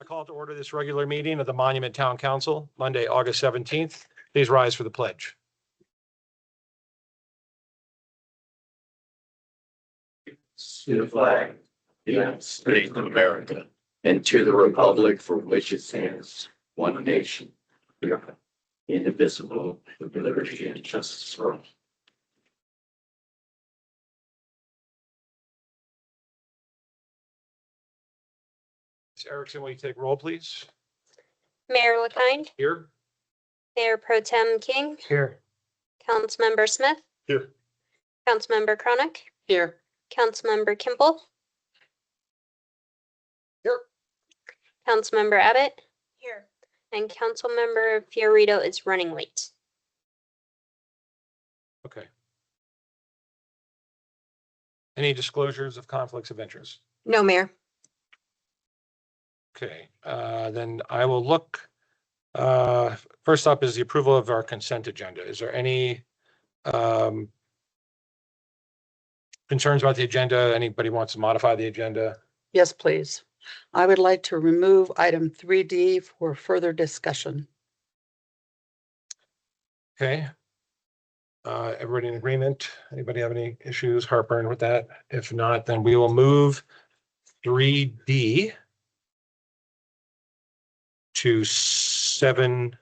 I call to order this regular meeting of the Monument Town Council, Monday, August 17th. Please rise for the pledge. To the flag, the United States of America, and to the republic for which it stands, one nation, under God, indivisible, with liberty and justice for all. Ms. Erickson, will you take roll, please? Mayor LaKind, Here. Mayor Pro Tem King, Here. Councilmember Smith, Here. Councilmember Chronic, Here. Councilmember Kimball, Here. Councilmember Abbott, Here. and Councilmember Fiorito is running late. Okay. Any disclosures of conflicts of interest? No, Mayor. Okay, then I will look. First up is the approval of our consent agenda. Is there any concerns about the agenda? Anybody wants to modify the agenda? Yes, please. I would like to remove item 3D for further discussion. Okay. Everybody in agreement? Anybody have any issues, heartburn with that? If not, then we will move 3D to 7B.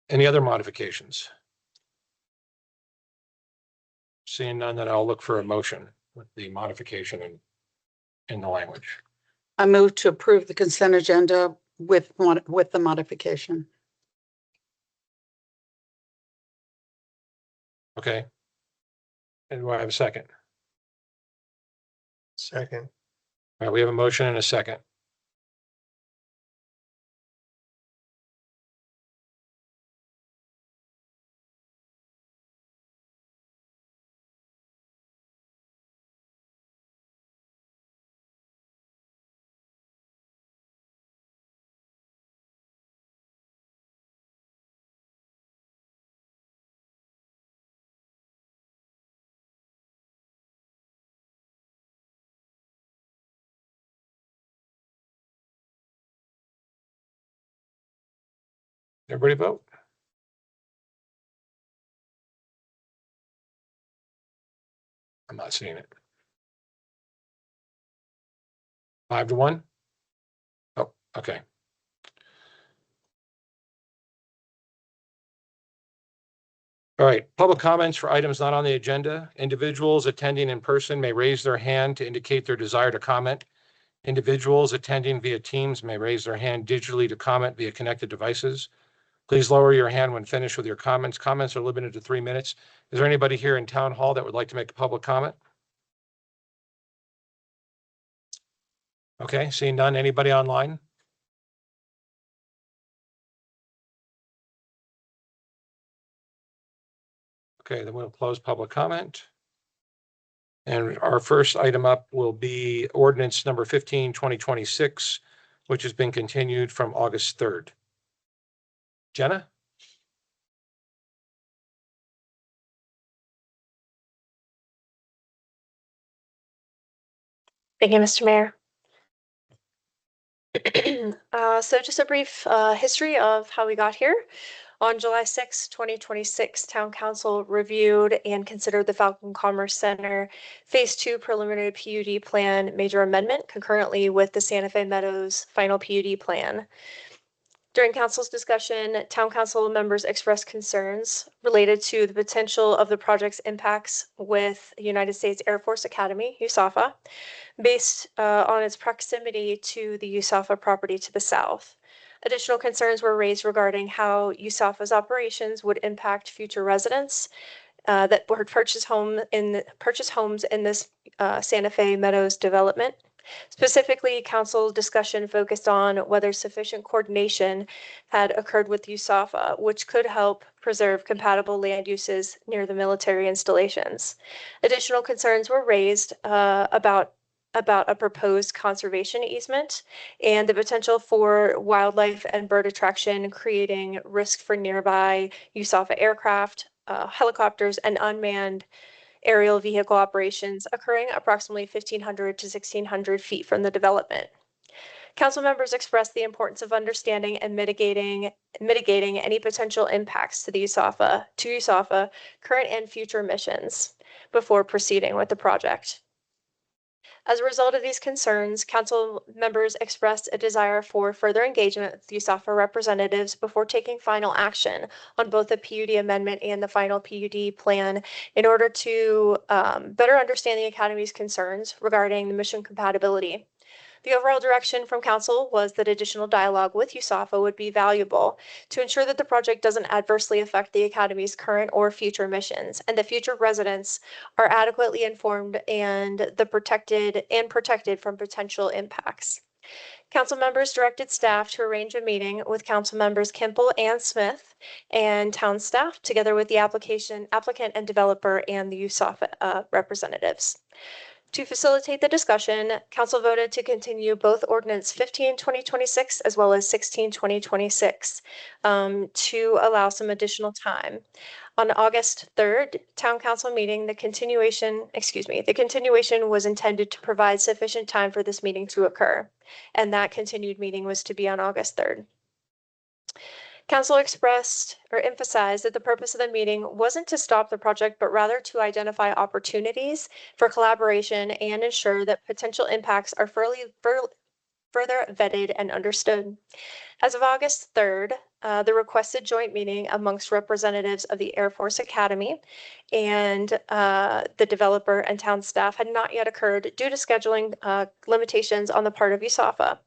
Any other modifications? Seeing none, then I'll look for a motion with the modification in the language. I move to approve the consent agenda with the modification. Okay. And do I have a second? Second. All right, we have a motion and a second. Everybody vote. I'm not seeing it. 5-1. Oh, okay. All right, public comments for items not on the agenda. Individuals attending in person may raise their hand to indicate their desire to comment. Individuals attending via Teams may raise their hand digitally to comment via connected devices. Please lower your hand when finished with your comments. Comments are limited to 3 minutes. Is there anybody here in town hall that would like to make a public comment? Okay, seeing none. Anybody online? Okay, then we'll close public comment. And our first item up will be ordinance number 15, 2026, which has been continued from August 3rd. Jenna? Thank you, Mr. Mayor. So just a brief history of how we got here. On July 6, 2026, Town Council reviewed and considered the Falcon Commerce Center Phase 2 Preliminary PUD Plan Major Amendment concurrently with the Santa Fe Meadows Final PUD Plan. During council's discussion, town council members expressed concerns related to the potential of the project's impacts with United States Air Force Academy, USAFA, based on its proximity to the USAFA property to the south. Additional concerns were raised regarding how USAFA's operations would impact future residents that would purchase homes in this Santa Fe Meadows development. Specifically, council discussion focused on whether sufficient coordination had occurred with USAFA, which could help preserve compatible land uses near the military installations. Additional concerns were raised about about a proposed conservation easement and the potential for wildlife and bird attraction, creating risk for nearby USAFA aircraft, helicopters, and unmanned aerial vehicle operations occurring approximately 1,500 to 1,600 feet from the development. Council members expressed the importance of understanding and mitigating any potential impacts to the USAFA current and future missions before proceeding with the project. As a result of these concerns, council members expressed a desire for further engagement with USAFA representatives before taking final action on both the PUD amendment and the final PUD plan in order to better understand the Academy's concerns regarding the mission compatibility. The overall direction from council was that additional dialogue with USAFA would be valuable to ensure that the project doesn't adversely affect the Academy's current or future missions, and that future residents are adequately informed and protected from potential impacts. Council members directed staff to arrange a meeting with council members Kimple and Smith and town staff, together with the applicant and developer and the USAFA representatives. To facilitate the discussion, council voted to continue both ordinance 15/2026 as well as 16/2026 to allow some additional time. On August 3rd, town council meeting, the continuation was intended to provide sufficient time for this meeting to occur, and that continued meeting was to be on August 3rd. Council expressed or emphasized that the purpose of the meeting wasn't to stop the project, but rather to identify opportunities for collaboration and ensure that potential impacts are further vetted and understood. As of August 3rd, the requested joint meeting amongst representatives of the Air Force Academy and the developer and town staff had not yet occurred due to scheduling limitations on the part of USAFA.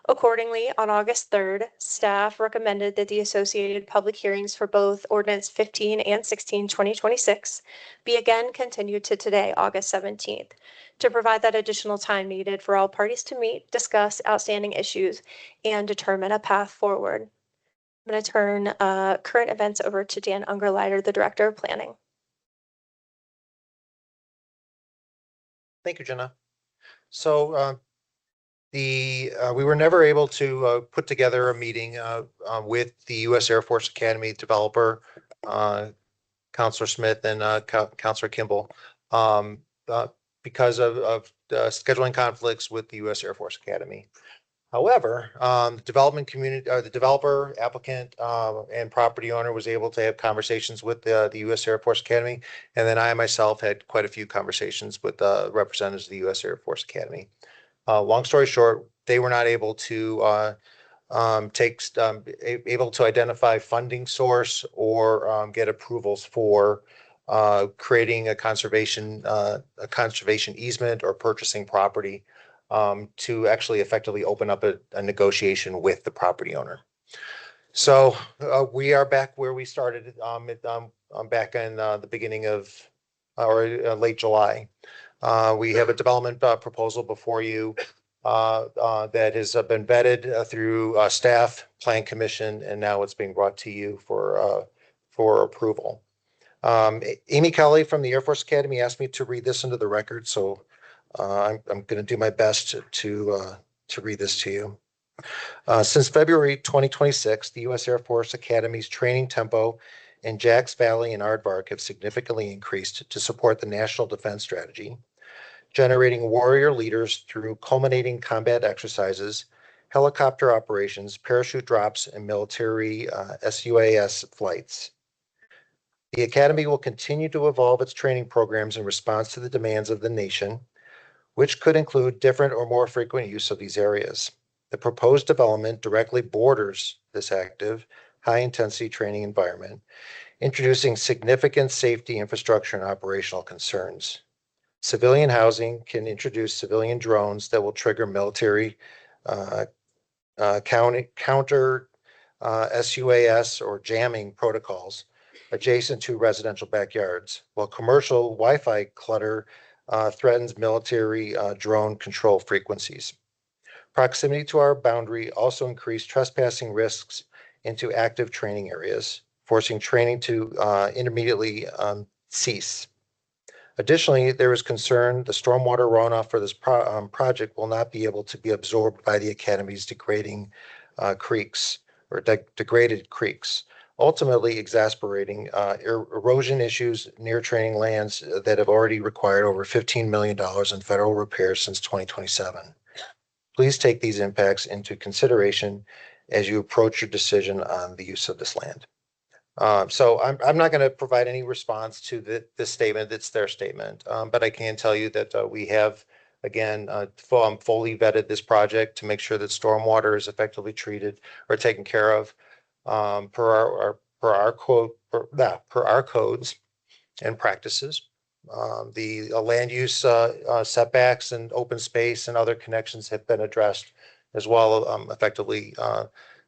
Accordingly, on August 3rd, staff recommended that the associated public hearings for both Ordinance 15 and 16/2026 be again continued to today, August 17th, to provide that additional time needed for all parties to meet, discuss outstanding issues, and determine a path forward. I'm going to turn current events over to Dan Ungerleider, the Director of Planning. Thank you, Jenna. So we were never able to put together a meeting with the U.S. Air Force Academy developer, Counselor Smith and Counselor Kimball, because of scheduling conflicts with the U.S. Air Force Academy. However, the development community, the developer, applicant, and property owner was able to have conversations with the U.S. Air Force Academy, and then I myself had quite a few conversations with representatives of the U.S. Air Force Academy. Long story short, they were not able to able to identify funding source or get approvals for creating a conservation easement or purchasing property to actually effectively open up a negotiation with the property owner. So we are back where we started back in the beginning of late July. We have a development proposal before you that has been vetted through staff, plan commission, and now it's being brought to you for approval. Amy Kelly from the Air Force Academy asked me to read this into the record, so I'm going to do my best to read this to you. Since February 2026, the U.S. Air Force Academy's training tempo in Jacks Valley and Aardvark have significantly increased to support the National Defense Strategy, generating warrior leaders through culminating combat exercises, helicopter operations, parachute drops, and military SUAS flights. The Academy will continue to evolve its training programs in response to the demands of the nation, which could include different or more frequent use of these areas. The proposed development directly borders this active, high-intensity training environment, introducing significant safety infrastructure and operational concerns. Civilian housing can introduce civilian drones that will trigger military counter SUAS or jamming protocols adjacent to residential backyards, while commercial Wi-Fi clutter threatens military drone control frequencies. Proximity to our boundary also increased trespassing risks into active training areas, forcing training to intermittently cease. Additionally, there is concern the stormwater runoff for this project will not be able to be absorbed by the Academy's degrading creeks or degraded creeks, ultimately exacerbating erosion issues near training lands that have already required over $15 million in federal repairs since 2027. Please take these impacts into consideration as you approach your decision on the use of this land. So I'm not going to provide any response to this statement. It's their statement. But I can tell you that we have, again, fully vetted this project to make sure that stormwater is effectively treated or taken care of per our codes and practices. The land use setbacks and open space and other connections have been addressed as well effectively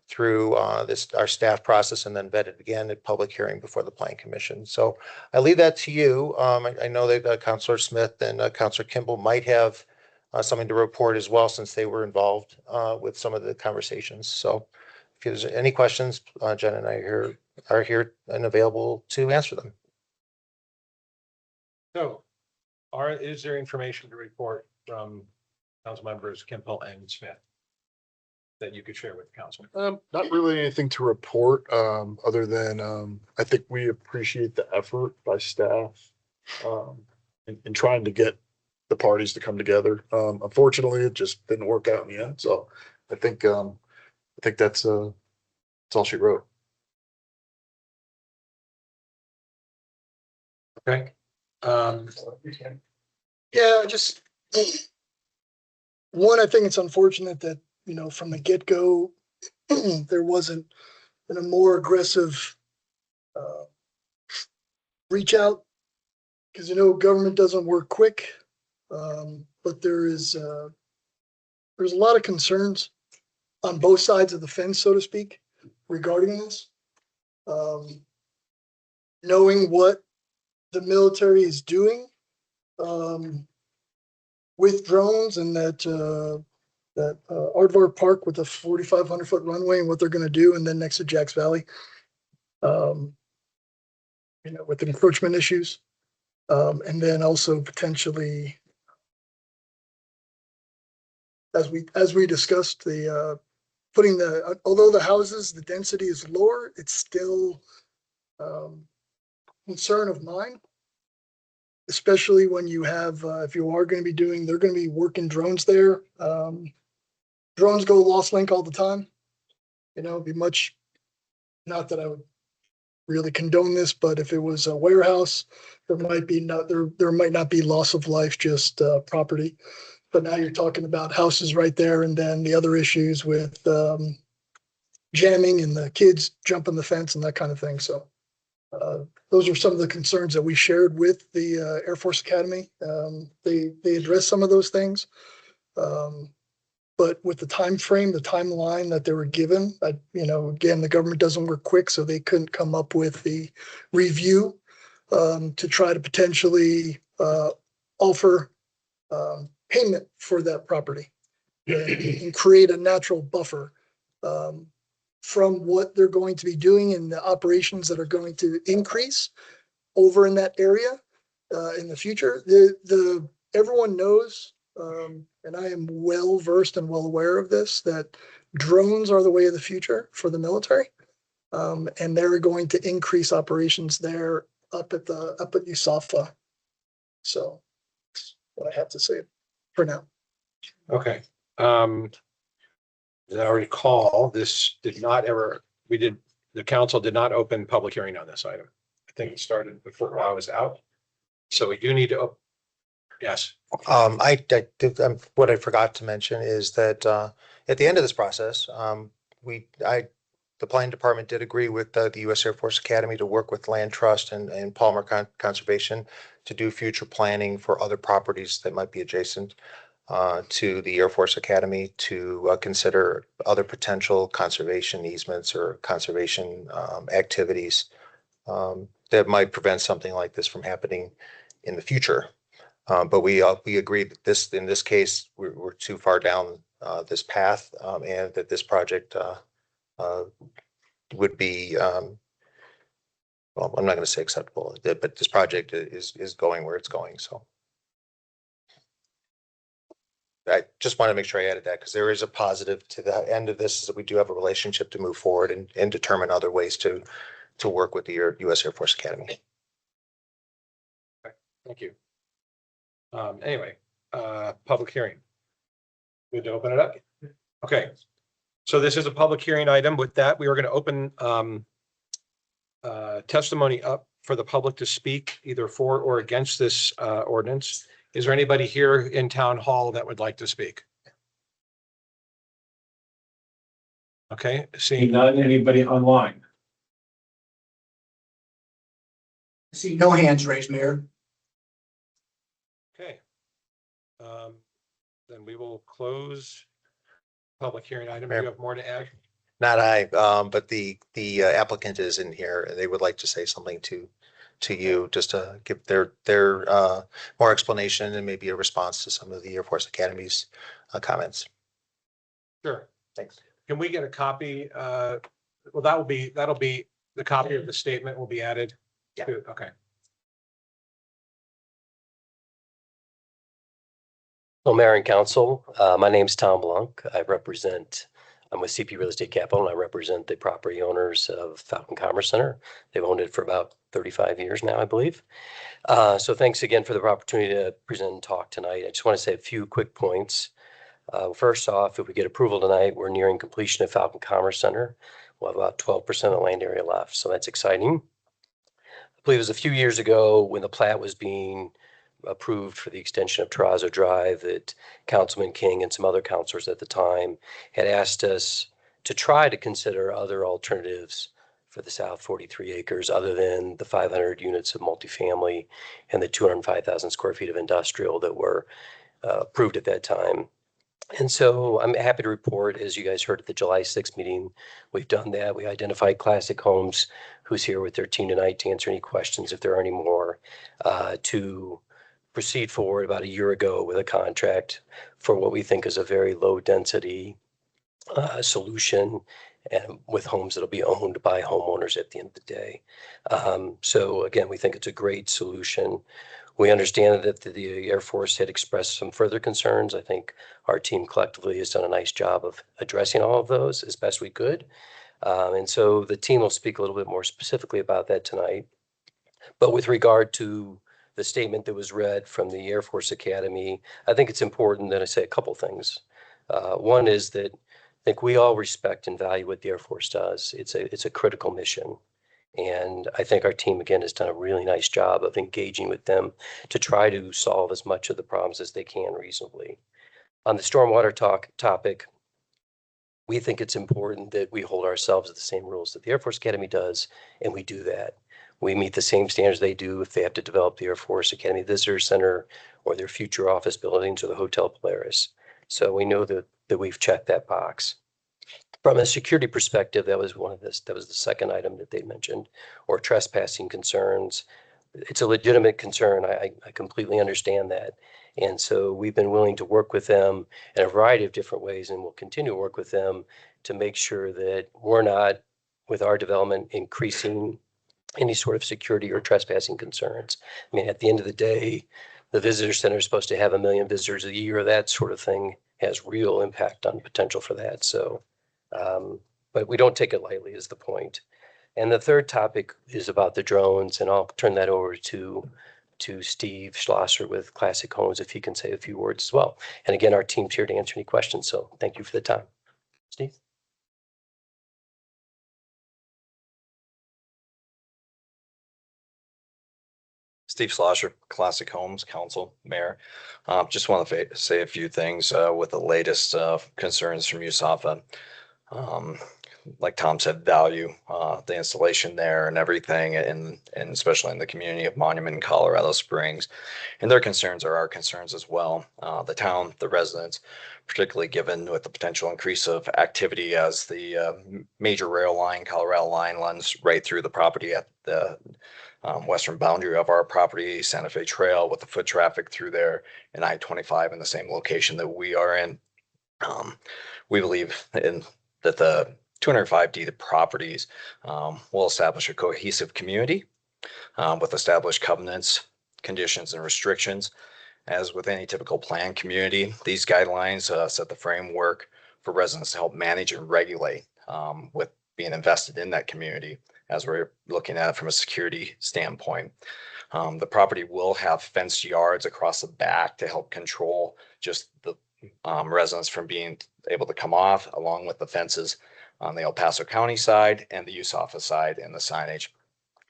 through our staff process and then vetted again at public hearing before the Plan Commission. So I leave that to you. I know that Councilor Smith and Councilor Kimball might have something to report as well, since they were involved with some of the conversations. So if there's any questions, Jen and I are here and available to answer them. So, is there information to report from council members Kimball and Smith that you could share with the council? Not really anything to report, other than, I think we appreciate the effort by staff, in trying to get the parties to come together. Unfortunately, it just didn't work out in the end. So I think that's all she wrote. Okay. Yeah, just one, I think it's unfortunate that, from the get-go, there wasn't a more aggressive reach out, because government doesn't work quick. But there's a lot of concerns on both sides of the fence, so to speak, regarding this. Knowing what the military is doing with drones, and that Aardvark Park with a 4,500-foot runway and what they're going to do, and then next to Jacks Valley, with encroachment issues, and then also potentially, as we discussed, the putting although the houses, the density is lower, it's still concern of mine, especially when you have, if you are going to be they're going to be working drones there. Drones go lost link all the time. It'd be much, not that I would really condone this, but if it was a warehouse, there might not be loss of life, just property. But now you're talking about houses right there, and then the other issues with jamming and the kids jumping the fence and that kind of thing. So those are some of the concerns that we shared with the Air Force Academy. They addressed some of those things. But with the timeline that they were given, again, the government doesn't work quick, so they couldn't come up with the review to try to potentially offer payment for that property and create a natural buffer from what they're going to be doing and the operations that are going to increase over in that area in the future. Everyone knows, and I am well versed and well aware of this, that drones are the way of the future for the military, and they're going to increase operations there up at USAFA. So that's what I have to say for now. Okay. As I recall, the council did not open public hearing on this item. I think it started before I was out. So we do need to, yes. What I forgot to mention is that at the end of this process, the planning department did agree with the U.S. Air Force Academy to work with Land Trust and Palmer Conservation to do future planning for other properties that might be adjacent to the Air Force Academy, to consider other potential conservation easements or conservation activities that might prevent something like this from happening in the future. But we agreed that in this case, we're too far down this path, and that this project would be well, I'm not going to say acceptable, but this project is going where it's going, so. I just want to make sure I added that because there is a positive to the end of this is that we do have a relationship to move forward and determine other ways to work with the U.S. Air Force Academy. Thank you. Anyway, public hearing. Good to open it up. Okay. So this is a public hearing item. With that, we are going to open testimony up for the public to speak either for or against this ordinance. Is there anybody here in town hall that would like to speak? Okay, seeing none. Anybody online? See no hands raised, Mayor. Okay. Then we will close public hearing item. Do you have more to add? Not I, but the applicant is in here and they would like to say something to you, just to give their more explanation and maybe a response to some of the Air Force Academy's comments. Sure. Thanks. Can we get a copy? Well, that'll be the copy of the statement will be added. Yeah. Okay. Well, Mayor and Council, my name's Tom Blanc. I'm with CP Real Estate Capital, and I represent the property owners of Falcon Commerce Center. They've owned it for about 35 years now, I believe. So thanks again for the opportunity to present and talk tonight. I just want to say a few quick points. First off, if we get approval tonight, we're nearing completion of Falcon Commerce Center. We'll have about 12% of the land area left, so that's exciting. I believe it was a few years ago when the plat was being approved for the extension of Terrazzo Drive that Councilman King and some other councilors at the time had asked us to try to consider other alternatives for the south 43 acres other than the 500 units of multifamily and the 205,000 square feet of industrial that were approved at that time. And so I'm happy to report, as you guys heard at the July 6th meeting, we've done that. We identified Classic Homes, who's here with their team tonight to answer any questions if there are any more, to proceed forward about a year ago with a contract for what we think is a very low density solution and with homes that'll be owned by homeowners at the end of the day. So again, we think it's a great solution. We understand that the Air Force had expressed some further concerns. I think our team collectively has done a nice job of addressing all of those as best we could. And so the team will speak a little bit more specifically about that tonight. But with regard to the statement that was read from the Air Force Academy, I think it's important that I say a couple things. One is that I think we all respect and value what the Air Force does. It's a critical mission. And I think our team, again, has done a really nice job of engaging with them to try to solve as much of the problems as they can reasonably. On the stormwater topic, we think it's important that we hold ourselves to the same rules that the Air Force Academy does, and we do that. We meet the same standards they do if they have to develop the Air Force Academy Visitor Center or their future office buildings or the Hotel Polaris. So we know that we've checked that box. From a security perspective, that was the second item that they mentioned, or trespassing concerns. It's a legitimate concern. I completely understand that. And so we've been willing to work with them in a variety of different ways, and we'll continue to work with them to make sure that we're not, with our development, increasing any sort of security or trespassing concerns. I mean, at the end of the day, the visitor center is supposed to have 1 million visitors a year. That sort of thing has real impact on potential for that. So, but we don't take it lightly is the point. And the third topic is about the drones, and I'll turn that over to Steve Schlosser with Classic Homes, if he can say a few words as well. And again, our team's here to answer any questions. So thank you for the time. Steve? Steve Schlosser, Classic Homes Council, Mayor. Just want to say a few things with the latest concerns from USAFA. Like Tom said, value the installation there and everything, and especially in the community of Monument in Colorado Springs. And their concerns are our concerns as well. The town, the residents, particularly given with the potential increase of activity as the major rail line, Colorado line, runs right through the property at the western boundary of our property, Santa Fe Trail, with the foot traffic through there, and I-25 in the same location that we are in. We believe that the 205 deeded properties will establish a cohesive community with established covenants, conditions, and restrictions. As with any typical planned community, these guidelines set the framework for residents to help manage and regulate with being invested in that community as we're looking at it from a security standpoint. The property will have fenced yards across the back to help control just the residents from being able to come off, along with the fences on the El Paso County side and the USAFA side and the signage.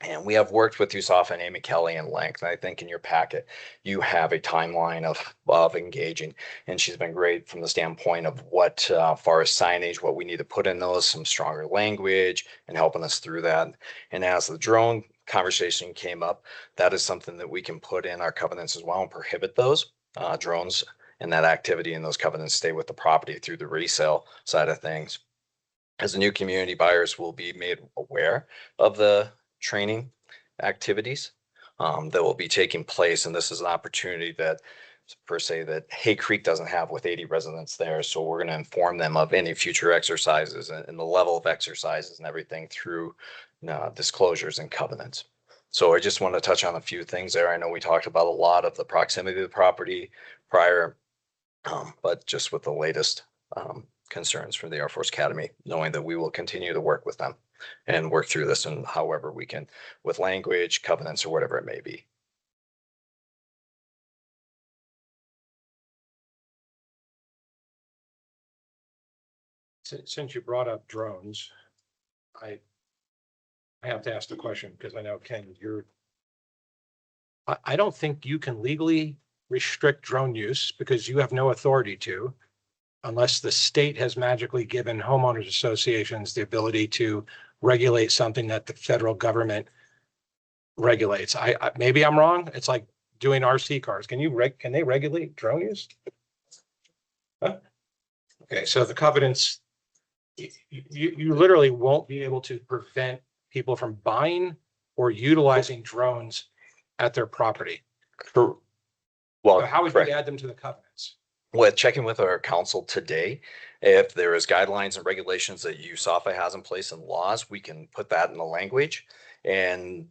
And we have worked with USAFA and Amy Kelly in length. And I think in your packet, you have a timeline of engaging. And she's been great from the standpoint of what, far as signage, what we need to put in those, some stronger language and helping us through that. And as the drone conversation came up, that is something that we can put in our covenants as well and prohibit those drones and that activity, and those covenants stay with the property through the resale side of things. As the new community buyers will be made aware of the training activities that will be taking place. And this is an opportunity that per se that Hay Creek doesn't have with 80 residents there. So we're going to inform them of any future exercises and the level of exercises and everything through disclosures and covenants. So I just want to touch on a few things there. I know we talked about a lot of the proximity to the property prior, but just with the latest concerns from the Air Force Academy, knowing that we will continue to work with them and work through this and however we can with language, covenants, or whatever it may be. Since you brought up drones, I have to ask the question because I know, Ken, I don't think you can legally restrict drone use because you have no authority to, unless the state has magically given homeowners associations the ability to regulate something that the federal government regulates. Maybe I'm wrong. It's like doing RC cars. Can they regulate drone use? Huh? Okay, so the covenants, you literally won't be able to prevent people from buying or utilizing drones at their property. Well, So how would correct. you add them to the covenants? With checking with our council today, if there is guidelines and regulations that USAFA has in place and laws, we can put that in the language. And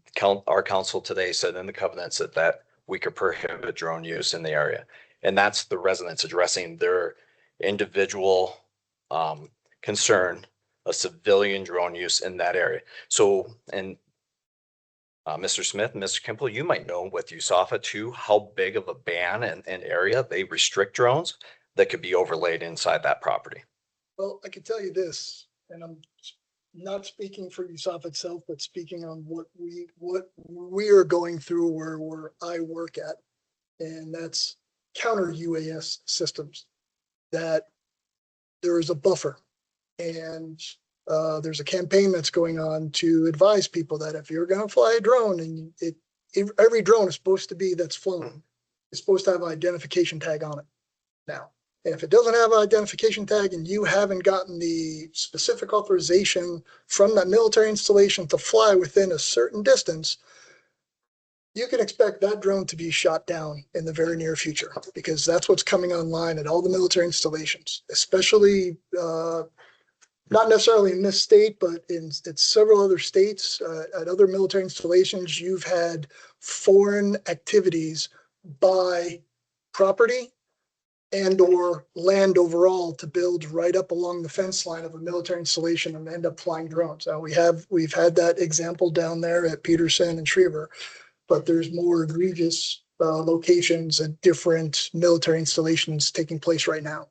our council today said in the covenants that we could prohibit drone use in the area. And that's the residents addressing their individual concern of civilian drone use in that area. So, and Mr. Smith and Mr. Kimple, you might know with USAFA too, how big of a ban and area they restrict drones that could be overlaid inside that property. Well, I can tell you this, and I'm not speaking for USAF itself, but speaking on what we are going through where I work at, and that's counter UAS systems. That there is a buffer, and there's a campaign that's going on to advise people that if you're going to fly a drone, and every drone is supposed to be that's flown, is supposed to have an identification tag on it. Now, if it doesn't have an identification tag and you haven't gotten the specific authorization from that military installation to fly within a certain distance, you can expect that drone to be shot down in the very near future, because that's what's coming online at all the military installations, especially not necessarily in this state, but in several other states, at other military installations. You've had foreign activities by property and or land overall to build right up along the fence line of a military installation and end up flying drones. Now we've had that example down there at Peterson and Schriever, but there's more egregious locations and different military installations taking place right now.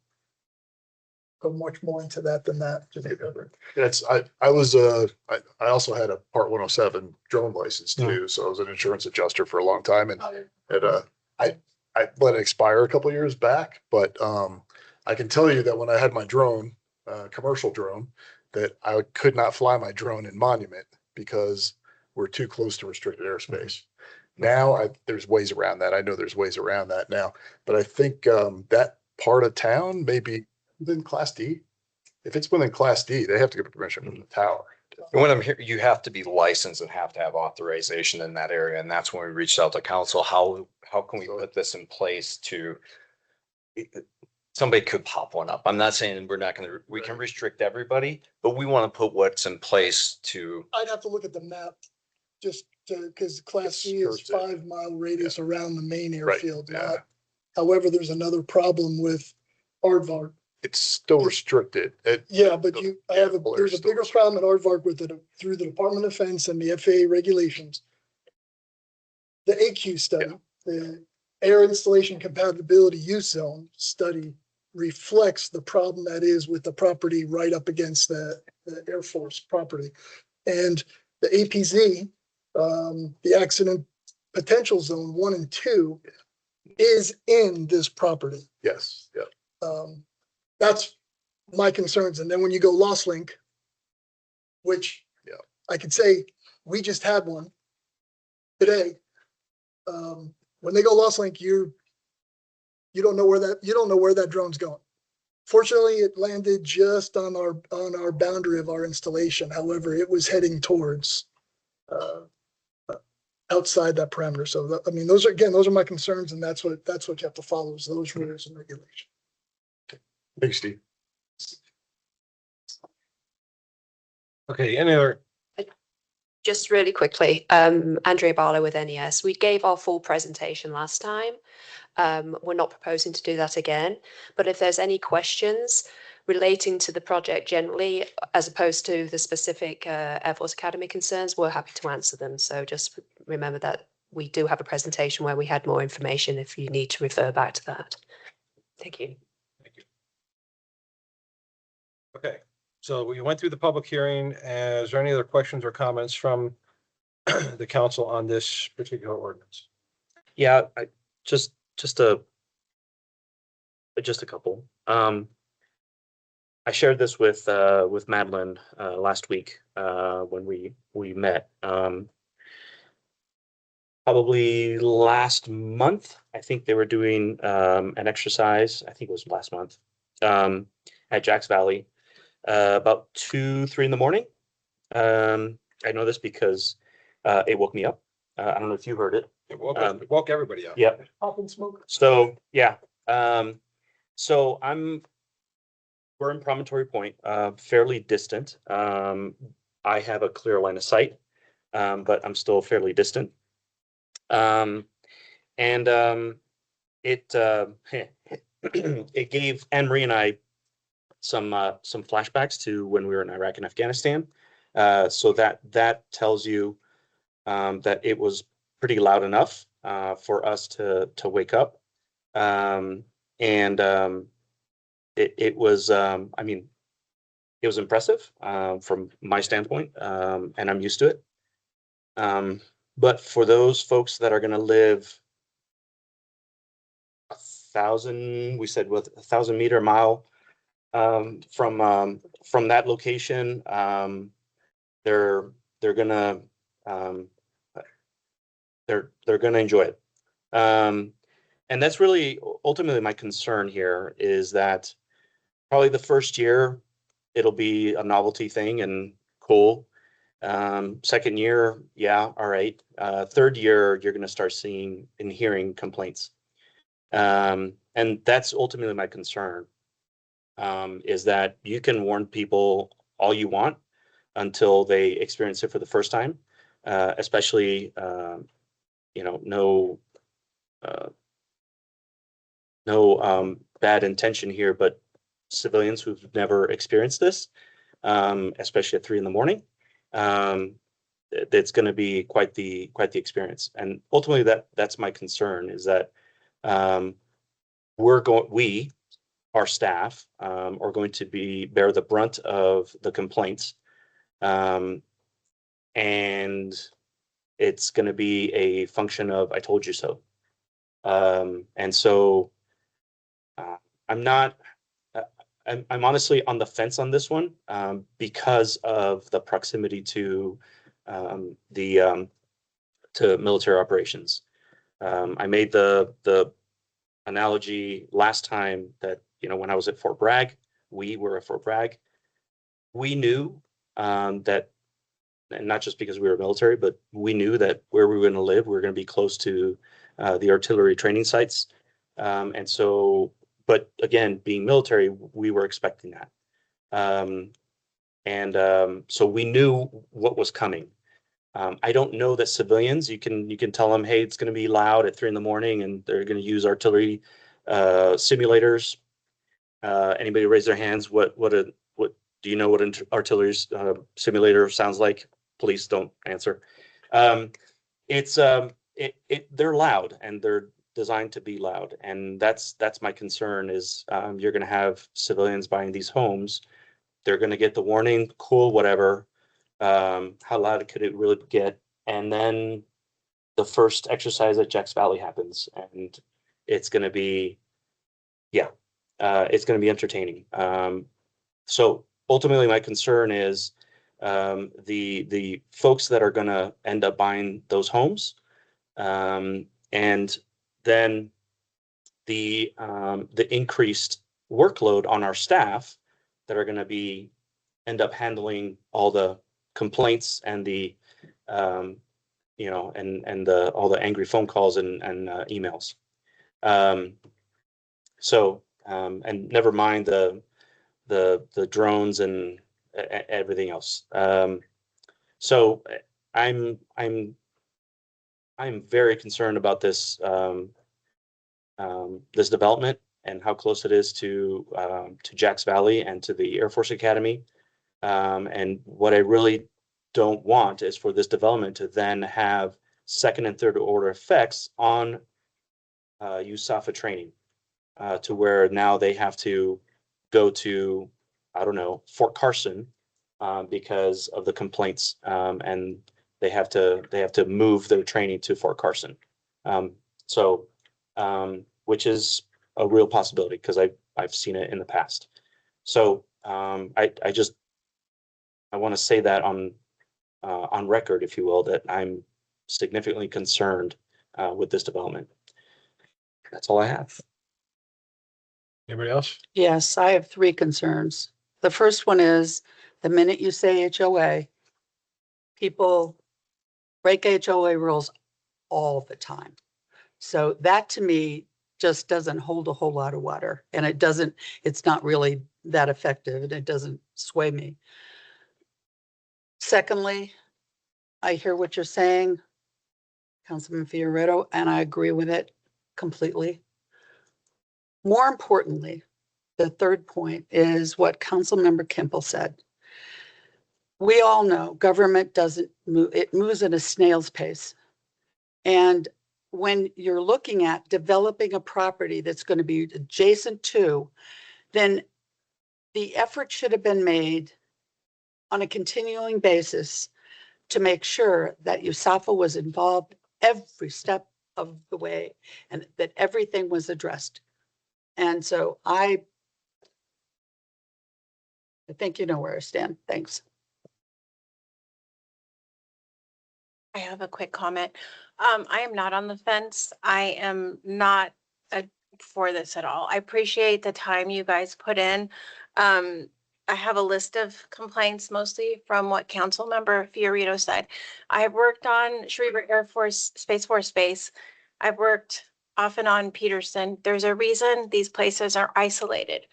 Go much more into that than that. I also had a Part 107 drone license too, so I was an insurance adjuster for a long time, and I let it expire a couple of years back. But I can tell you that when I had my drone, commercial drone, that I could not fly my drone in Monument because we're too close to restricted airspace. Now there's ways around that. I know there's ways around that now, but I think that part of town may be within Class D. If it's within Class D, they have to get permission from the tower. And when I'm here, you have to be licensed and have to have authorization in that area. And that's when we reached out to council. How can we put this in place to, somebody could pop one up. I'm not saying we can restrict everybody, but we want to put what's in place to. I'd have to look at the map just because Class C is Skirts it. 5 mile radius around the main Right, airfield, yeah. not. However, there's another problem with Aardvark. It's still restricted. Yeah, but there's a Polaris still bigger problem at Aardvark with it through the Department of Defense and the FAA regulations. The AQ study, the Air Installation Compatibility Use Zone study reflects the problem that is with the property right up against the Air Force property. And the APZ, the Accident Potential Zone 1 and 2 is in this property. Yes, yeah. That's my concerns. And then when you go Lost Link, which I could say we just had one today. When they go Lost Link, you don't know where that drone's going. Fortunately, it landed just on our boundary of our installation. However, it was heading towards outside that parameter. So I mean, those are my concerns, and that's what you have to follow is those rules and regulations. Thanks, Steve. Okay, any other? Just really quickly, Andrea Barlow with NES. We gave our full presentation last time. We're not proposing to do that again, but if there's any questions relating to the project generally, as opposed to the specific Air Force Academy concerns, we're happy to answer them. So just remember that we do have a presentation where we had more information if you need to refer back to that. Thank you. Thank you. Okay, so we went through the public hearing. Is there any other questions or comments from the council on this particular ordinance? Yeah, just a couple. I shared this with Madeline last week when we met. Probably last month, I think they were doing an exercise. I think it was last month at Jacks Valley, about 2-3 in the morning. I know this because it woke me up. I don't know if you heard it. It woke everybody up. Yeah. Pop and smoke. So yeah. So we're in Promontory Point, fairly distant. I have a clear line of sight, but I'm still fairly distant. It it gave Anne-Marie and I some flashbacks to when we were in Iraq and Afghanistan. So that tells you that it was pretty loud enough for us to wake up. It was, I mean, it was impressive from my standpoint, and I'm used to it. But for those folks that are going to live 1,000, we said with 1,000 mile from that location, they're gonna enjoy it. And that's really ultimately my concern here is that probably the first year it'll be a novelty thing and cool. Second year, yeah, all right. Third year, you're going to start seeing and hearing complaints. And that's ultimately my concern, is that you can warn people all you want until they experience it for the first time, especially, no bad intention here, but civilians who've never experienced this, especially at 3 in the morning, it's going to be quite the experience. And ultimately, that's my concern is that our staff, are going to bear the brunt of the complaints, and it's going to be a function of "I told you so." And so I'm honestly on the fence on this one because of the proximity to military operations. I made the analogy last time that when I was at Fort Bragg, we were at Fort Bragg. We knew that, and not just because we were military, but we knew that where we were going to live, we were going to be close to the artillery training sites, and so. But again, being military, we were expecting that. So we knew what was coming. I don't know that civilians, you can tell them, hey, it's going to be loud at 3 in the morning and they're going to use artillery simulators. Anybody raise their hands? What do you know what an artillery simulator sounds like? Please don't answer. They're loud and they're designed to be loud. And that's my concern is you're going to have civilians buying these homes. They're going to get the warning, cool, whatever. How loud could it really get? And then the first exercise at Jacks Valley happens and it's going to be, it's going to be entertaining. So ultimately my concern is the folks that are going to end up buying those homes, and then the increased workload on our staff that are going to end up handling all the complaints and the all the angry phone calls and emails. And never mind the drones and everything else. So I'm very concerned about this this development and how close it is to Jacks Valley and to the Air Force Academy. And what I really don't want is for this development to then have second and third order effects on USAFA training, to where now they have to go to, I don't know, Fort Carson because of the complaints, and they have to move their training to Fort Carson. Which is a real possibility because I've seen it in the past. So I want to say that on record, if you will, that I'm significantly concerned with this development. That's all I have. Anybody else? Yes, I have 3 concerns. The first one is the minute you say HOA, people break HOA rules all the time. So that to me just doesn't hold a whole lot of water, and it's not really that effective, and it doesn't sway me. Secondly, I hear what you're saying, Councilman Fioretto, and I agree with it completely. More importantly, the third point is what Councilmember Kimple said. We all know government doesn't move, it moves at a snail's pace. And when you're looking at developing a property that's going to be adjacent to, then the effort should have been made on a continuing basis to make sure that USAFA was involved every step of the way and that everything was addressed. And so I think you know where I stand. Thanks. I have a quick comment. I am not on the fence. I am not for this at all. I appreciate the time you guys put in. I have a list of complaints, mostly from what Council Member Fiorito said. I have worked on Schriever Air Force Space Force Base. I've worked off and on Peterson. There's a reason these places are isolated.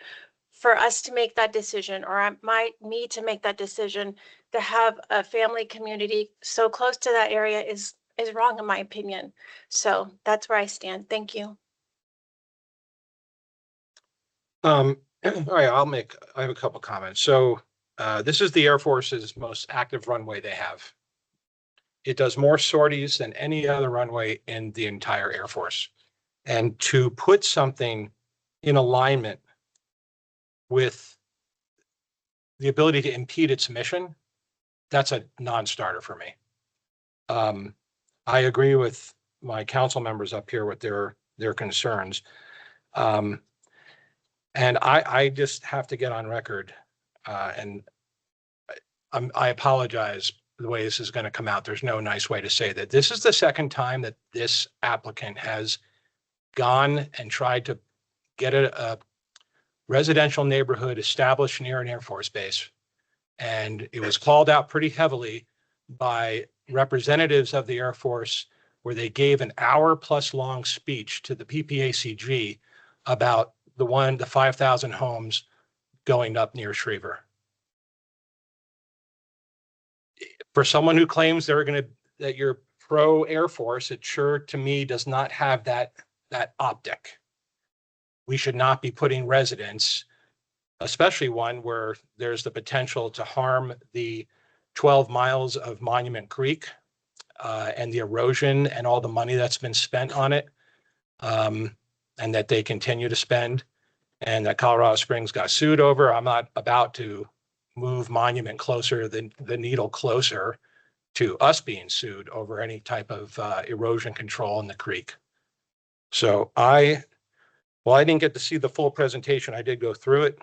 For us to make that decision, or me to make that decision, to have a family community so close to that area is wrong in my opinion. So that's where I stand. Thank you. All right, I have a couple comments. So this is the Air Force's most active runway they have. It does more sorties than any other runway in the entire Air Force. And to put something in alignment with the ability to impede its mission, that's a non-starter for me. I agree with my council members up here with their concerns. And I just have to get on record, and I apologize the way this is going to come out. There's no nice way to say that. This is the second time that this applicant has gone and tried to get a residential neighborhood established near an Air Force base. And it was called out pretty heavily by representatives of the Air Force, where they gave an hour-plus long speech to the PPACG about the 5,000 homes going up near Schriever. For someone who claims they're going to that you're pro Air Force, it sure to me does not have that optic. We should not be putting residents, especially one where there's the potential to harm the 12 miles of Monument Creek and the erosion and all the money that's been spent on it, and that they continue to spend, and that Colorado Springs got sued over. I'm not about to move Monument closer, the needle closer to us being sued over any type of erosion control in the creek. So I didn't get to see the full presentation. I did go through it.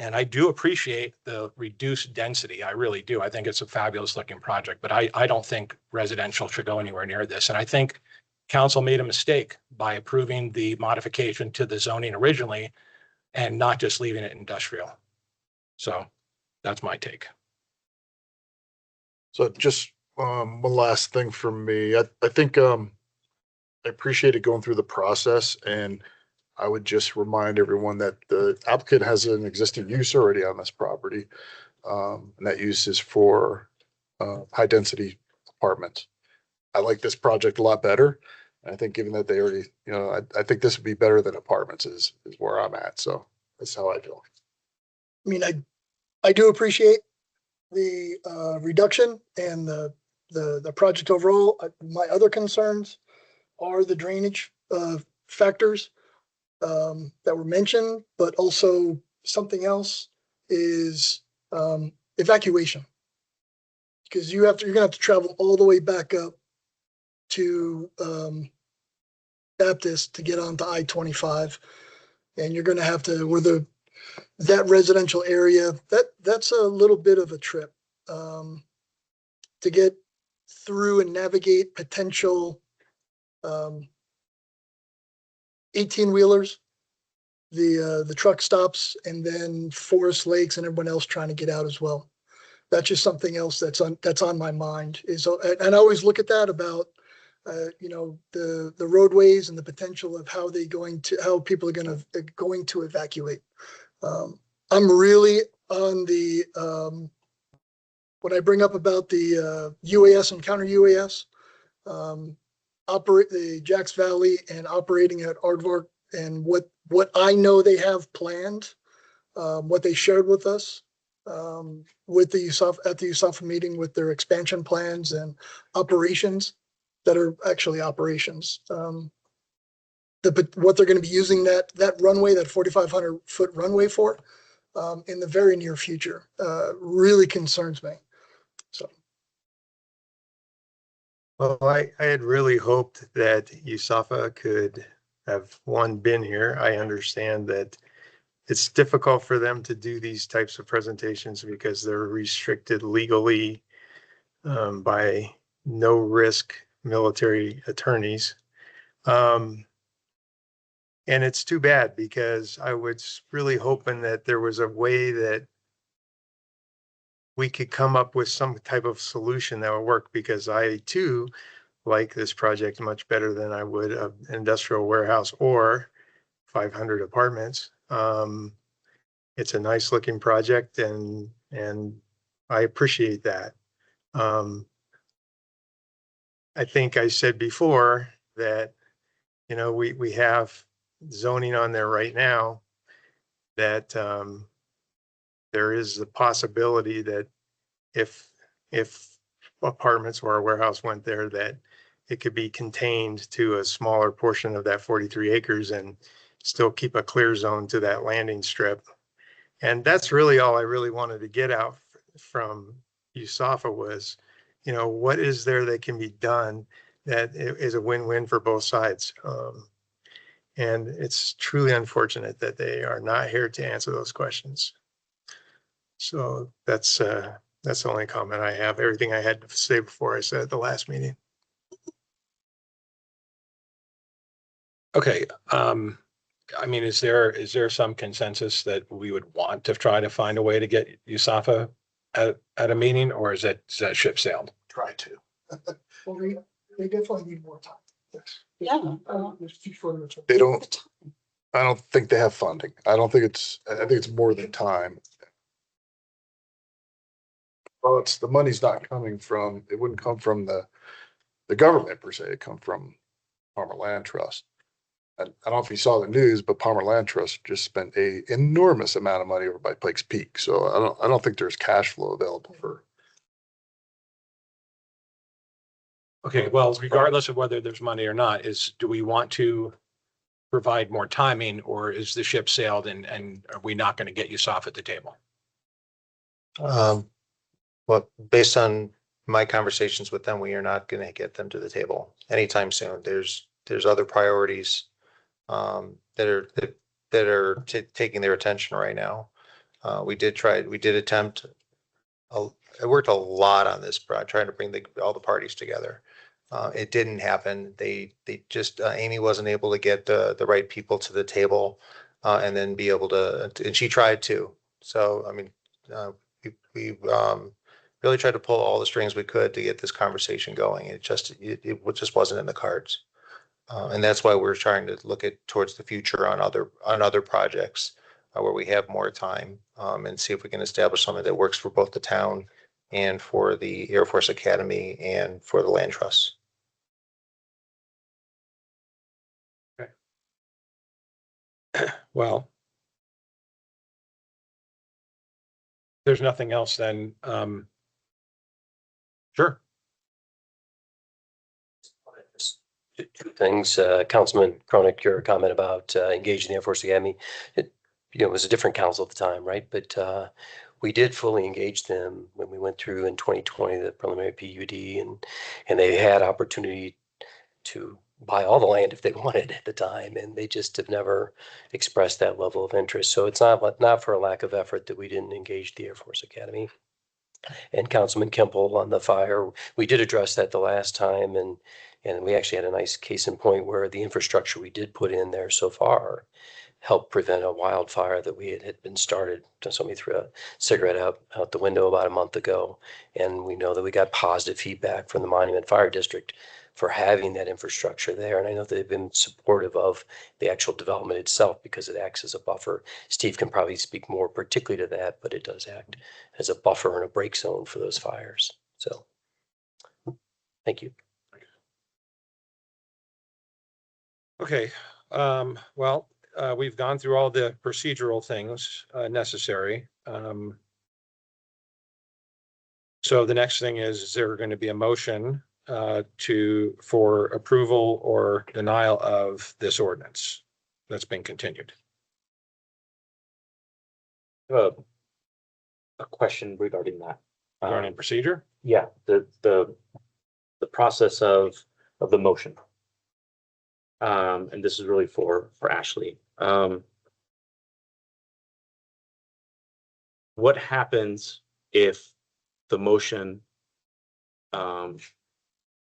And I do appreciate the reduced density. I really do. I think it's a fabulous looking project, but I don't think residential should go anywhere near this. And I think council made a mistake by approving the modification to the zoning originally and not just leaving it industrial. So that's my take. So just one last thing from me. I think I appreciated going through the process, and I would just remind everyone that the applicant has an existing use already on this property. And that use is for high density apartments. I like this project a lot better. I think given that they already, I think this would be better than apartments is where I'm at. So that's how I feel. I mean, I do appreciate the reduction and the project overall. My other concerns are the drainage factors that were mentioned, but also something else is evacuation. Because you're gonna have to travel all the way back up to Baptist to get onto I-25, and you're gonna have to that residential area, that's a little bit of a trip to get through and navigate potential 18-wheelers, the truck stops, and then Forest Lakes and everyone else trying to get out as well. That's just something else that's on my mind and I always look at that about the roadways and the potential of how people are going to evacuate. I'm really on the when I bring up about the UAS and counter UAS, operate the Jacks Valley and operating at Aardvark, and what I know they have planned, what they shared with us with the USAFA meeting, with their expansion plans and operations that are actually operations. What they're going to be using that runway, that 4,500-foot runway for in the very near future really concerns me. So. Well, I had really hoped that USAFA could have been here. I understand that it's difficult for them to do these types of presentations because they're restricted legally by no risk military attorneys. And it's too bad because I was really hoping that there was a way that we could come up with some type of solution that would work, because I too like this project much better than I would an industrial warehouse or 500 apartments. It's a nice looking project and I appreciate that. I think I said before that, we have zoning on there right now that there is the possibility that if apartments or a warehouse went there, that it could be contained to a smaller portion of that 43 acres and still keep a clear zone to that landing strip. And that's really all I really wanted to get out from USAFA was, what is there that can be done that is a win-win for both sides. And it's truly unfortunate that they are not here to answer those questions. So that's the only comment I have. Everything I had to say before I said at the last meeting. Okay. I mean, is there some consensus that we would want to try to find a way to get USAFA at a meeting, or is that ship sailed? Try to. Well, they definitely need more time. Yes. Yeah. They don't. I don't think they have funding. I think it's more than time. Well, it's, the money's not coming from, it wouldn't come from the government per se, it come from Palmer Land Trust. And I don't know if you saw the news, but Palmer Land Trust just spent a enormous amount of money over by Pikes Peak. So I don't think there's cash flow available for. Okay, well, regardless of whether there's money or not, do we want to provide more timing, or is the ship sailed and are we not going to get USOF at the table? Well, based on my conversations with them, we are not going to get them to the table anytime soon. There's other priorities that are taking their attention right now. We did attempt. I worked a lot on this project, trying to bring all the parties together. It didn't happen. They just, Amy wasn't able to get the right people to the table, and then be able to, and she tried to. So, I mean, we really tried to pull all the strings we could to get this conversation going. It just wasn't in the cards. And that's why we're trying to look towards the future on other projects, where we have more time, and see if we can establish something that works for both the town and for the Air Force Academy and for the land trusts. Well, there's nothing else then. Sure. Two things, Councilman Cronin, your comment about engaging the Air Force Academy. It was a different council at the time, right? But we did fully engage them when we went through in 2020 the preliminary PUD, and they had opportunity to buy all the land if they wanted at the time, and they just have never expressed that level of interest. So it's not for a lack of effort that we didn't engage the Air Force Academy. And Councilman Kemple on the fire, we did address that the last time, and we actually had a nice case in point where the infrastructure we did put in there so far helped prevent a wildfire that we had been started. Somebody threw a cigarette out the window about a month ago, and we know that we got positive feedback from the Monument Fire District for having that infrastructure there. And I know they've been supportive of the actual development itself because it acts as a buffer. Steve can probably speak more particularly to that, but it does act as a buffer and a break zone for those fires. So, thank you. Okay, well, we've gone through all the procedural things necessary. So the next thing is there going to be a motion for approval or denial of this ordinance that's been continued? A question regarding that. Regarding procedure? Yeah, the process of the motion. And this is really for Ashley. What happens if the motion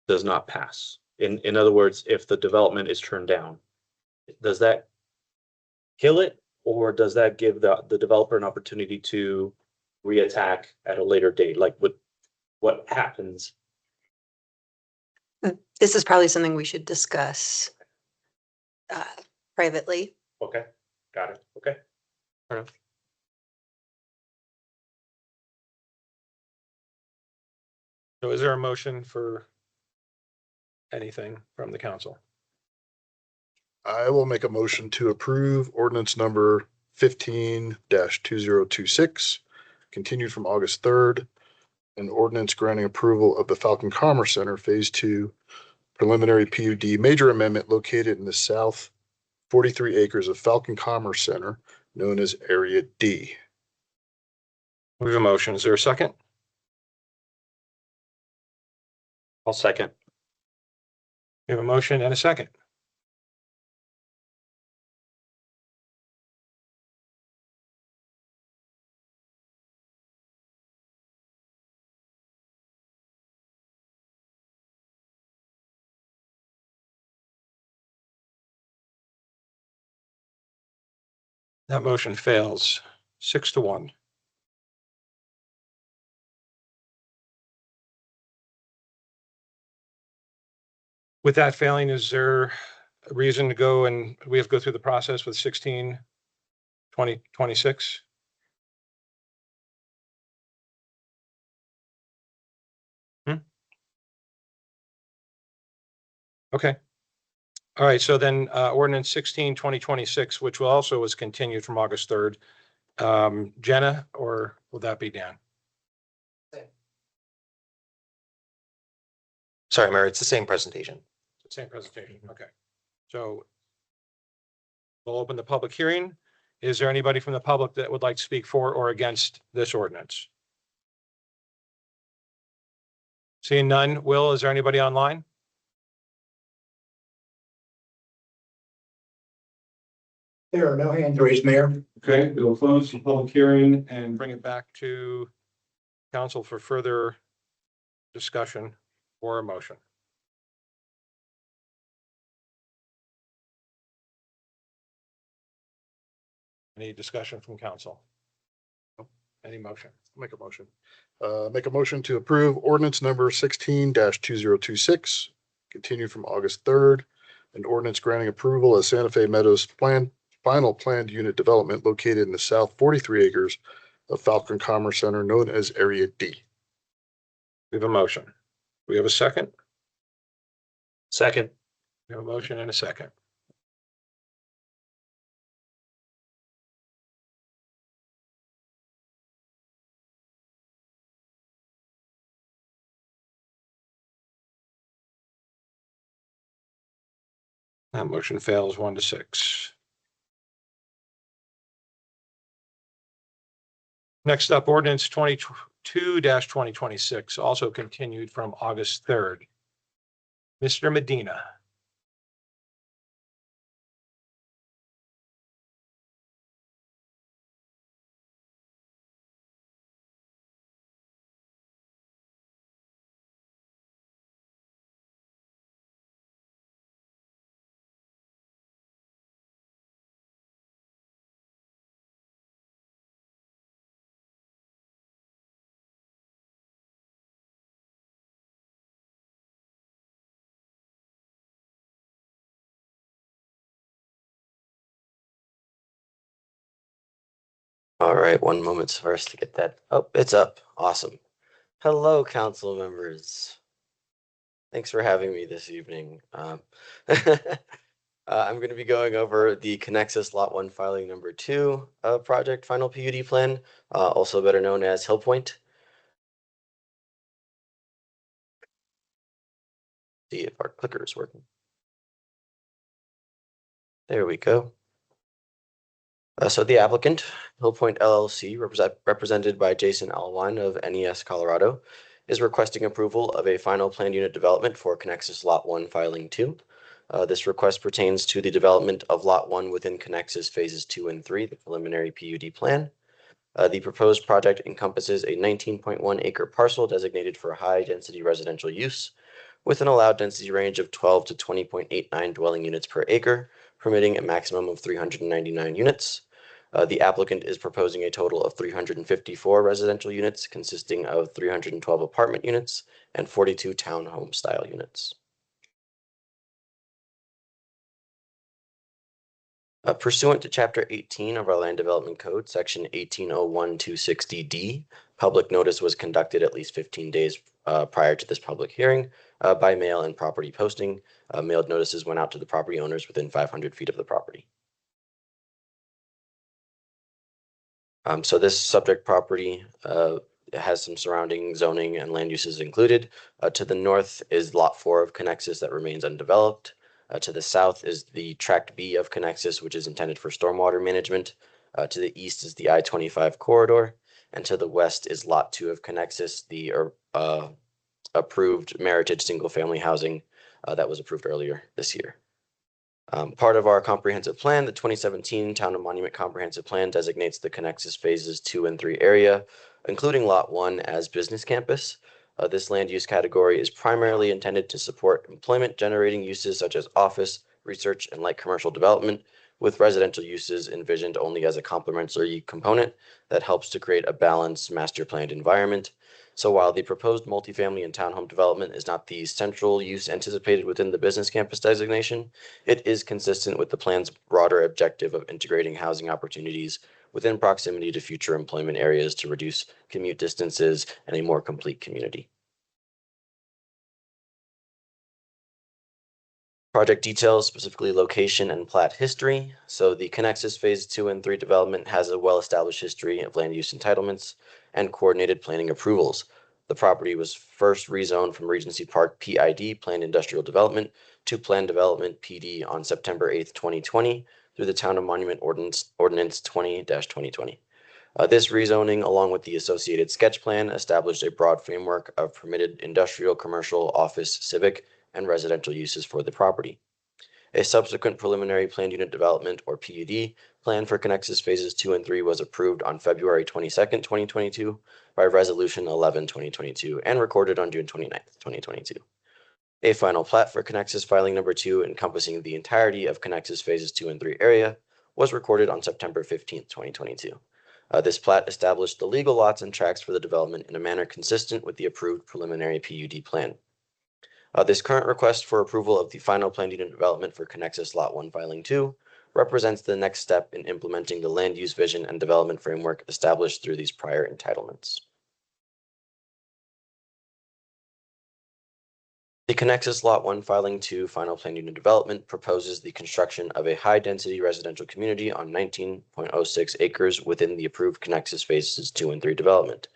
does not pass? In other words, if the development is turned down, does that kill it, or does that give the developer an opportunity to reattack at a later date? Like what happens? This is probably something we should discuss privately. Okay, got it. Okay. Fair enough. So is there a motion for anything from the council? I will make a motion to approve ordinance number 15-2026, continued from August 3rd, an ordinance granting approval of the Falcon Commerce Center Phase 2 preliminary PUD major amendment located in the south 43 acres of Falcon Commerce Center, known as Area D. We have a motion. Is there a second? I'll second. We have a motion and a second. That motion fails 6-1. With that failing, is there a reason to go and we have to go through the process with 16-2026? Okay. All right, so then ordinance 16, 2026, which will also was continued from August 3rd. Jenna, or will that be Dan? Sorry, Mayor, it's the same presentation. Same presentation, okay. So we'll open the public hearing. Is there anybody from the public that would like to speak for or against this ordinance? Seeing none, Will, is there anybody online? There are no hands raised, Mayor. Okay, we will close the public hearing and bring it back to council for further discussion or a motion. Any discussion from council? Any motion? Make a motion. Make a motion to approve ordinance number 16-2026, continued from August 3rd, an ordinance granting approval as Santa Fe Meadows final planned unit development located in the south 43 acres of Falcon Commerce Center known as Area D. We have a motion. We have a second? Second. We have a motion and a second. That motion fails 1-6. Next up, ordinance 22-2026, also continued from August 3rd. Mr. Medina. All right, one moment for us to get that. Oh, it's up. Awesome. Hello, council members. Thanks for having me this evening. I'm going to be going over the Connexus Lot 1 filing number 2 project final PUD plan, also better known as Hill Point. See if our clicker is working. There we go. So the applicant, Hill Point LLC, represented by Jason Alwine of NES Colorado, is requesting approval of a final planned unit development for Connexus Lot 1 Filing 2. This request pertains to the development of Lot 1 within Connexus Phases 2 and 3, the preliminary PUD plan. The proposed project encompasses a 19.1 acre parcel designated for high-density residential use, with an allowed density range of 12 to 20.89 dwelling units per acre, permitting a maximum of 399 units. The applicant is proposing a total of 354 residential units, consisting of 312 apartment units and 42 townhome style units. Pursuant to Chapter 18 of our Land Development Code, Section 1801-260D, public notice was conducted at least 15 days prior to this public hearing by mail and property posting. Mailed notices went out to the property owners within 500 feet of the property. So this subject property has some surrounding zoning and land uses included. To the north is Lot 4 of Connexus that remains undeveloped. To the south is the Tract B of Connexus, which is intended for stormwater management. To the east is the I-25 corridor. And to the west is Lot 2 of Connexus, the approved Meritage single-family housing that was approved earlier this year. Part of our comprehensive plan, the 2017 Town and Monument Comprehensive Plan designates the Connexus Phases 2 and 3 area, including Lot 1 as business campus. This land use category is primarily intended to support employment generating uses such as office, research, and light commercial development, with residential uses envisioned only as a complementary component that helps to create a balanced master planned environment. So while the proposed multifamily and townhome development is not the central use anticipated within the business campus designation, it is consistent with the plan's broader objective of integrating housing opportunities within proximity to future employment areas to reduce commute distances and a more complete community. Project details, specifically location and plat history. So the Connexus Phase 2 and 3 development has a well-established history of land use entitlements and coordinated planning approvals. The property was first rezoned from Regency Park PID, Planned Industrial Development, to Planned Development PD on September 8th, 2020 through the Town of Monument Ordinance 20-2020. This rezoning, along with the associated sketch plan, established a broad framework of permitted industrial, commercial, office, civic, and residential uses for the property. A subsequent preliminary planned unit development, or PUD, plan for Connexus Phases 2 and 3 was approved on February 22nd, 2022 by Resolution 11-2022 and recorded on June 29th, 2022. A final plat for Connexus Filing Number 2 encompassing the entirety of Connexus Phases 2 and 3 area was recorded on September 15th, 2022. This plat established the legal lots and tracts for the development in a manner consistent with the approved preliminary PUD plan. This current request for approval of the final planned unit development for Connexus Lot 1 Filing 2 represents the next step in implementing the land use vision and development framework established through these prior entitlements. The Connexus Lot 1 Filing 2 final planned unit development proposes the construction of a high-density residential community on 19.06 acres within the approved Connexus Phases 2 and 3 development.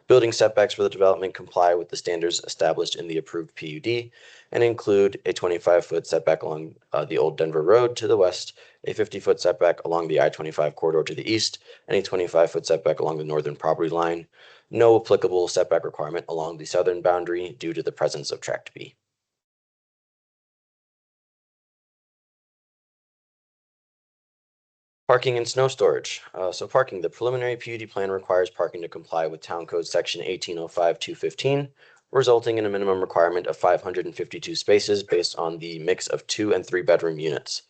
Building setbacks for the development comply with the standards established in the approved PUD and include a 25-foot setback along the Old Denver Road to the west, a 50-foot setback along the I-25 corridor to the east, and a 25-foot setback along the northern property line. No applicable setback requirement along the southern boundary due to the presence of Tract B. Parking and snow storage. Parking, the preliminary PUD plan requires parking to comply with Town Code Section 1805-215, resulting in a minimum requirement of 552 spaces based on the mix of 2 and 3 bedroom units.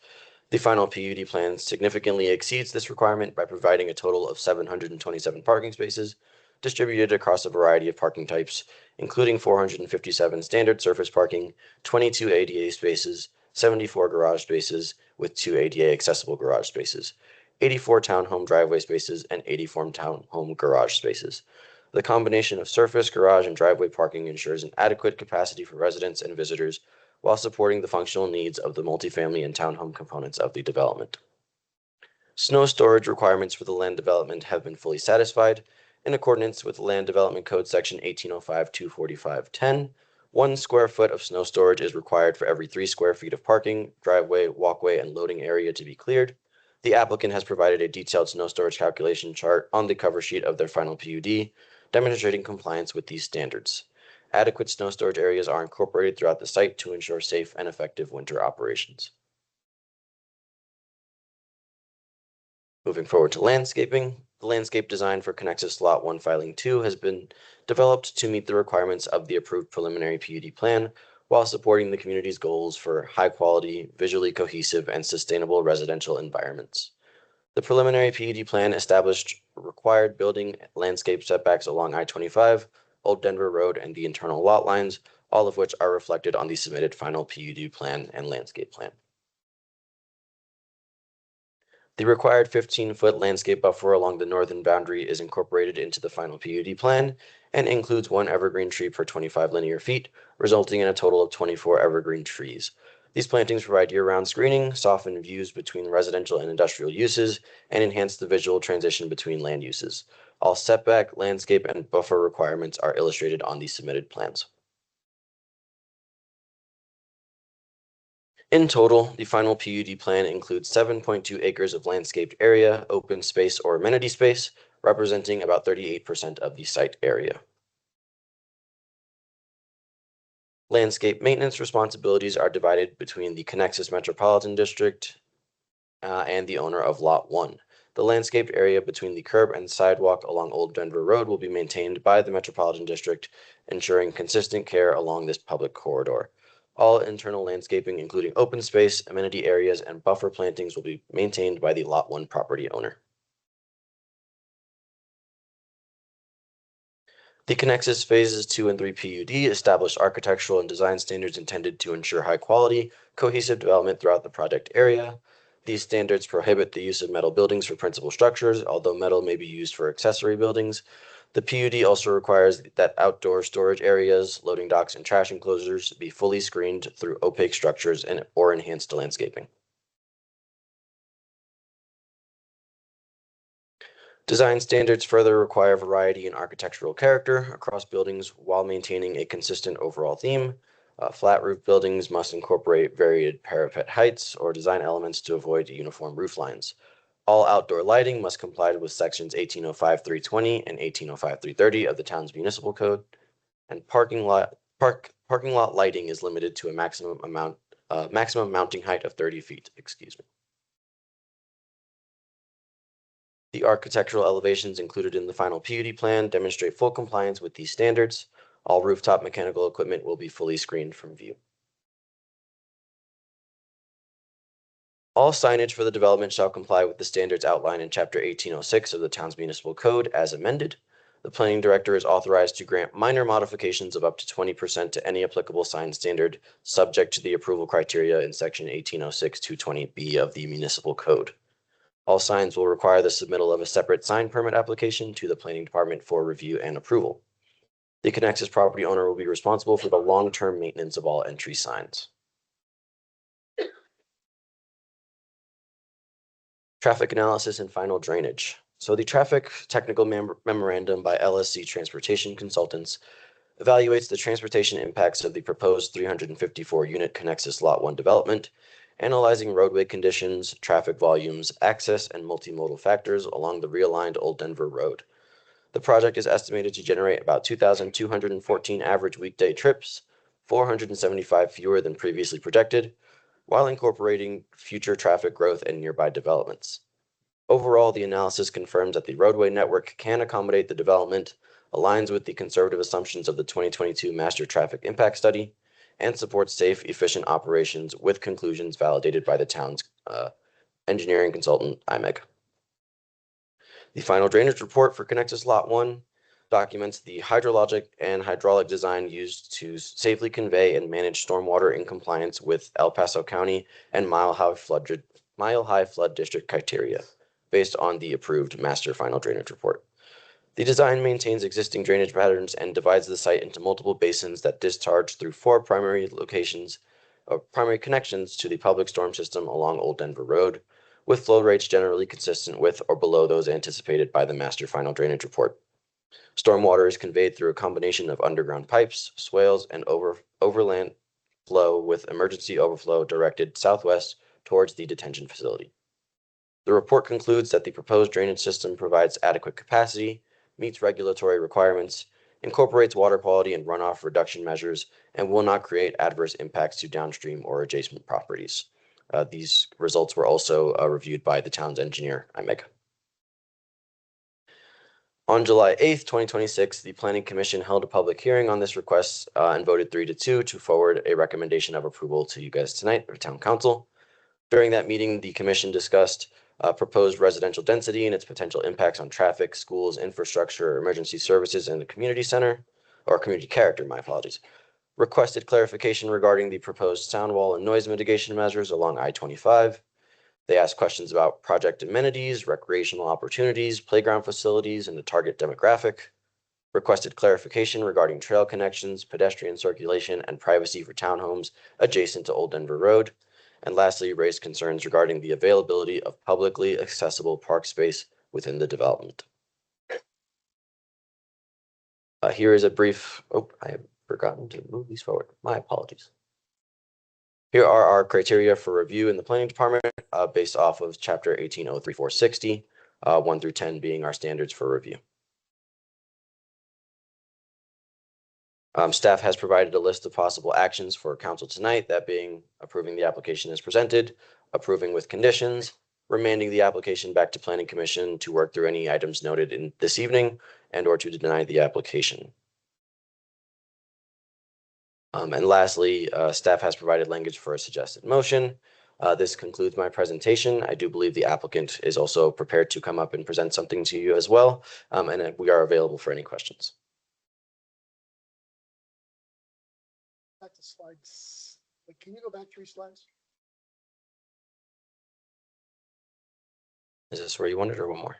The final PUD plan significantly exceeds this requirement by providing a total of 727 parking spaces distributed across a variety of parking types, including 457 standard surface parking, 22 ADA spaces, 74 garage spaces with 2 ADA accessible garage spaces, 84 townhome driveway spaces, and 84 townhome garage spaces. The combination of surface, garage, and driveway parking ensures an adequate capacity for residents and visitors while supporting the functional needs of the multifamily and townhome components of the development. Snow storage requirements for the land development have been fully satisfied. In accordance with Land Development Code Section 1805-245-10, 1 square foot of snow storage is required for every 3 square feet of parking, driveway, walkway, and loading area to be cleared. The applicant has provided a detailed snow storage calculation chart on the cover sheet of their final PUD, demonstrating compliance with these standards. Adequate snow storage areas are incorporated throughout the site to ensure safe and effective winter operations. Moving forward to landscaping, the landscape design for Connexus Lot 1 Filing 2 has been developed to meet the requirements of the approved preliminary PUD plan while supporting the community's goals for high-quality, visually cohesive, and sustainable residential environments. The preliminary PUD plan established required building landscape setbacks along I-25, Old Denver Road, and the internal lot lines, all of which are reflected on the submitted final PUD plan and landscape plan. The required 15-foot landscape buffer along the northern boundary is incorporated into the final PUD plan and includes 1 evergreen tree per 25 linear feet, resulting in a total of 24 evergreen trees. These plantings provide year-round screening, soften views between residential and industrial uses, and enhance the visual transition between land uses. All setback, landscape, and buffer requirements are illustrated on the submitted plans. In total, the final PUD plan includes 7.2 acres of landscaped area, open space, or amenity space, representing about 38% of the site area. Landscape maintenance responsibilities are divided between the Connexus Metropolitan District and the owner of Lot 1. The landscaped area between the curb and sidewalk along Old Denver Road will be maintained by the Metropolitan District, ensuring consistent care along this public corridor. All internal landscaping, including open space, amenity areas, and buffer plantings, will be maintained by the Lot 1 property owner. The Connexus Phases 2 and 3 PUD established architectural and design standards intended to ensure high quality, cohesive development throughout the project area. These standards prohibit the use of metal buildings for principal structures, although metal may be used for accessory buildings. The PUD also requires that outdoor storage areas, loading docks, and trash enclosures be fully screened through opaque structures and or enhanced landscaping. Design standards further require variety in architectural character across buildings while maintaining a consistent overall theme. Flat roof buildings must incorporate varied parapet heights or design elements to avoid uniform roof lines. All outdoor lighting must comply with sections 1805-320 and 1805-330 of the town's municipal code. And parking lot lighting is limited to a maximum mounting height of 30 feet. Excuse me. The architectural elevations included in the final PUD plan demonstrate full compliance with these standards. All rooftop mechanical equipment will be fully screened from view. All signage for the development shall comply with the standards outlined in Chapter 1806 of the town's municipal code as amended. The planning director is authorized to grant minor modifications of up to 20% to any applicable sign standard, subject to the approval criteria in Section 1806-220B of the municipal code. All signs will require the submittal of a separate sign permit application to the planning department for review and approval. The Connexus property owner will be responsible for the long-term maintenance of all entry signs. Traffic analysis and final drainage. So the traffic technical memorandum by LSC Transportation Consultants evaluates the transportation impacts of the proposed 354 unit Connexus Lot 1 development, analyzing roadway conditions, traffic volumes, access, and multimodal factors along the realigned Old Denver Road. The project is estimated to generate about 2,214 average weekday trips, 475 fewer than previously projected, while incorporating future traffic growth and nearby developments. Overall, the analysis confirms that the roadway network can accommodate the development, aligns with the conservative assumptions of the 2022 Master Traffic Impact Study, and supports safe, efficient operations with conclusions validated by the town's engineering consultant, IMEG. The final drainage report for Connexus Lot 1 documents the hydrologic and hydraulic design used to safely convey and manage stormwater in compliance with El Paso County and Mile High Flood District criteria, based on the approved master final drainage report. The design maintains existing drainage patterns and divides the site into multiple basins that discharge through four primary connections to the public storm system along Old Denver Road, with flow rates generally consistent with or below those anticipated by the master final drainage report. Stormwater is conveyed through a combination of underground pipes, swales, and overland flow, with emergency overflow directed southwest towards the detention facility. The report concludes that the proposed drainage system provides adequate capacity, meets regulatory requirements, incorporates water quality and runoff reduction measures, and will not create adverse impacts to downstream or adjacent properties. These results were also reviewed by the town's engineer, IMEG. On July 8th, 2026, the Planning Commission held a public hearing on this request and voted 3-2 to forward a recommendation of approval to you guys tonight, or Town Council. During that meeting, the commission discussed proposed residential density and its potential impacts on traffic, schools, infrastructure, emergency services, and the community center, or community character, my apologies. Requested clarification regarding the proposed sound wall and noise mitigation measures along I-25. They asked questions about project amenities, recreational opportunities, playground facilities, and the target demographic. Requested clarification regarding trail connections, pedestrian circulation, and privacy for townhomes adjacent to Old Denver Road. And lastly, raised concerns regarding the availability of publicly accessible park space within the development. Here is a brief, I have forgotten to move these forward. My apologies. Here are our criteria for review in the planning department based off of Chapter 1803-460, 1 through 10 being our standards for review. Staff has provided a list of possible actions for council tonight, that being approving the application as presented, approving with conditions, remanding the application back to Planning Commission to work through any items noted in this evening, and or to deny the application. And lastly, staff has provided language for a suggested motion. This concludes my presentation. I do believe the applicant is also prepared to come up and present something to you as well, and we are available for any questions. Back to slides. Can you go back 3 slides? Is this where you wanted or one more?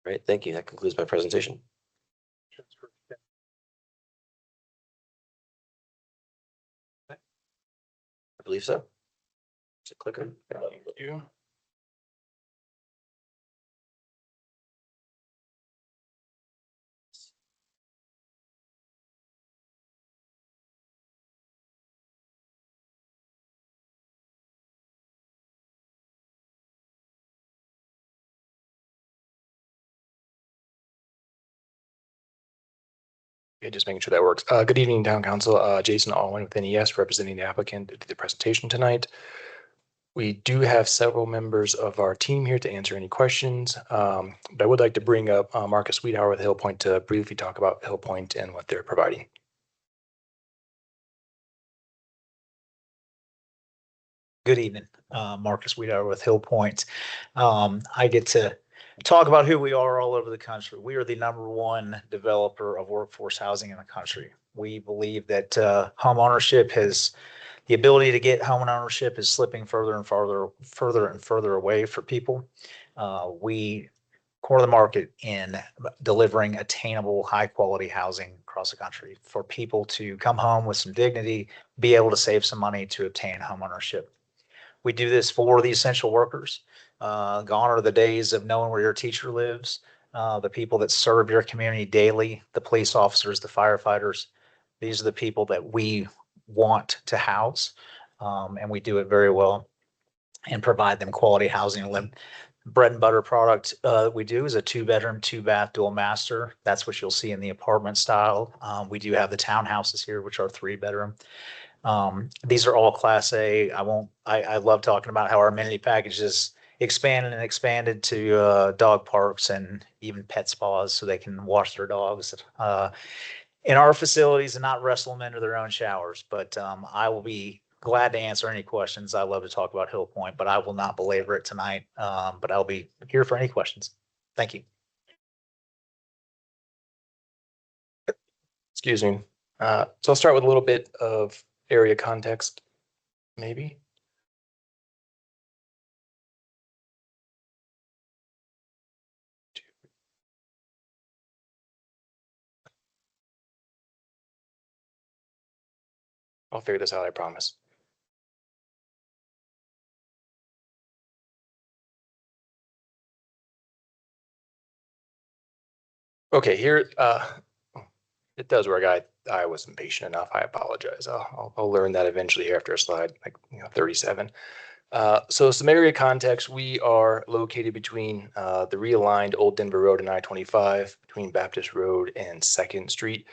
Right, thank you. That concludes my presentation. I believe so. Is it clicker? You. Okay, just making sure that works. Good evening, Town Council. Jason Alwyn with NES, representing the applicant to the presentation tonight. We do have several members of our team here to answer any questions, but I would like to bring up Marcus Wiedhauer with Hill Point to briefly talk about Hill Point and what they're providing. Good evening, Marcus Wiedhauer with Hill Point. I get to talk about who we are all over the country. We are the #1 developer of workforce housing in the country. We believe that home ownership has the ability to get home ownership is slipping further and further away for people. We corner the market in delivering attainable, high quality housing across the country for people to come home with some dignity, be able to save some money to obtain home ownership. We do this for the essential workers. Gone are the days of knowing where your teacher lives, the people that serve your community daily, the police officers, the firefighters. These are the people that we want to house, and we do it very well and provide them quality housing. Bread and butter product we do is a 2-bedroom, 2-bath, dual master. That's what you'll see in the apartment style. We do have the townhouses here, which are 3-bedroom. These are all Class A. I love talking about how our amenity package is expanded to dog parks and even pet spas so they can wash their dogs in our facilities and not wrestle them into their own showers. But I will be glad to answer any questions. I love to talk about Hill Point, but I will not belabor it tonight. But I'll be here for any questions. Thank you. Excuse me. So I'll start with a little bit of area context, maybe. I'll figure this out, I promise. Okay, here, it does work. I wasn't patient enough. I apologize. I'll learn that eventually here after a slide, like 37. So some area context, we are located between the realigned Old Denver Road and I-25, between Baptist Road and 2nd Street.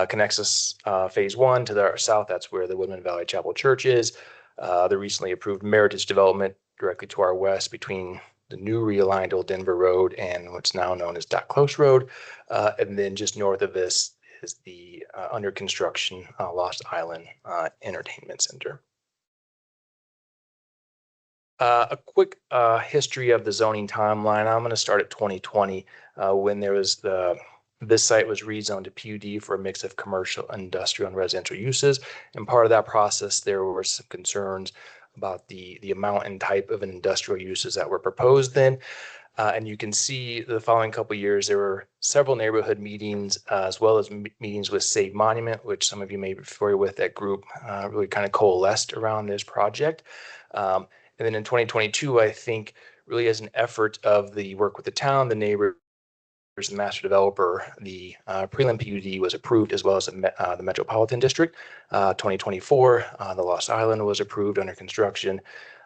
Connects us phase 1 to the south. That's where the Woodman Valley Chapel Church is. The recently approved Meritage development directly to our west between the new realigned Old Denver Road and what's now known as Dock Close Road. And then just north of this is the under construction Lost Island Entertainment Center. A quick history of the zoning timeline. I'm going to start at 2020 when there was this site was rezoned to PUD for a mix of commercial, industrial, and residential uses. And part of that process, there were some concerns about the amount and type of industrial uses that were proposed then. And you can see the following couple of years, there were several neighborhood meetings as well as meetings with Save Monument, which some of you may be familiar with. That group really kind of coalesced around this project. And then in 2022, I think really as an effort of the work with the town, the neighbors, the master developer, the prelim PUD was approved as well as the Metropolitan District. 2024, the Lost Island was approved under construction.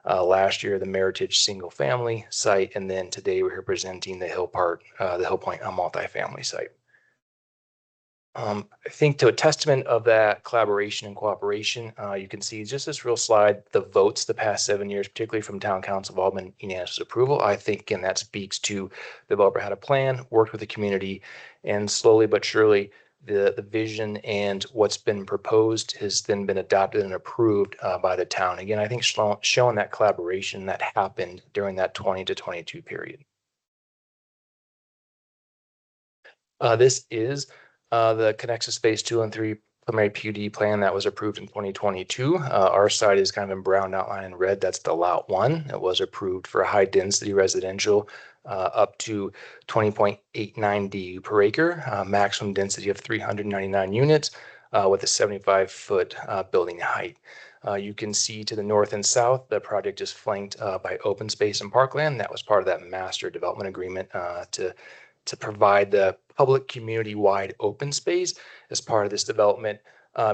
Last year, the Meritage single family site. And then today we're here presenting the Hill Point multifamily site. I think to a testament of that collaboration and cooperation, you can see just this real slide, the votes the past 7 years, particularly from town council, have all been unanimous approval. I think, again, that speaks to the developer had a plan, worked with the community, and slowly but surely the vision and what's been proposed has then been adopted and approved by the town. Again, I think showing that collaboration that happened during that 20 to 22 period. This is the Connexus Phase 2 and 3 preliminary PUD plan that was approved in 2022. Our site is kind of in brown outline in red. That's the lot 1. It was approved for a high density residential up to 20.89 DU per acre, maximum density of 399 units with a 75-foot building height. You can see to the north and south, the project is flanked by open space and parkland. That was part of that master development agreement to provide the public community-wide open space as part of this development,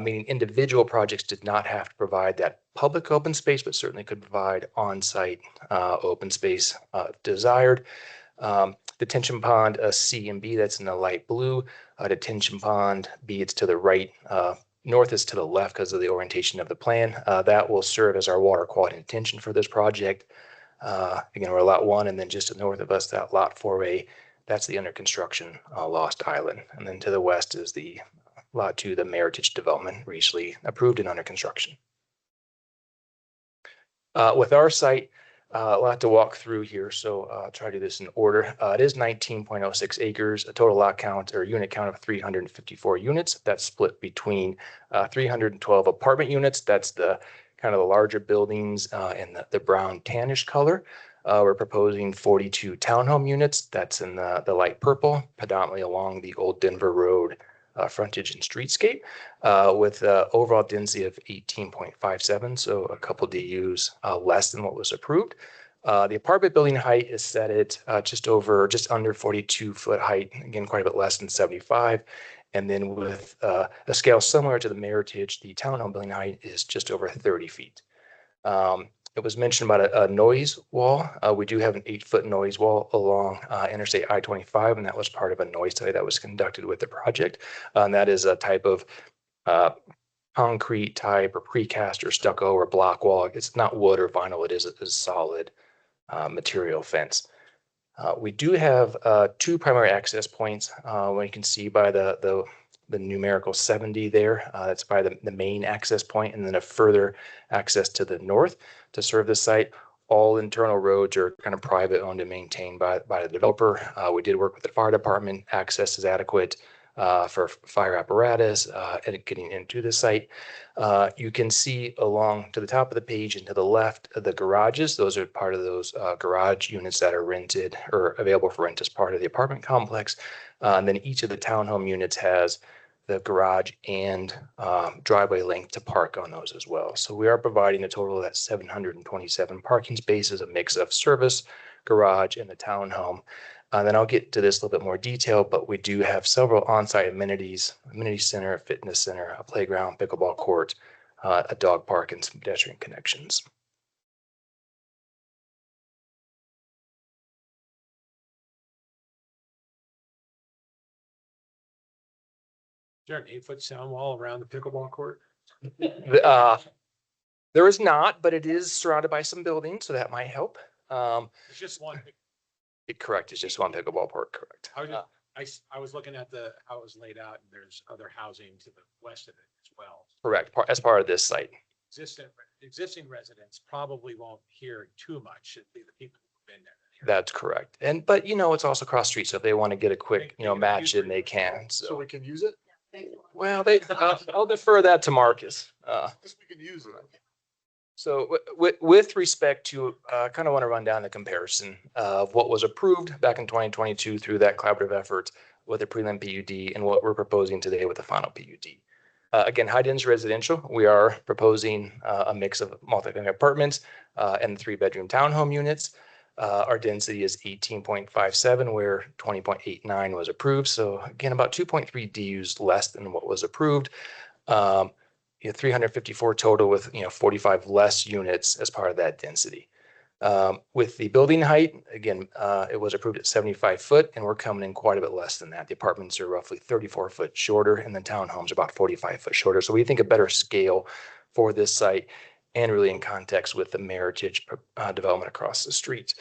meaning individual projects did not have to provide that public open space, but certainly could provide on-site open space if desired. Detention pond C and B, that's in the light blue. Detention pond B, it's to the right. North is to the left because of the orientation of the plan. That will serve as our water quality detention for this project. Again, we're lot 1, and then just to the north of us, that lot 4A, that's the under construction Lost Island. And then to the west is the lot 2, the Meritage development, recently approved and under construction. With our site, a lot to walk through here, so I'll try to do this in order. It is 19.06 acres, a total lot count or unit count of 354 units. That's split between 312 apartment units. That's the kind of the larger buildings in the brown tannish color. We're proposing 42 townhome units. That's in the light purple, predominantly along the Old Denver Road frontage and streetscape, with overall density of 18.57, so a couple DUs less than what was approved. The apartment building height is set at just under 42-foot height, again, quite a bit less than 75. And then with a scale similar to the Meritage, the townhome building height is just over 30 feet. It was mentioned about a noise wall. We do have an 8-foot noise wall along Interstate I-25, and that was part of a noise study that was conducted with the project. And that is a type of concrete type or precast or stucco or block wall. It's not wood or vinyl. It is a solid material fence. We do have 2 primary access points. When you can see by the numerical 70 there, that's by the main access point, and then a further access to the north to serve the site. All internal roads are kind of private owned and maintained by the developer. We did work with the fire department. Access is adequate for fire apparatus and getting into the site. You can see along to the top of the page and to the left of the garages. Those are part of those garage units that are rented or available for rent as part of the apartment complex. And then each of the townhome units has the garage and driveway length to park on those as well. So we are providing a total of that 727 parking spaces, a mix of service, garage, and the townhome. Then I'll get to this a little bit more detail, but we do have several on-site amenities, amenity center, fitness center, a playground, pickleball court, a dog park, and some pedestrian connections. Is there an 8-foot sound wall around the pickleball court? There is not, but it is surrounded by some buildings, so that might help. It's just one. Correct. It's just one pickleball court. Correct. I was looking at how it was laid out, and there's other housing to the west of it as well. Correct. As part of this site. Existing residents probably won't hear too much. It'd be the people who've been there. That's correct. But it's also cross street, so if they want to get a quick match in, they can. So we can use it? Well, I'll defer that to Marcus. Guess we can use it. So with respect to, kind of want to run down the comparison of what was approved back in 2022 through that collaborative effort with the prelim PUD and what we're proposing today with the final PUD. Again, high density residential, we are proposing a mix of multifamily apartments and 3-bedroom townhome units. Our density is 18.57, where 20.89 was approved. So again, about 2.3 DUs less than what was approved. 354 total with 45 less units as part of that density. With the building height, again, it was approved at 75 foot, and we're coming in quite a bit less than that. The apartments are roughly 34 foot shorter, and the townhomes are about 45 foot shorter. So we think a better scale for this site, and really in context with the Meritage development across the street.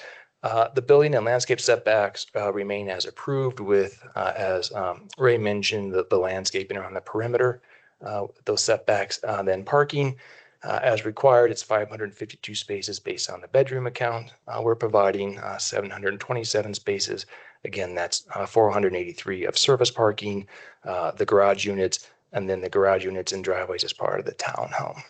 The building and landscape setbacks remain as approved with, as Ray mentioned, the landscaping around the perimeter, those setbacks. Then parking, as required, it's 552 spaces based on the bedroom account. We're providing 727 spaces. Again, that's 483 of service parking, the garage units, and then the garage units and driveways as part of the townhome.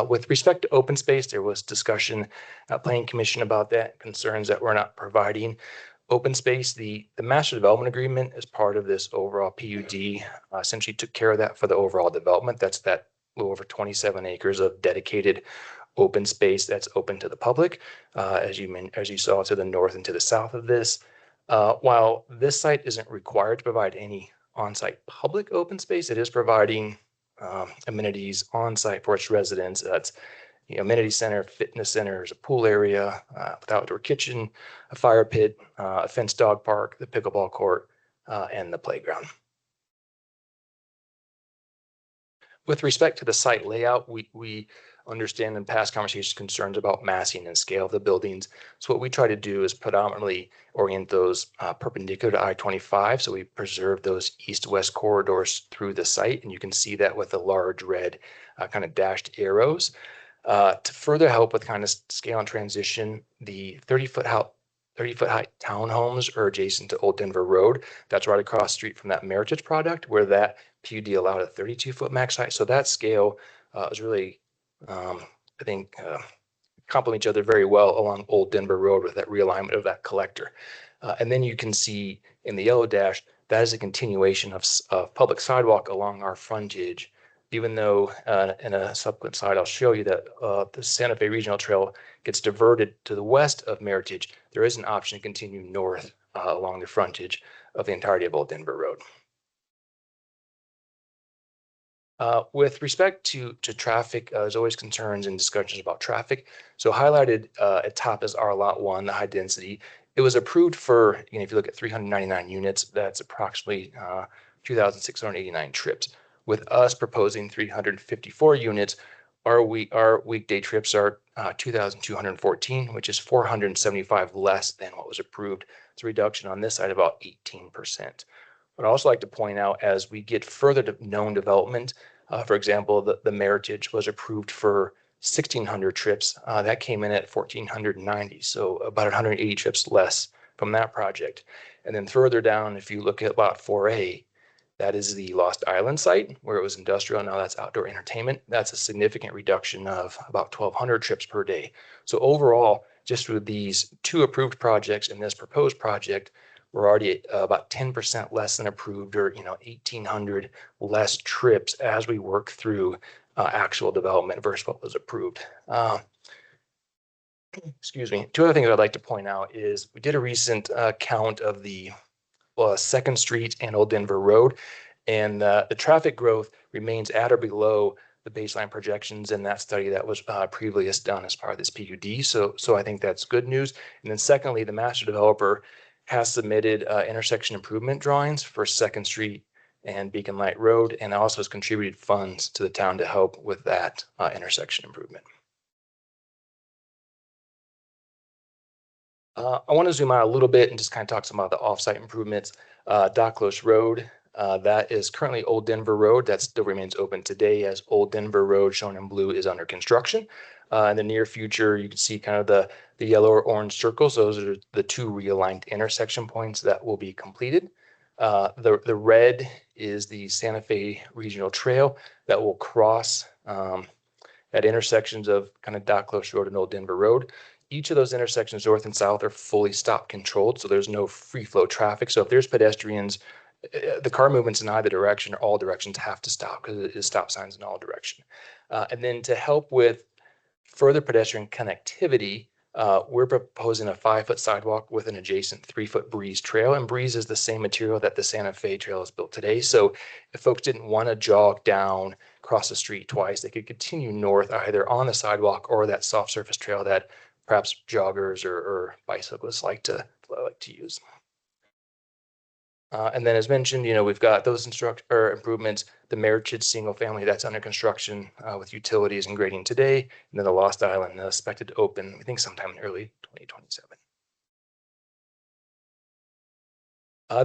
With respect to open space, there was discussion at Planning Commission about that, concerns that we're not providing Open space, the master development agreement as part of this overall PUD essentially took care of that for the overall development. That's that little over 27 acres of dedicated open space that's open to the public, as you saw to the north and to the south of this. While this site isn't required to provide any on-site public open space, it is providing amenities on-site for its residents. That's amenity center, fitness centers, a pool area, with outdoor kitchen, a fire pit, a fenced dog park, the pickleball court, and the playground. With respect to the site layout, we understand in past conversations concerns about massing and scale of the buildings. So what we try to do is predominantly orient those perpendicular to I-25. So we preserve those east-west corridors through the site. And you can see that with the large red kind of dashed arrows. To further help with kind of scale and transition, the 30-foot high townhomes are adjacent to Old Denver Road. That's right across the street from that Meritage product where that PUD allowed a 32-foot max height. So that scale is really, I think, complement each other very well along Old Denver Road with that realignment of that collector. And then you can see in the yellow dash, that is a continuation of public sidewalk along our frontage. Even though in a subsequent slide, I'll show you that the Santa Fe Regional Trail gets diverted to the west of Meritage, there is an option to continue north along the frontage of the entirety of Old Denver Road. With respect to traffic, there's always concerns and discussions about traffic. So highlighted at top is our lot 1, the high density. It was approved for, if you look at 399 units, that's approximately 2,689 trips. With us proposing 354 units, our weekday trips are 2,214, which is 475 less than what was approved. It's a reduction on this side of about 18%. I'd also like to point out as we get further to known development, for example, the Meritage was approved for 1,600 trips. That came in at 1,490, so about 180 trips less from that project. And then further down, if you look at Lot 4A, that is the Lost Island site where it was industrial. Now that's outdoor entertainment. That's a significant reduction of about 1,200 trips per day. So overall, just with these 2 approved projects and this proposed project, we're already at about 10% less than approved, or 1,800 less trips as we work through actual development versus what was approved. Excuse me. 2 other things I'd like to point out is we did a recent count of the 2nd Street and Old Denver Road, and the traffic growth remains at or below the baseline projections in that study that was previously done as part of this PUD. So I think that's good news. And then secondly, the master developer has submitted intersection improvement drawings for 2nd Street and Beacon Lite Road, and also has contributed funds to the town to help with that intersection improvement. I want to zoom out a little bit and just kind of talk some about the offsite improvements. Docklos Road, that is currently Old Denver Road. That still remains open today as Old Denver Road, shown in blue, is under construction. In the near future, you can see kind of the yellow or orange circles. Those are the 2 realigned intersection points that will be completed. The red is the Santa Fe Regional Trail that will cross at intersections of kind of Docklos Road and Old Denver Road. Each of those intersections, north and south, are fully stop controlled, so there's no free flow traffic. So if there's pedestrians, the car movements in either direction or all directions have to stop because it is stop signs in all direction. And then to help with further pedestrian connectivity, we're proposing a 5-foot sidewalk with an adjacent 3-foot Breeze trail. And Breeze is the same material that the Santa Fe Trail is built today. So if folks didn't want to jog down, cross the street twice, they could continue north either on the sidewalk or that soft surface trail that perhaps joggers or bicyclists like to use. And then as mentioned, we've got those improvements, the Meritage single family that's under construction with utilities and grading today, and then the Lost Island expected to open, I think, sometime in early 2027.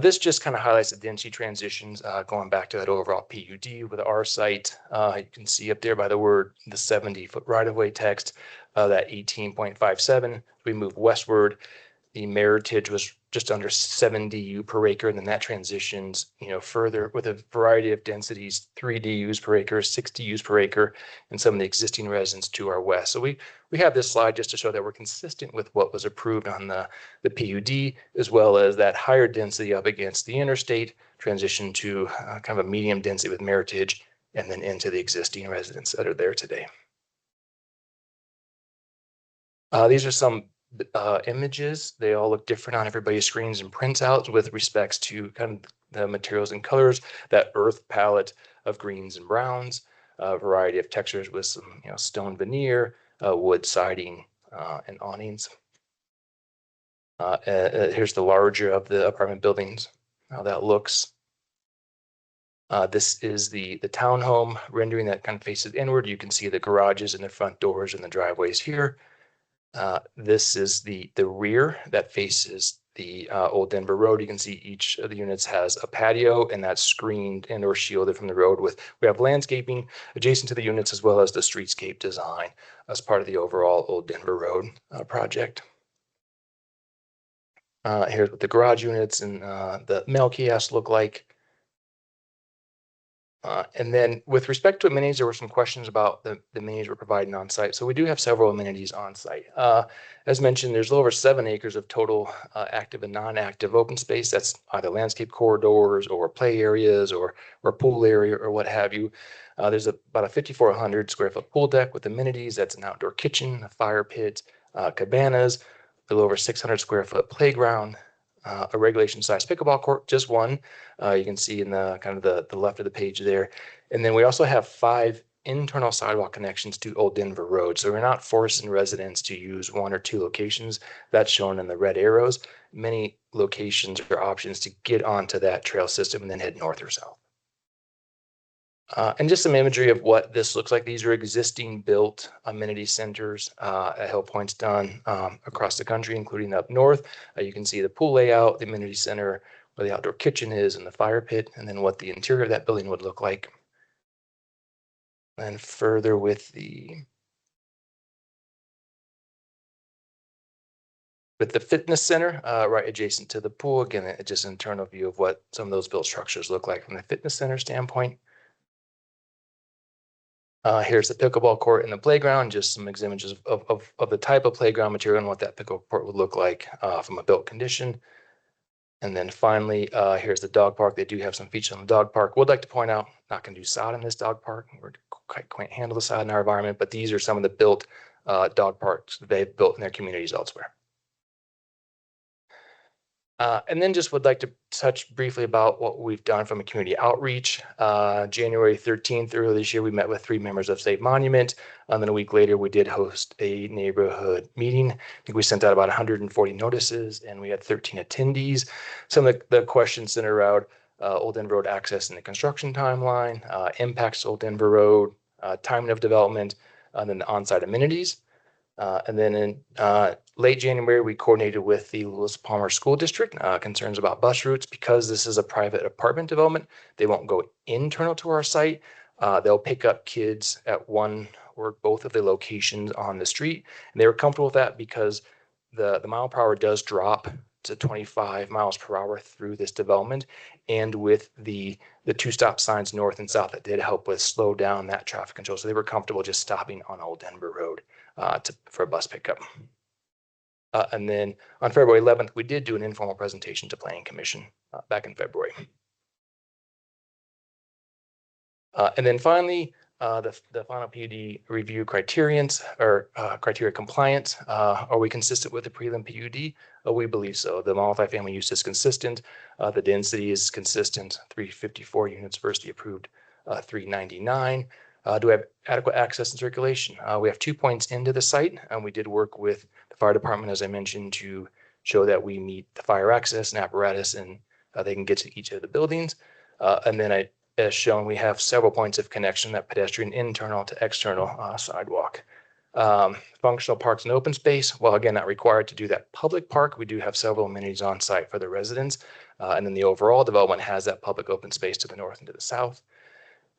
This just kind of highlights the density transitions going back to that overall PUD with our site. You can see up there by the 70-foot right-of-way text, that 18.57. We move westward. the Meritage was just under 7 DU per acre, and then that transitions, further with a variety of densities, 3 DUs per acre, 6 DUs per acre, and some of the existing residents to our west. So we have this slide just to show that we're consistent with what was approved on the PUD, as well as that higher density up against the interstate, transition to kind of a medium density with Meritage, and then into the existing residents that are there today. These are some images. They all look different on everybody's screens and printouts with respects to kind of the materials and colors, that earth palette of greens and browns, a variety of textures with some stone veneer, wood siding, and awnings. Here's the larger of the apartment buildings, how that looks. This is the townhome rendering that kind of faces inward. You can see the garages and the front doors and the driveways here. This is the rear that faces the Old Denver Road. You can see each of the units has a patio, and that's screened and or shielded from the road. We have landscaping adjacent to the units, as well as the streetscape design as part of the overall Old Denver Road project. Here's what the garage units and the mail kiosks look like. And then with respect to amenities, there were some questions about the amenities we're providing on site. So we do have several amenities on site. As mentioned, there's over 7 acres of total active and non-active open space. That's either landscape corridors or play areas or pool area or what have you. There's about a 5,400 square foot pool deck with amenities. That's an outdoor kitchen, a fire pit, cabanas, a little over 600 square foot playground, a regulation size pickleball court, just one. You can see in the kind of the left of the page there. And then we also have 5 internal sidewalk connections to Old Denver Road. So we're not forcing residents to use 1 or 2 locations. That's shown in the red arrows. Many locations or options to get onto that trail system and then head north or south. And just some imagery of what this looks like. These are existing built amenity centers at Hill Point's done across the country, including up north. You can see the pool layout, the amenity center, where the outdoor kitchen is, and the fire pit, and then what the interior of that building would look like. And further with the fitness center right adjacent to the pool. Again, just an internal view of what some of those built structures look like from the fitness center standpoint. Here's the pickleball court and the playground, just some images of the type of playground material and what that pickleball court would look like from a built condition. And then finally, here's the dog park. They do have some features on the dog park. Would like to point out, not going to do sod in this dog park. We can't handle the sod in our environment, but these are some of the built dog parks they've built in their communities elsewhere. And then just would like to touch briefly about what we've done from a community outreach. January 13th, earlier this year, we met with 3 members of State Monument. And then a week later, we did host a neighborhood meeting. I think we sent out about 140 notices and we had 13 attendees. Some of the questions centered around Old Denver Road access and the construction timeline, impacts to Old Denver Road, timing of development, and then the on-site amenities. And then in late January, we coordinated with the Lewis Palmer School District, concerns about bus routes. Because this is a private apartment development, they won't go internal to our site. They'll pick up kids at one or both of the locations on the street. And they were comfortable with that because the mile per hour does drop to 25 miles per hour through this development. And with the 2 stop signs north and south, that did help with slow down that traffic control. So they were comfortable just stopping on Old Denver Road for a bus pickup. And then on February 11th, we did do an informal presentation to Planning Commission back in February. And then finally, the final PUD review criterions or criteria compliance. Are we consistent with the prelim PUD? We believe so. The multifamily use is consistent. The density is consistent, 354 units versus the approved 399. Do we have adequate access and circulation? We have 2 points into the site, and we did work with the fire department, as I mentioned, to show that we meet the fire access and apparatus and they can get to each of the buildings. And then as shown, we have several points of connection, that pedestrian internal to external sidewalk. Functional parks and open space. Well, again, not required to do that public park. We do have several amenities on site for the residents. And then the overall development has that public open space to the north and to the south.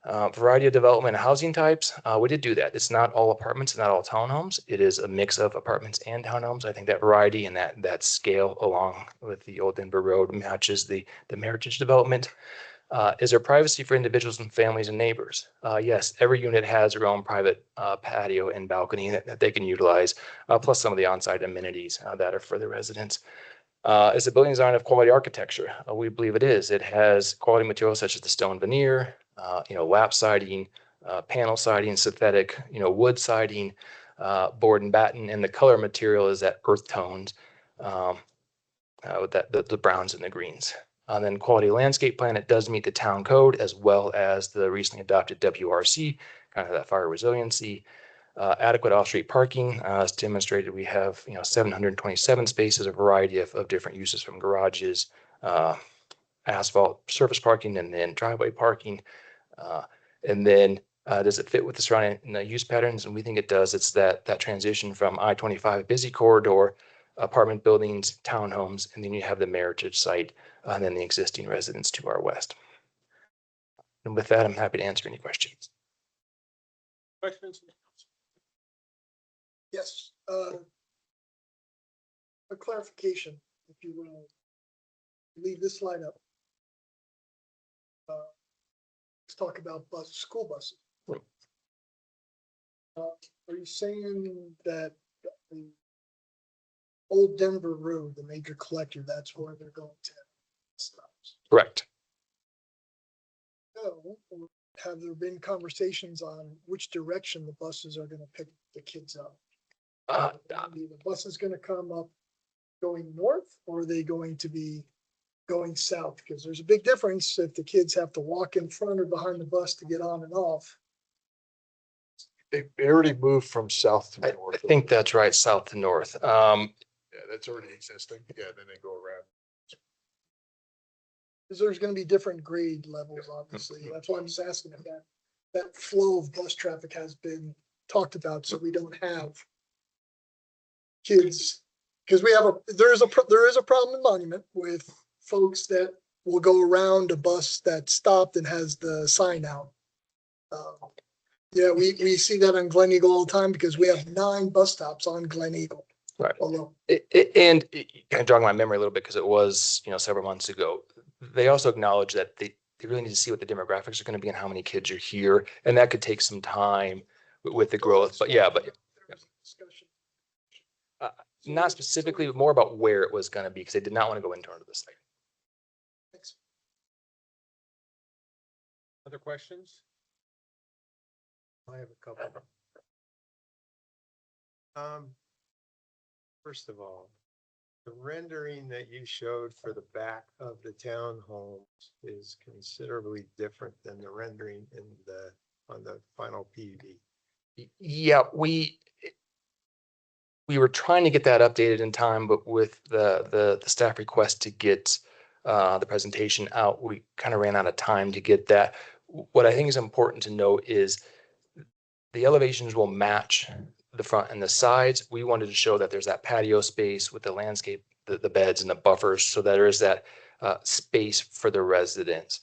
Variety of development and housing types. We did do that. It's not all apartments, not all townhomes. It is a mix of apartments and townhomes. I think that variety and that scale along with the Old Denver Road matches the Meritage development. Is there privacy for individuals and families and neighbors? Yes, every unit has their own private patio and balcony that they can utilize, plus some of the on-site amenities that are for the residents. Is the building design of quality architecture? We believe it is. It has quality materials such as the stone veneer, lap siding, panel siding, synthetic, wood siding, board and batten, and the color material is that earth tones, with the browns and the greens. And then quality landscape plan, it does meet the town code as well as the recently adopted WRC, kind of that fire resiliency. Adequate off-street parking, as demonstrated, we have 727 spaces, a variety of different uses from garages, asphalt surface parking, and then driveway parking. And then does it fit with the surrounding use patterns? And we think it does. It's that transition from I-25 busy corridor, apartment buildings, townhomes, and then you have the Meritage site, and then the existing residents to our west. And with that, I'm happy to answer any questions. Questions? Yes, a clarification, if you will. Leave this slide up. Let's talk about school buses. Are you saying that the Old Denver Road, the major collector, that's where they're going to stop? Correct. No, or have there been conversations on which direction the buses are going to pick the kids up? The bus is going to come up going north, or are they going to be going south? Because there's a big difference if the kids have to walk in front or behind the bus to get on and off. They already moved from south to north. I think that's right, south to north. Yeah, that's already existing. Yeah, then they go around. Because there's going to be different grade levels, obviously. That's why I'm just asking if that flow of bus traffic has been talked about, so we don't have kids. Because there is a problem in Monument with folks that will go around a bus that stopped and has the sign out. Yeah, we see that on Glen Eagle all the time because we have 9 bus stops on Glen Eagle. Right. Although, And it kind of jogged my memory a little bit because it was, several months ago. They also acknowledge that they really need to see what the demographics are going to be and how many kids are here. And that could take some time with the growth. But yeah, not specifically, but more about where it was going to be because they did not want to go into the site. Other questions? I have a couple. First of all, the rendering that you showed for the back of the townhomes is considerably different than the rendering on the final PUD. Yeah, we were trying to get that updated in time, but with the staff request to get the presentation out, we kind of ran out of time to get that. What I think is important to note is the elevations will match the front and the sides. We wanted to show that there's that patio space with the landscape, the beds and the buffers, so that there is that space for the residents.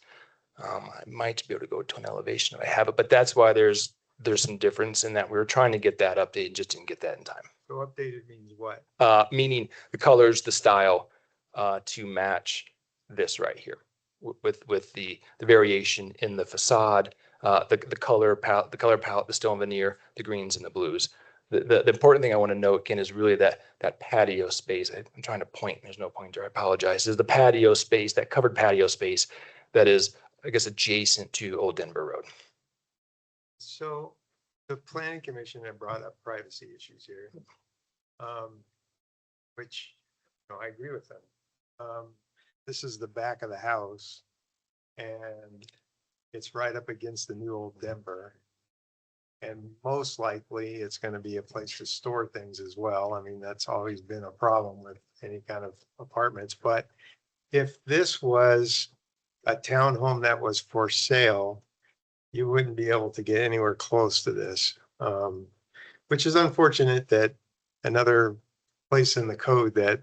I might be able to go to an elevation if I have it, but that's why there's some difference in that. We were trying to get that updated, just didn't get that in time. So updated means what? Meaning the colors, the style, to match this right here with the variation in the facade, the color palette, the stone veneer, the greens and the blues. The important thing I want to note again is really that patio space. I'm trying to point, there's no pointer, I apologize, is the patio space, that covered patio space that is, I guess, adjacent to Old Denver Road. So the planning commission had brought up privacy issues here, which I agree with them. This is the back of the house and it's right up against the new Old Denver. And most likely it's going to be a place to store things as well. I mean, that's always been a problem with any kind of apartments. But if this was a townhome that was for sale, you wouldn't be able to get anywhere close to this, which is unfortunate that another place in the code that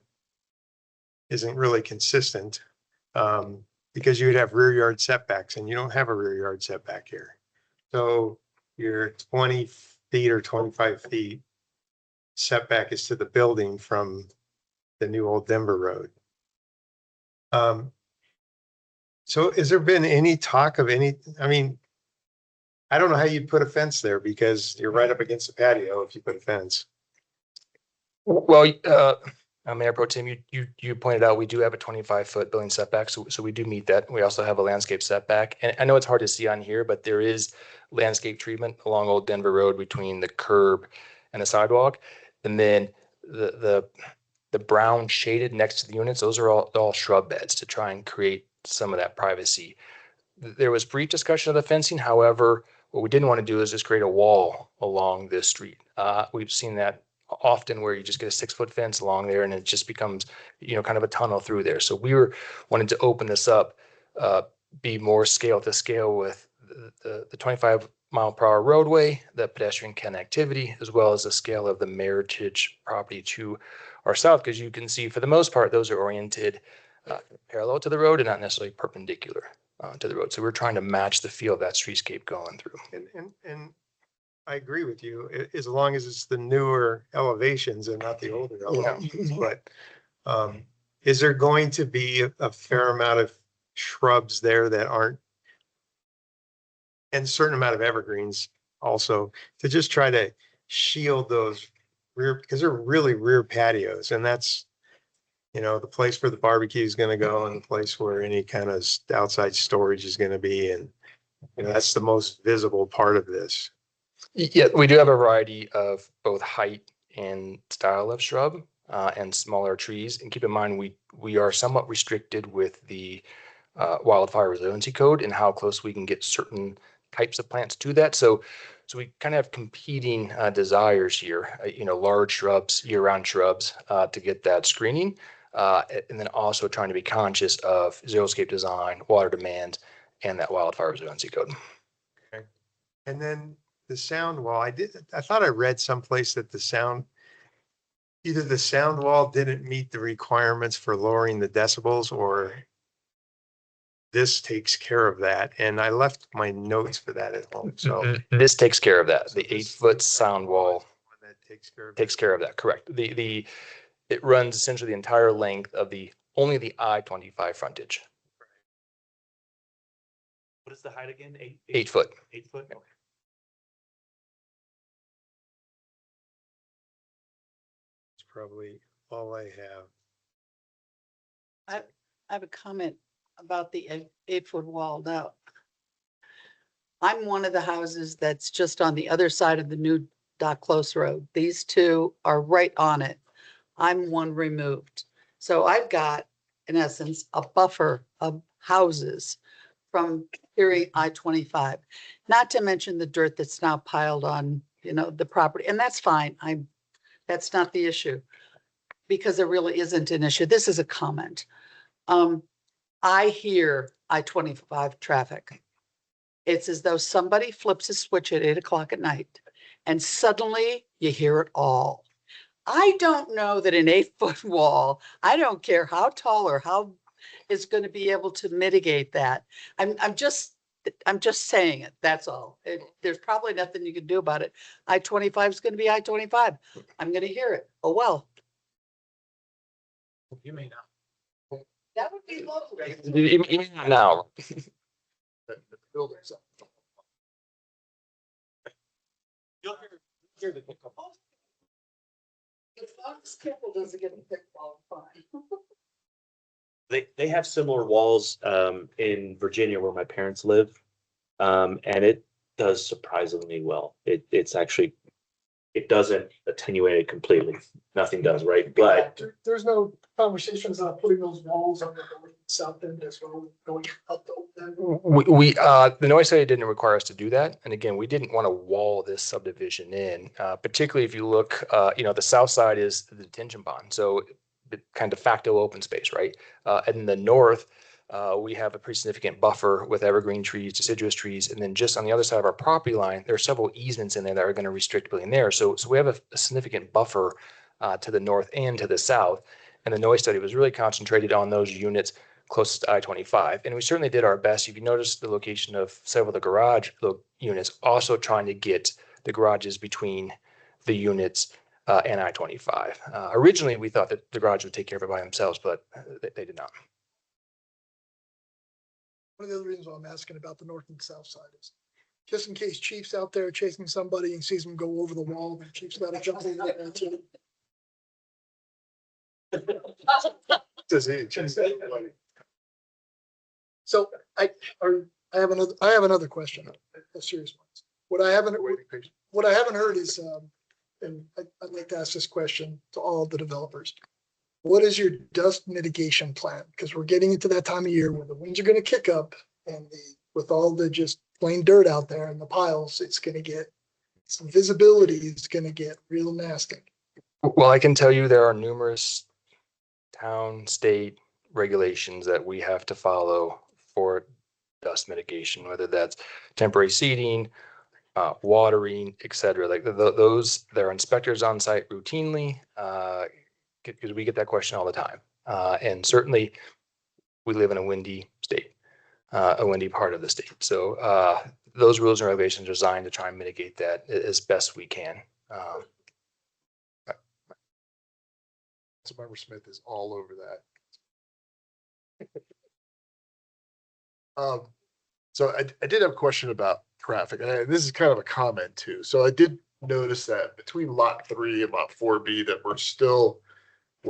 isn't really consistent, because you would have rear yard setbacks and you don't have a rear yard setback here. So your 20 feet or 25 feet setback is to the building from the new Old Denver Road. So has there been any talk of any, I mean, I don't know how you'd put a fence there because you're right up against the patio if you put a fence. Well, Mayor Pro Tem, you pointed out we do have a 25-foot building setback, so we do meet that. We also have a landscape setback, and I know it's hard to see on here, but there is landscape treatment along Old Denver Road between the curb and the sidewalk, and then the brown shaded next to the units. Those are all shrub beds to try and create some of that privacy. There was brief discussion of the fencing. However, what we didn't want to do is just create a wall along this street. We've seen that often where you just get a 6-foot fence along there and it just becomes, kind of a tunnel through there. So we were wanting to open this up, be more scale to scale with the 25-mile-per-hour roadway, the pedestrian connectivity, as well as the scale of the Meritage property to our south. Because you can see, for the most part, those are oriented parallel to the road and not necessarily perpendicular to the road. So we're trying to match the feel of that streetscape going through. And I agree with you, as long as it's the newer elevations and not the older elevations. But is there going to be a fair amount of shrubs there that aren't, and a certain amount of evergreens also, to just try to shield those rear, because they're really rear patios, and that's, the place where the barbecue is going to go and the place where any kind of outside storage is going to be. And, that's the most visible part of this. Yeah, we do have a variety of both height and style of shrub and smaller trees. And keep in mind, we are somewhat restricted with the wildfire resiliency code and how close we can get certain types of plants to that. So we kind of have competing desires here, large shrubs, year-round shrubs to get that screening. And then also trying to be conscious of xeriscape design, water demand, and that wildfire resiliency code. Okay. And then the sound wall, I thought I read someplace that either the sound wall didn't meet the requirements for lowering the decibels, or this takes care of that. And I left my notes for that at home. So this takes care of that. The 8-foot sound wall that takes care of that. Correct. It runs essentially the entire length of only the I-25 frontage. What is the height again? 8 foot. 8 foot? Okay. it's probably all I have. I have a comment about the 8-foot wall. Now, I'm one of the houses that's just on the other side of the new Dock Close Road. These two are right on it. I'm one removed. So I've got, in essence, a buffer of houses from Erie I-25, not to mention the dirt that's now piled on, the property. And that's fine. That's not the issue, because there really isn't an issue. This is a comment. I hear I-25 traffic. It's as though somebody flips a switch at 8 o'clock at night and suddenly you hear it all. I don't know that an 8-foot wall, I don't care how tall or how, is going to be able to mitigate that. I'm just saying it. That's all. There's probably nothing you can do about it. I-25 is going to be I-25. I'm going to hear it. Oh, well. You may not. That would be lovely. You may not now. The buildings. You'll hear the If Fox Temple doesn't get a kickball, fine. They have similar walls in Virginia where my parents live. And it does surprisingly well. It's actually, it doesn't attenuate it completely. Nothing does, right? But There's no conversations about putting those walls on the north and south end as well, going up the old end. The noise study didn't require us to do that. And again, we didn't want to wall this subdivision in, particularly if you look, the south side is the detention pond. So the kind of de facto open space, right? And in the north, we have a pretty significant buffer with evergreen trees, deciduous trees. And then just on the other side of our property line, there are several easements in there that are going to restrict building there. So we have a significant buffer to the north and to the south. And the noise study was really concentrated on those units closest to I-25. And we certainly did our best. If you notice the location of several of the garage units, also trying to get the garages between the units and I-25. Originally, we thought that the garage would take care of it by themselves, but they did not. One of the other reasons why I'm asking about the north and south side is just in case Chief's out there chasing somebody and sees them go over the wall, and Chief's got to jump in there too. Does he chase anybody? So I have another question, a serious one. What I haven't heard is, and I'd like to ask this question to all the developers. What is your dust mitigation plan? Because we're getting into that time of year where the winds are going to kick up, and with all the just plain dirt out there and the piles, it's going to get, some visibility is going to get real nasty. Well, I can tell you there are numerous town, state regulations that we have to follow for dust mitigation, whether that's temporary seating, watering, et cetera. Like those, there are inspectors on site routinely, because we get that question all the time. And certainly we live in a windy state, a windy part of the state. So those rules and regulations are designed to try and mitigate that as best we can. Member Smith is all over that. So I did have a question about traffic, and this is kind of a comment too. So I did notice that between lot 3 and lot 4B that we're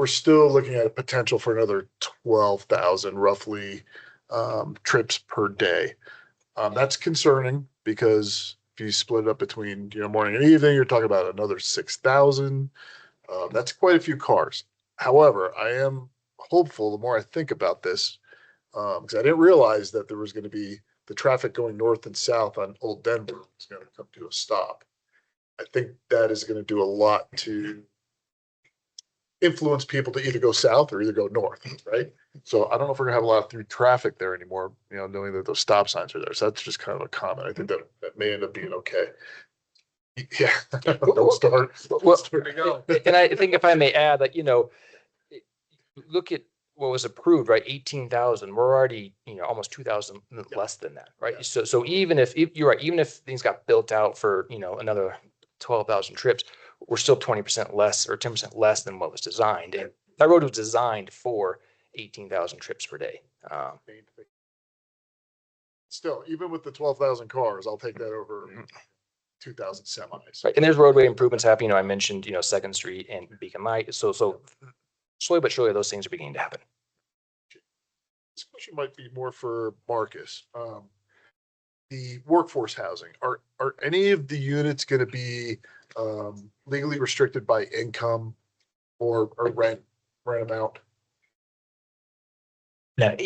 still looking at a potential for another 12,000 roughly trips per day. That's concerning because if you split it up between morning and evening, you're talking about another 6,000. That's quite a few cars. However, I am hopeful the more I think about this, because I didn't realize that there was going to be the traffic going north and south on Old Denver is going to come to a stop. I think that is going to do a lot to influence people to either go south or either go north, right? So I don't know if we're gonna have a lot of through traffic there anymore, knowing that those stop signs are there. So that's just kind of a comment. I think that may end up being okay. Yeah, don't start. Well, and I think if I may add that, look at what was approved, right? 18,000. We're already, almost 2,000 less than that, right? Yeah. So even if you're right, even if things got built out for, another 12,000 trips, we're still 20% less or 10% less than what was designed. And that road was designed for 18,000 trips per day. Still, even with the 12,000 cars, I'll take that over 2,000 semis. Right. And there's roadway improvements happening. I mentioned, 2nd Street and Beacon Lite. So slowly but surely those things are beginning to happen. This question might be more for Marcus. The workforce housing, are any of the units going to be legally restricted by income or rent amount? No,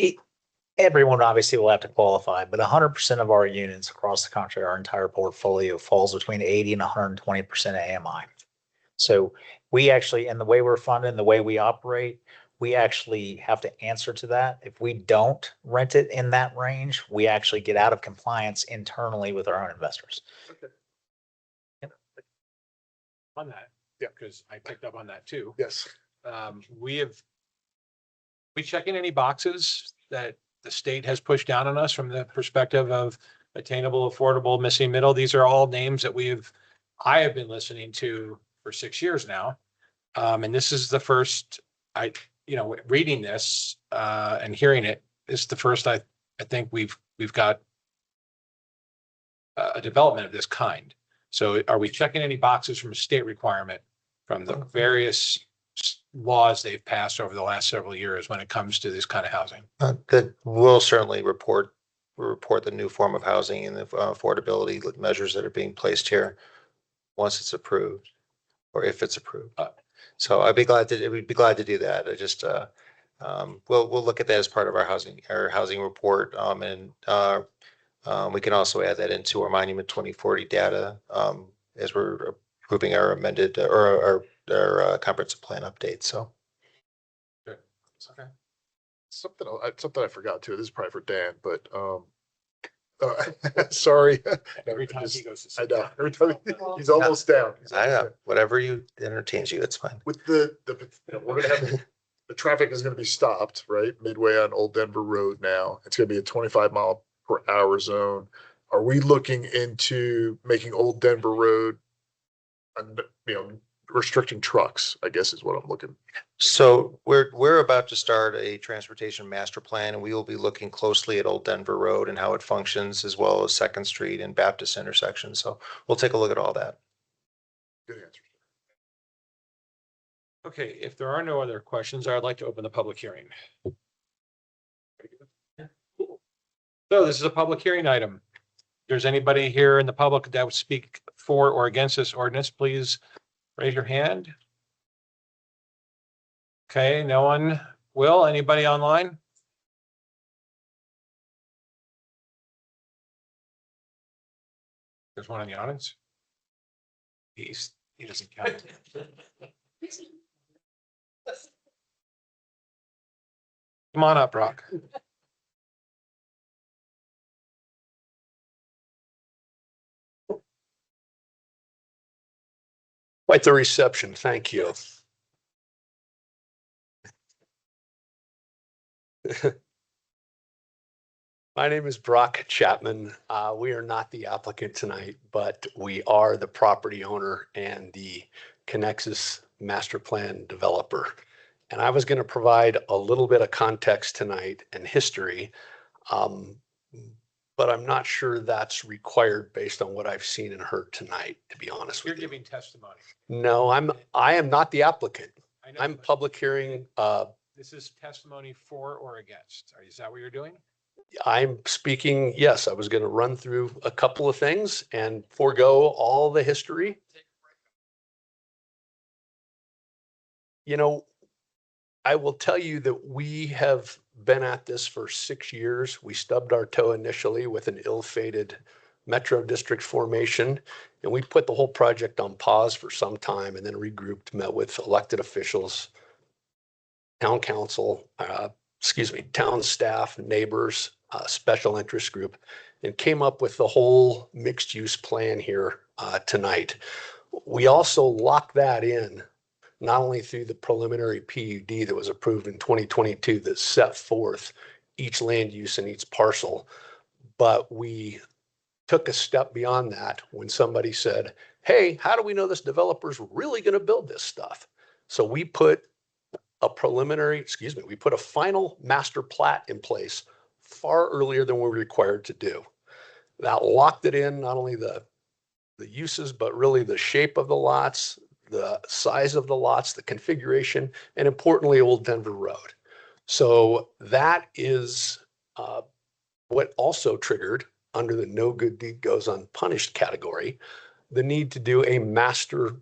everyone obviously will have to qualify, but 100% of our units across the country, our entire portfolio falls between 80 and 120% AMI. So we actually, and the way we're funded and the way we operate, we actually have to answer to that. If we don't rent it in that range, we actually get out of compliance internally with our own investors. Okay. On that, yeah, because I picked up on that too. Yes. We checking any boxes that the state has pushed down on us from the perspective of attainable, affordable, missing middle? These are all names that I have been listening to for 6 years now. And this is the first reading this and hearing it, this is the first I think we've got a development of this kind. So are we checking any boxes from a state requirement from the various laws they've passed over the last several years when it comes to this kind of housing? That will certainly report the new form of housing and the affordability measures that are being placed here once it's approved, or if it's approved. So we'd be glad to do that. I just we'll look at that as part of our housing report, and we can also add that into our Monument 2040 data as we're approving our amended or our comprehensive plan update. So. Okay. Something I forgot too. This is probably for Dan, but sorry. Every time he goes to I know. Every time he's almost down. I know. Whatever entertains you, that's fine. With we're gonna have the traffic is gonna be stopped, right, midway on Old Denver Road now. It's gonna be a 25 mile per hour zone. Are we looking into making Old Denver Road, you know, restricting trucks, I guess is what I'm looking. So we're about to start a transportation master plan, and we will be looking closely at Old Denver Road and how it functions, as well as Second Street and Baptist intersection. So we'll take a look at all that. Good answer. Okay, if there are no other questions, I'd like to open the public hearing. So this is a public hearing item. If there's anybody here in the public that would speak for or against this ordinance, please raise your hand. Okay, no one will. Anybody online? There's one in the audience. He doesn't count. Come on up, Brock. Quite the reception. Thank you. My name is Brock Chapman. We are not the applicant tonight, but we are the property owner and the Connexus master plan developer. And I was going to provide a little bit of context tonight and history, but I'm not sure that's required based on what I've seen and heard tonight, to be honest You're with you. giving testimony. No, I am not the applicant. I know, I'm but public hearing. This is testimony for or against. Is that what you're doing? I'm speaking, yes, I was going to run through a couple of things and forego all the history. You know, I will tell you that we have been at this for 6 years. We stubbed our toe initially with an ill-fated Metro District formation, and we put the whole project on pause for some time and then regrouped, met with elected officials, town council, town staff, neighbors, special interest group, and came up with the whole mixed use plan here tonight. We also locked that in, not only through the preliminary PUD that was approved in 2022 that set forth each land use in each parcel, but we took a step beyond that when somebody said, hey, how do we know this developer's really going to build this stuff? So we put we put a final master plat in place far earlier than we were required to do. That locked it in, not only the uses, but really the shape of the lots, the size of the lots, the configuration, and importantly, Old Denver Road. So that is what also triggered, under the no good deed goes unpunished category, the need to do a master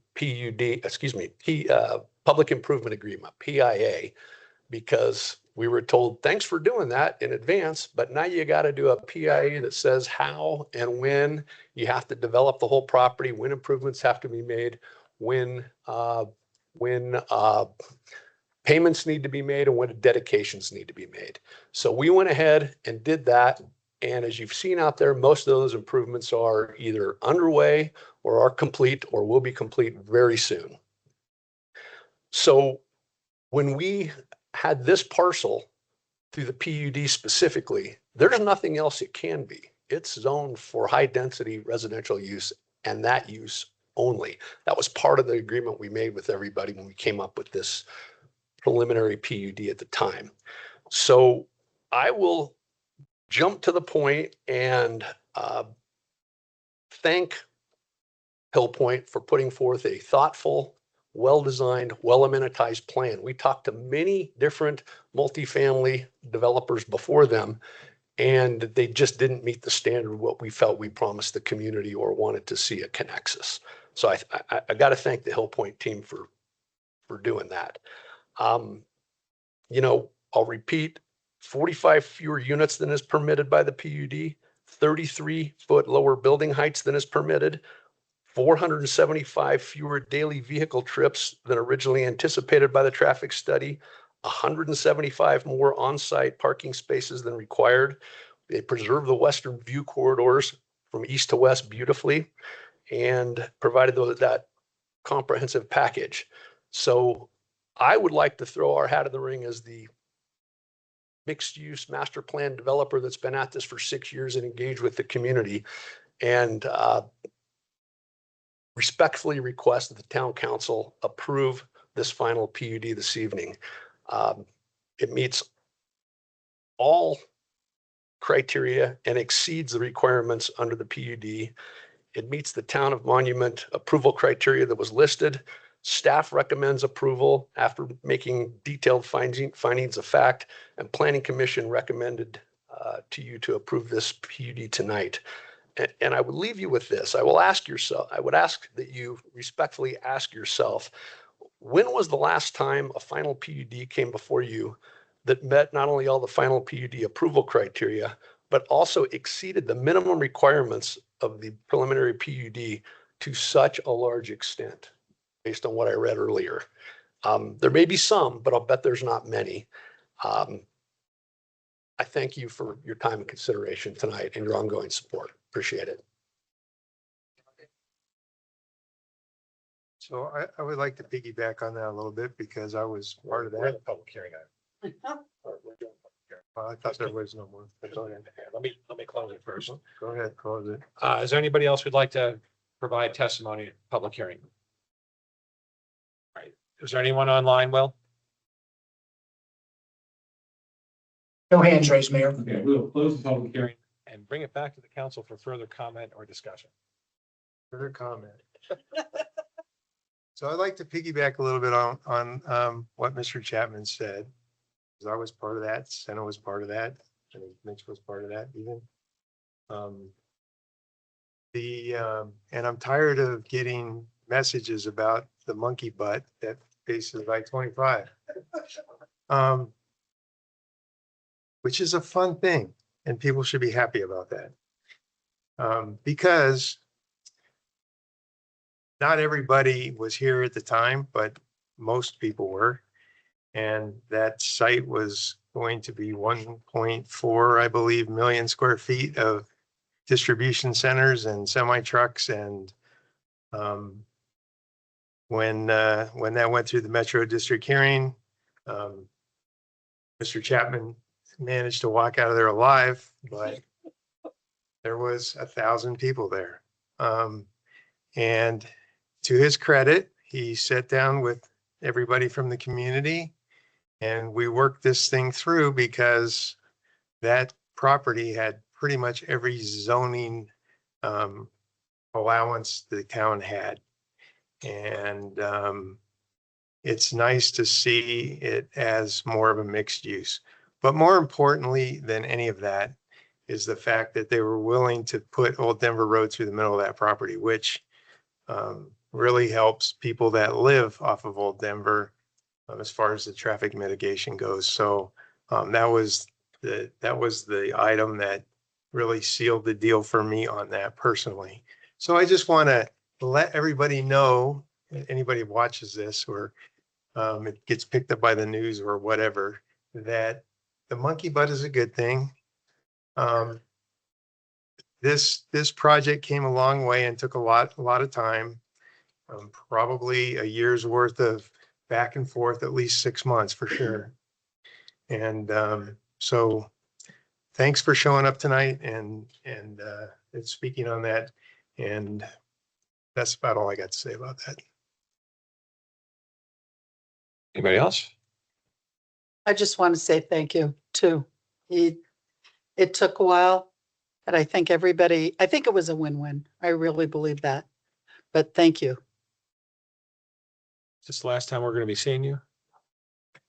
public improvement agreement, PIA, because we were told, thanks for doing that in advance, but now you got to do a PIA that says how and when you have to develop the whole property, when improvements have to be made, when payments need to be made, and when dedications need to be made. So we went ahead and did that. And as you've seen out there, most of those improvements are either underway or are complete or will be complete very soon. So when we had this parcel through the PUD specifically, there's nothing else it can be. It's zoned for high density residential use and that use only. That was part of the agreement we made with everybody when we came up with this preliminary PUD at the time. So I will jump to the point and thank Hill Point for putting forth a thoughtful, well-designed, well-amenitized plan. We talked to many different multifamily developers before them, and they just didn't meet the standard of what we felt we promised the community or wanted to see at Connexus. So I got to thank the Hill Point team for doing that. I'll repeat, 45 fewer units than is permitted by the PUD, 33-foot lower building heights than is permitted, 475 fewer daily vehicle trips than originally anticipated by the traffic study, 175 more on-site parking spaces than required. They preserve the western view corridors from east to west beautifully and provided that comprehensive package. So I would like to throw our hat in the ring as the mixed use master plan developer that's been at this for 6 years and engaged with the community. And respectfully request that the town council approve this final PUD this evening. It meets all criteria and exceeds the requirements under the PUD. It meets the town of Monument approval criteria that was listed. Staff recommends approval after making detailed findings of fact, and Planning Commission recommended to you to approve this PUD tonight. And I would leave you with this. I would ask that you respectfully ask yourself, when was the last time a final PUD came before you that met not only all the final PUD approval criteria, but also exceeded the minimum requirements of the preliminary PUD to such a large extent, based on what I read earlier? There may be some, but I'll bet there's not many. I thank you for your time and consideration tonight and your ongoing support. Appreciate it. So I would like to piggyback on that a little bit because I was part of that. Public hearing. Well, I thought there was no more. Let me close it first. Go ahead, close it. Is there anybody else who'd like to provide testimony at public hearing? All right. Is there anyone online, Will? No hands raised, Mayor. Okay, we will close the public hearing and bring it back to the council for further comment or discussion. Further comment. So I'd like to piggyback a little bit on what Mr. Chapman said, because I was part of that, Senna was part of that, and Mitch was part of that even. And I'm tired of getting messages about the monkey butt that faces I-25. Which is a fun thing, and people should be happy about that. Because not everybody was here at the time, but most people were. And that site was going to be 1.4, I believe, million square feet of distribution centers and semi trucks. And when that went through the Metro District hearing, Mr. Chapman managed to walk out of there alive, but there was 1,000 people there. And to his credit, he sat down with everybody from the community and we worked this thing through because that property had pretty much every zoning allowance the town had. And it's nice to see it as more of a mixed use. But more importantly than any of that is the fact that they were willing to put Old Denver Road through the middle of that property, which really helps people that live off of Old Denver as far as the traffic mitigation goes. So that was the item that really sealed the deal for me on that personally. So I just want to let everybody know, anybody watches this or it gets picked up by the news or whatever, that the monkey butt is a good thing. This project came a long way and took a lot of time, probably a year's worth of back and forth, at least 6 months for sure. And so thanks for showing up tonight and speaking on that. And that's about all I got to say about that. Anybody else? I just want to say thank you too. It took a while, but I think it was a win-win. I really believe that. But thank you. Is this the last time we're going to be seeing you?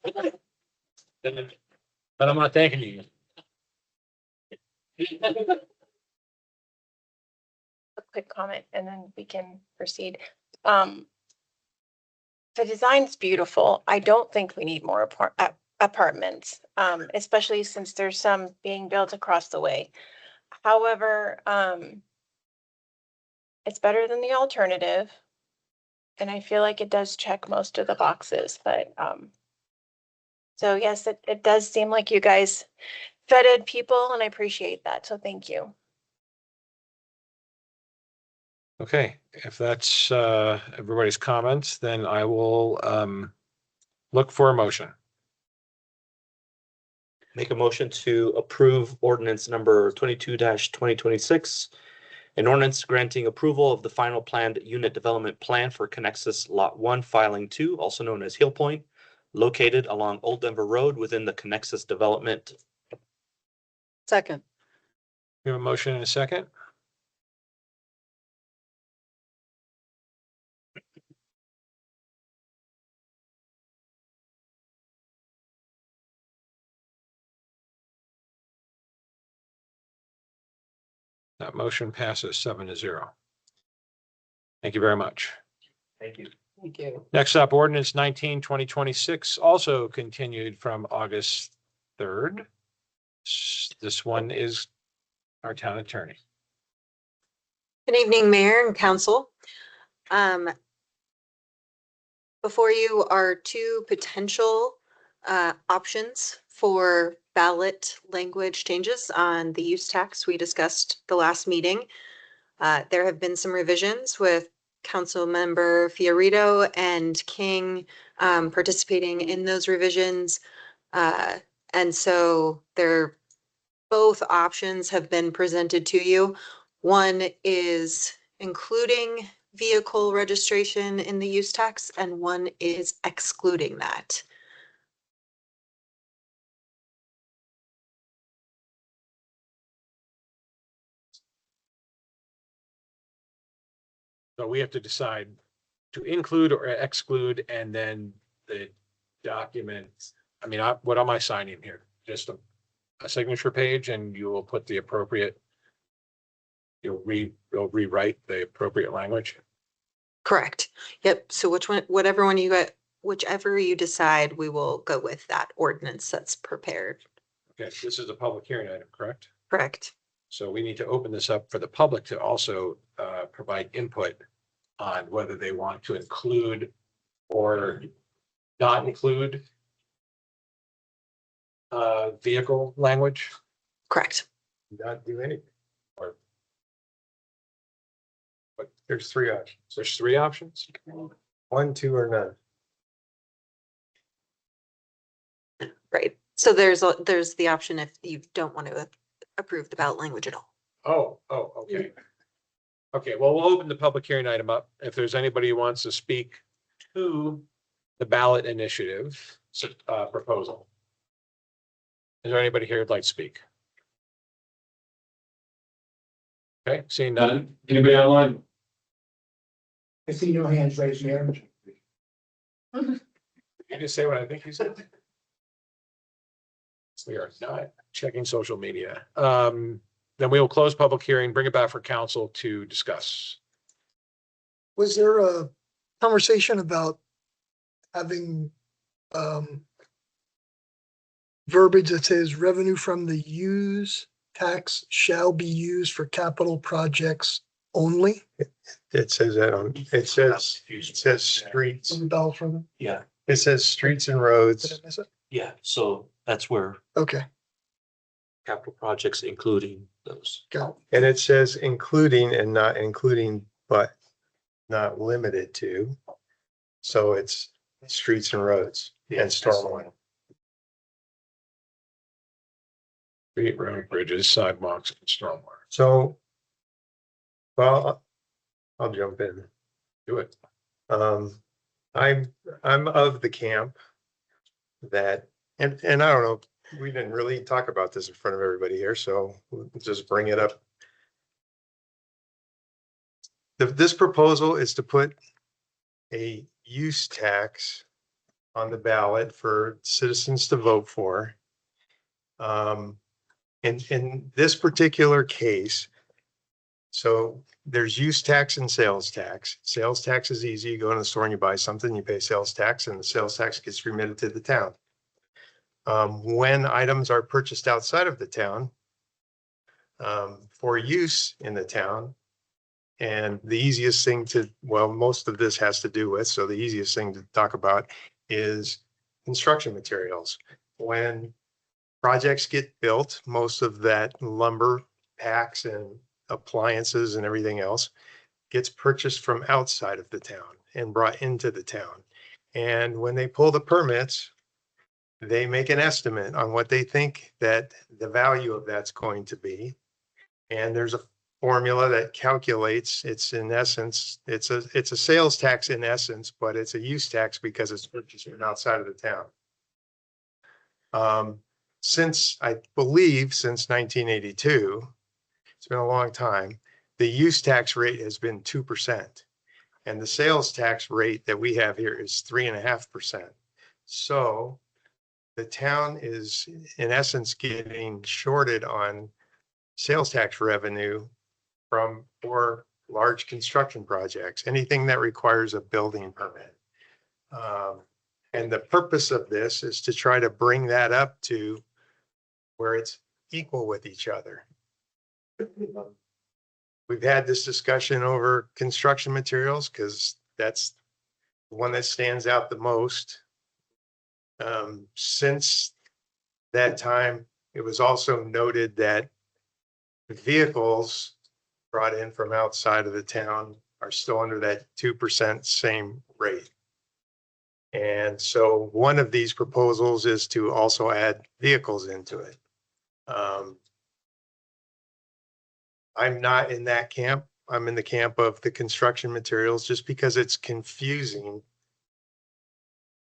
But I'm not thanking you. A quick comment and then we can proceed. The design's beautiful. I don't think we need more apartments, especially since there's some being built across the way. However, it's better than the alternative. And I feel like it does check most of the boxes, but so yes, it does seem like you guys vetted people and I appreciate that. So thank you. Okay, if that's everybody's comments, then I will Look for a motion. Make a motion to approve ordinance number 22-2026. An ordinance granting approval of the final planned unit development plan for Connexus Lot 1 Filing 2, also known as Hill Point, located along Old Denver Road within the Connexus development. Second. We have a motion and a second. That motion passes 7-0. Thank you very much. Thank you. Thank you. Next up, ordinance 19-2026, also continued from August 3rd. This one is our town attorney. Good evening, Mayor and Council. Before you are two potential options for ballot language changes on the use tax we discussed the last meeting. There have been some revisions with Councilmember Fiorito and King participating in those revisions. And so both options have been presented to you. One is including vehicle registration in the use tax, and one is excluding that. So we have to decide to include or exclude, and then the document, I mean, what am I signing here? Just a signature page, and you will put the appropriate, you'll rewrite the appropriate language. Correct. Yep. So whichever you decide, we will go with that ordinance that's prepared. Okay, this is a public hearing item, correct? Correct. So we need to open this up for the public to also provide input on whether they want to include or not include vehicle language. Correct. Not do anything. But there's three options. There's three options. 1, 2, or none. Right. So there's the option if you don't want to approve the ballot language at all. Oh, okay. Okay, well, we'll open the public hearing item up. If there's anybody who wants to speak to the ballot initiative proposal. Is there anybody here who'd like to speak? Okay, seeing none. Anybody online? I see no hands raised, Mayor. You just say what I think you said. We are not checking social media. Then we will close public hearing, bring it back for council to discuss. Was there a conversation about having verbiage that says revenue from the use tax shall be used for capital projects only? It says that it says streets. On the ballot for them? Yeah, It says streets and Did roads. I miss it? yeah. So that's where Okay, capital projects, including those. got it. And it says including and not including, but not limited to. So it's streets and roads and stormwater. Street, road, bridges, sidewalks, and stormwater. So, well, I'll jump in. Do it. I'm of the camp that, and I don't know, we didn't really talk about this in front of everybody here, so we'll just bring it up. This proposal is to put a use tax on the ballot for citizens to vote for. In this particular case, so there's use tax and sales tax. Sales tax is easy. You go in the store and you buy something, you pay sales tax, and the sales tax gets remitted to the town. When items are purchased outside of the town for use in the town, and the easiest thing most of this has to do with, so the easiest thing to talk about is construction materials. When projects get built, most of that lumber, packs, and appliances and everything else gets purchased from outside of the town and brought into the town. And when they pull the permits, they make an estimate on what they think that the value of that's going to be. And there's a formula that calculates, it's in essence, it's a sales tax in essence, but it's a use tax because it's purchased from outside of the town. Since I believe since 1982, it's been a long time, the use tax rate has been 2%. And the sales tax rate that we have here is 3.5%. So the town is in essence getting shorted on sales tax revenue for large construction projects, anything that requires a building permit. And the purpose of this is to try to bring that up to where it's equal with each other. We've had this discussion over construction materials because that's the one that stands out the most. Since that time, it was also noted that vehicles brought in from outside of the town are still under that 2% same rate. And so one of these proposals is to also add vehicles into it. I'm not in that camp. I'm in the camp of the construction materials just because it's confusing.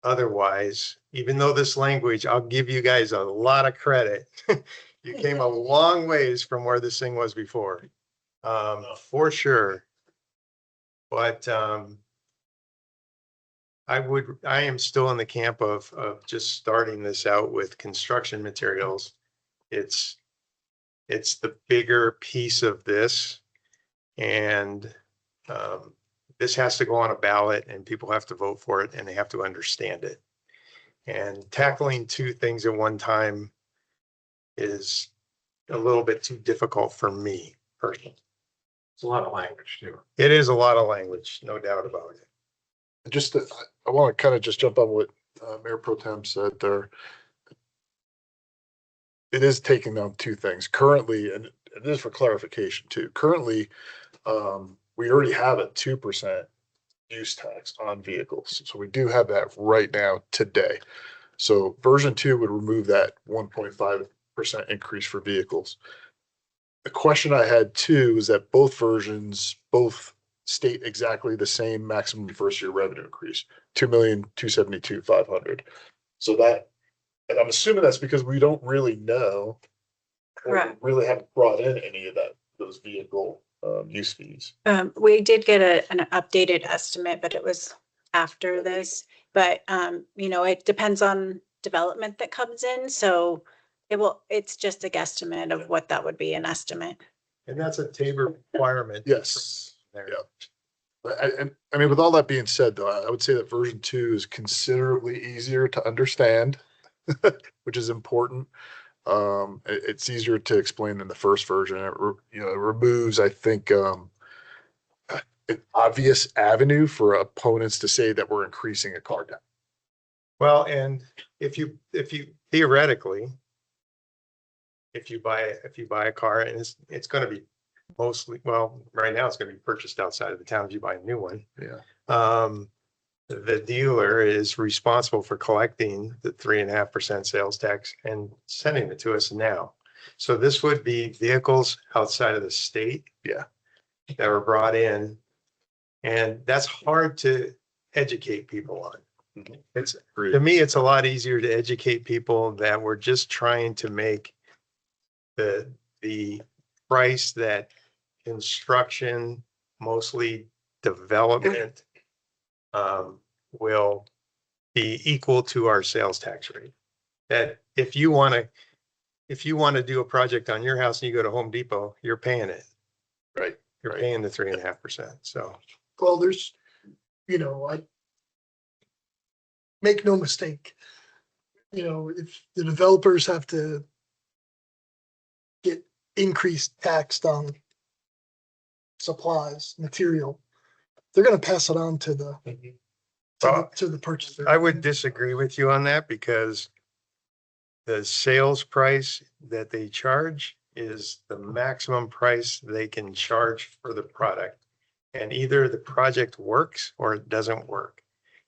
Otherwise, even though this language, I'll give you guys a lot of credit. You came a long ways from where this thing was before, for sure. But I am still in the camp of just starting this out with construction materials. It's the bigger piece of this, and this has to go on a ballot and people have to vote for it and they have to understand it. And tackling two things at one time is a little bit too difficult for me personally. It's a lot of language too. It is a lot of language, no doubt about it. Just, I want to kind of just jump on what Mayor Pro Tem said there. It is taking down two things currently, and it is for clarification too. Currently, we already have a 2% use tax on vehicles. So we do have that right now today. So version 2 would remove that 1.5% increase for vehicles. The question I had too is that both versions both state exactly the same maximum first year revenue increase, 2,272,500. So that, and I'm assuming that's because we don't really know. Correct. Or really haven't brought in any of those vehicle use fees. We did get an updated estimate, but it was after this. But it depends on development that comes in. So it's just a guesstimate of what that would be, an estimate. And that's a Tabor requirement. Yes. There. Yeah. I mean, with all that being said, though, I would say that version 2 is considerably easier to understand, which is important. It's easier to explain than the first version. It removes, I think, an obvious avenue for opponents to say that we're increasing a car tax. Well, and if you theoretically, if you buy a car and it's going to be mostly, well, right now it's going to be purchased outside of the town if you buy a new one. Yeah. The dealer is responsible for collecting the 3.5% sales tax and sending it to us now. So this would be vehicles outside of the state. Yeah. That were brought in. And that's hard to educate people on. It's, to me, it's a lot easier to educate people that we're just trying to make the price that construction, mostly development, will be equal to our sales tax rate. That if you want to do a project on your house and you go to Home Depot, you're paying it. Right. You're paying the 3.5%. So. Well, there's, I make no mistake. If the developers have to get increased taxed on supplies, material, they're going to pass it on to the to the purchaser. I would disagree with you on that because the sales price that they charge is the maximum price they can charge for the product. And either the project works or it doesn't work.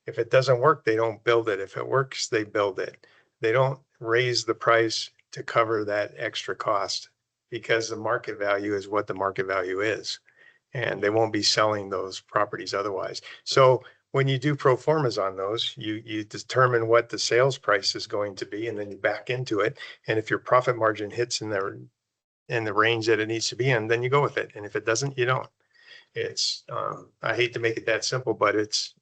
If it doesn't work, they don't build it. If it works, they build it. They don't raise the price to cover that extra cost because the market value is what the market value is. And they won't be selling those properties otherwise. So when you do pro formas on those, you determine what the sales price is going to be and then you back into it. And if your profit margin hits in the range that it needs to be in, then you go with it. And if it doesn't, you don't. It's, I hate to make it that simple, but it's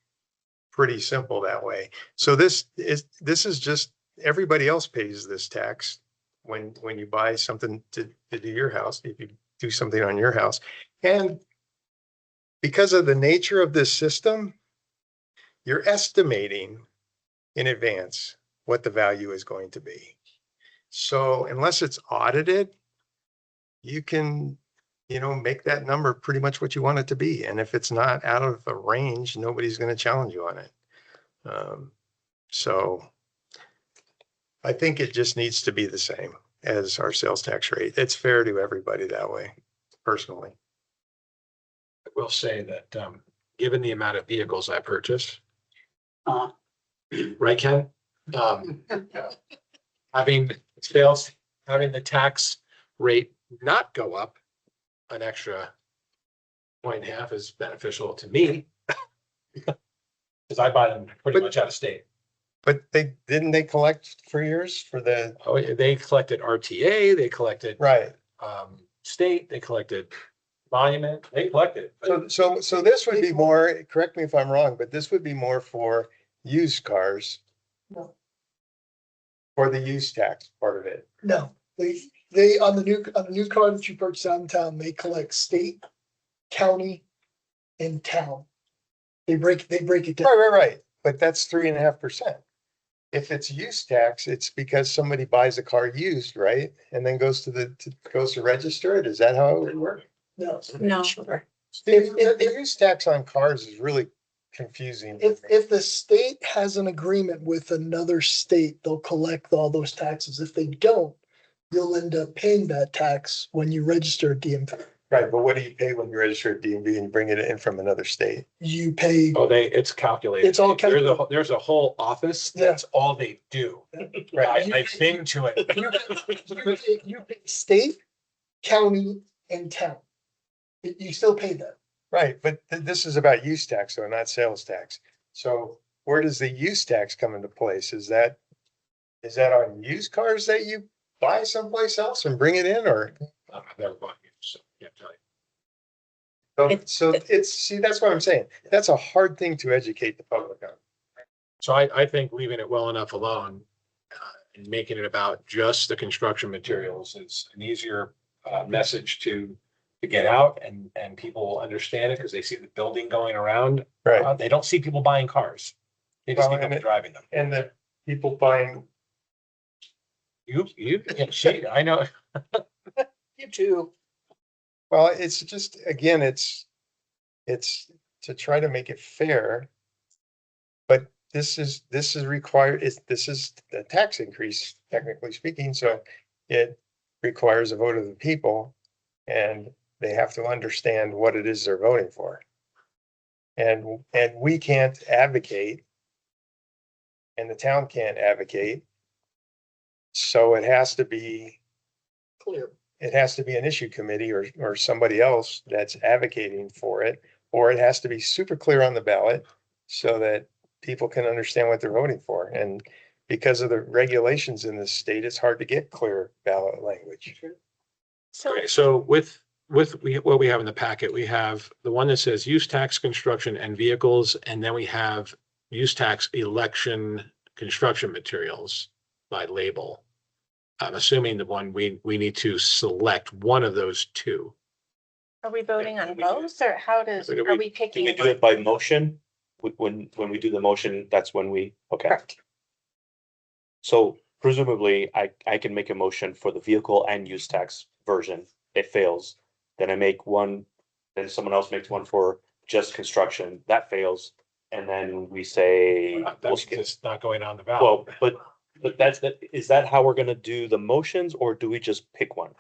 pretty simple that way. So this is just, everybody else pays this tax when you buy something to do your house, if you do something on your house. And because of the nature of this system, you're estimating in advance what the value is going to be. So unless it's audited, you can, make that number pretty much what you want it to be. And if it's not out of the range, nobody's going to challenge you on it. So I think it just needs to be the same as our sales tax rate. It's fair to everybody that way, personally. I will say that, given the amount of vehicles I purchase, right, Ken? Having having the tax rate not go up an extra 1.5 is beneficial to me. Because I buy them pretty much out of state. But didn't they collect for years for the? Oh, they collected RTA, they collected. Right. State, they collected monument, they collected. So this would be more, correct me if I'm wrong, but this would be more for used cars. No. For the use tax part of it. No, they on the new car that you purchase out in town, they collect state, county, and town. They break it down. Right. But that's 3.5%. If it's use tax, it's because somebody buys a car used, right? And then goes to register it. Is that how it would work? No. Sure. The use tax on cars is really confusing. If the state has an agreement with another state, they'll collect all those taxes. If they don't, you'll end up paying that tax when you register at DMV. Right, but what do you pay when you register at DMV and bring it in from another state? You pay. Oh, it's calculated. It's all calculated. There's a whole office. That's all they do. Right. I've been to it. You pay state, county, and town. You still pay that. Right, but this is about use tax, though, not sales tax. So where does the use tax come into place? Is that on used cars that you buy someplace else and bring it in, or? I've never bought it, so I can't tell you. So see, that's what I'm saying. That's a hard thing to educate the public on. So I think leaving it well enough alone and making it about just the construction materials is an easier message to get out, and people will understand it because they see the building going around. Right. They don't see people buying cars. They just see people driving them. And the people buying. I know. You too. Well, it's just, again, it's to try to make it fair. But this is required, this is a tax increase, technically speaking, so it requires a vote of the people. And they have to understand what it is they're voting for. And we can't advocate. And the town can't advocate. So it has to be clear. It has to be an issue committee or somebody else that's advocating for it, or it has to be super clear on the ballot so that people can understand what they're voting for. And because of the regulations in this state, it's hard to get clear ballot language. So with what we have in the packet, we have the one that says use tax construction and vehicles, and then we have use tax election construction materials by label. I'm assuming the one we need to select one of those two. Are we voting on both, or are we Can picking? we do it by motion? When we do the motion, that's when okay. Correct. So presumably I can make a motion for the vehicle and use tax version. It fails. Then I make one, then someone else makes one for just construction. That fails. And then we say. It's not going on the ballot. Well, but is that how we're gonna do the motions, or do we just pick one?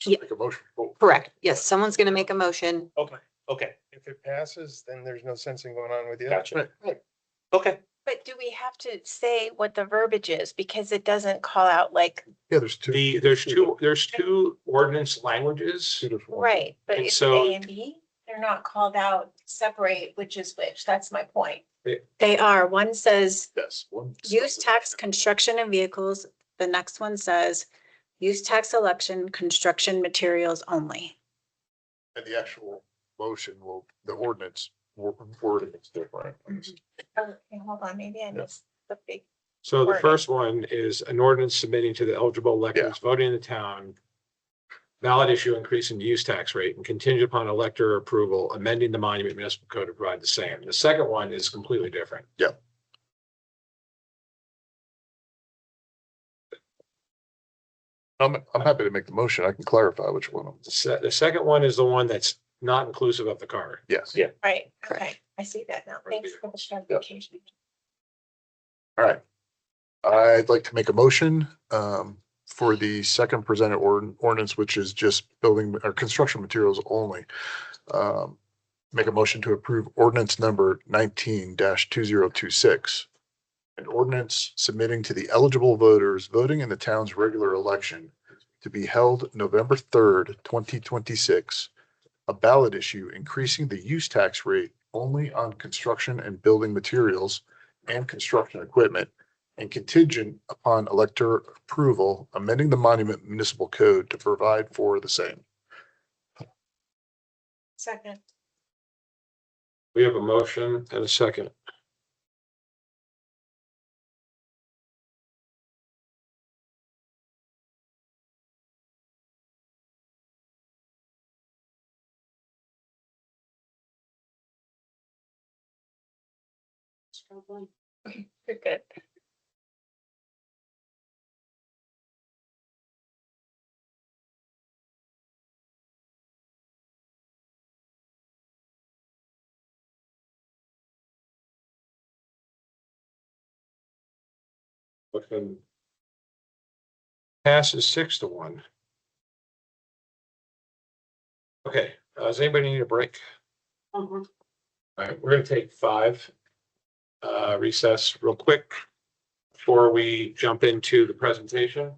Yeah. Make a motion. Correct. Yes, someone's going to make a motion. Okay. If it passes, then there's no sense in going on with the Gotcha. other. Okay. But do we have to say what the verbiage is? Because it doesn't call out like, Yeah, there's two. There's two ordinance languages. Two different ones. right, but And it's so- A and B. They're not called out separate which is which. That's my point. They are. One says Yes. One. use tax construction and vehicles. The next one says use tax election construction materials only. And the actual motion the ordinance wording is different. Okay, hold on, maybe I missed the big. So the Wording. first one is an ordinance submitting to the eligible electors voting in the town ballot issue increasing the use tax rate and contingent upon elector approval, amending the monument municipal code to provide the same. The second one is completely different. Yeah. I'm happy to make the motion. I can clarify which one. The second one is the one that's not inclusive of the car. Yes. Yeah. Right, okay, I see that now. Thanks for the clarification. All right. I'd like to make a motion for the second presented ordinance, which is just building or construction materials only. Make a motion to approve ordinance number 19-2026. An ordinance submitting to the eligible voters voting in the town's regular election to be held November 3rd, 2026. A ballot issue increasing the use tax rate only on construction and building materials and construction equipment and contingent upon elector approval, amending the monument municipal code to provide for the same. Second. We have a motion and a second. You're good. Motion passes 6-1. Okay, does anybody need a break? All right, we're gonna take 5 recess real quick before we jump into the presentation.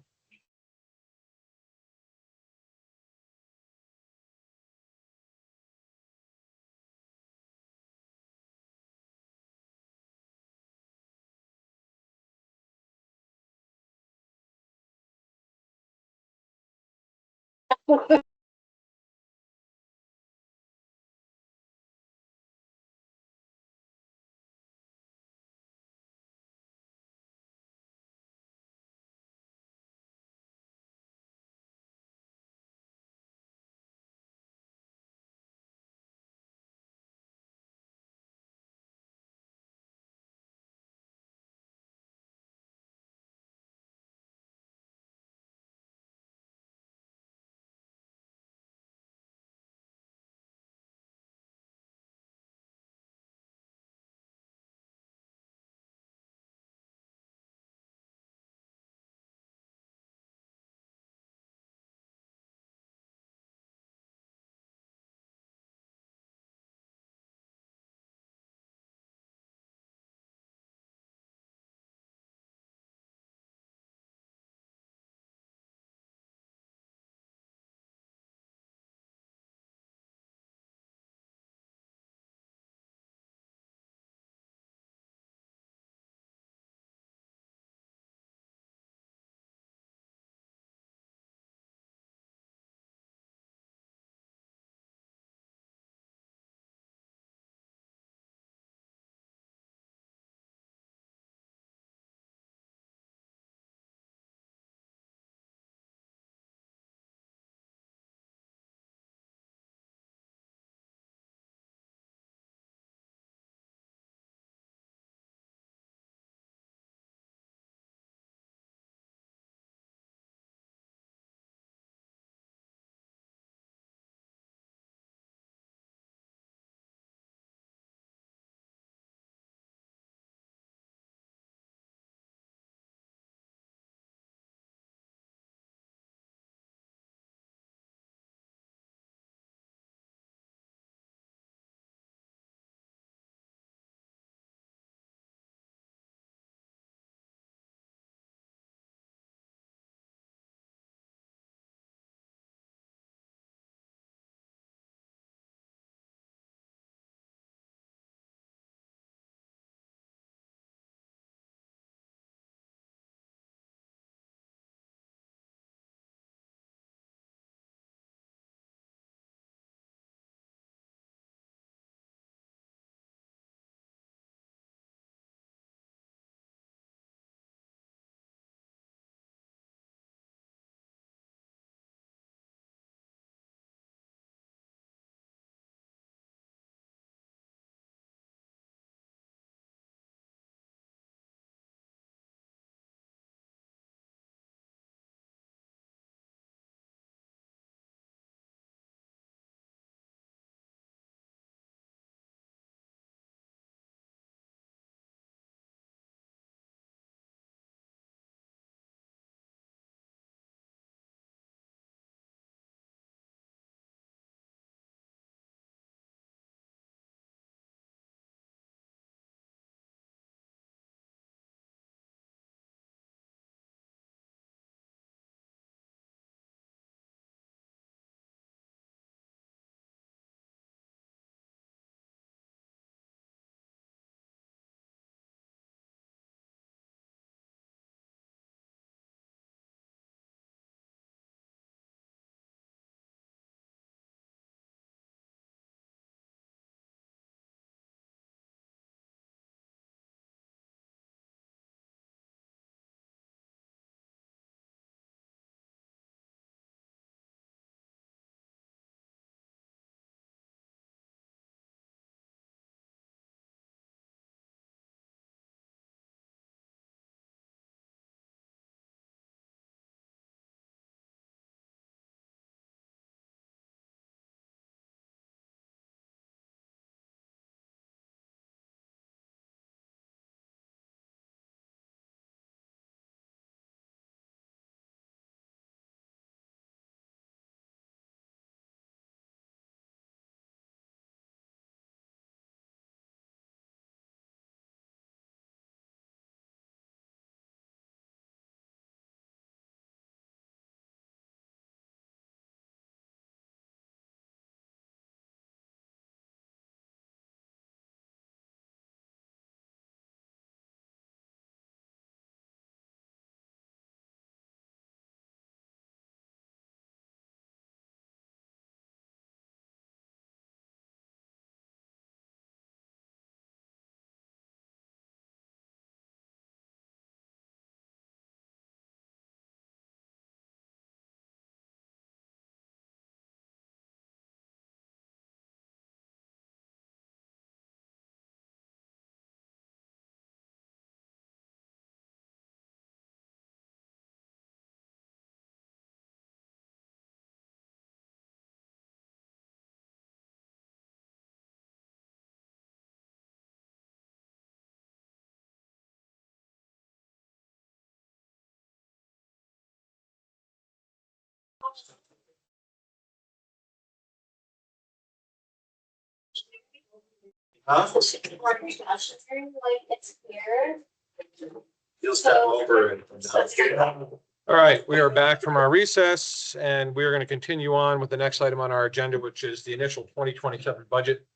All right, we are back from our recess and we are going to continue on with the next item on our agenda, which is the initial 2027 budget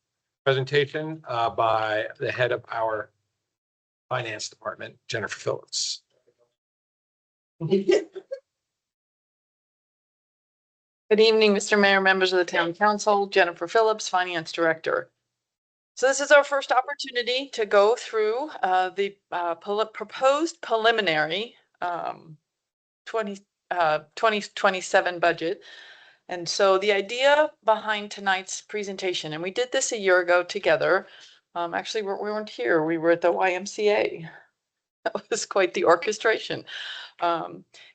presentation by the head of our finance department, Jennifer Phillips. Good evening, Mr. Mayor, members of the Town Council, Jennifer Phillips, Finance Director. So this is our first opportunity to go through the proposed preliminary 2027 budget. And so the idea behind tonight's presentation, and we did this a year ago together. Actually, we weren't here. We were at the YMCA. That was quite the orchestration.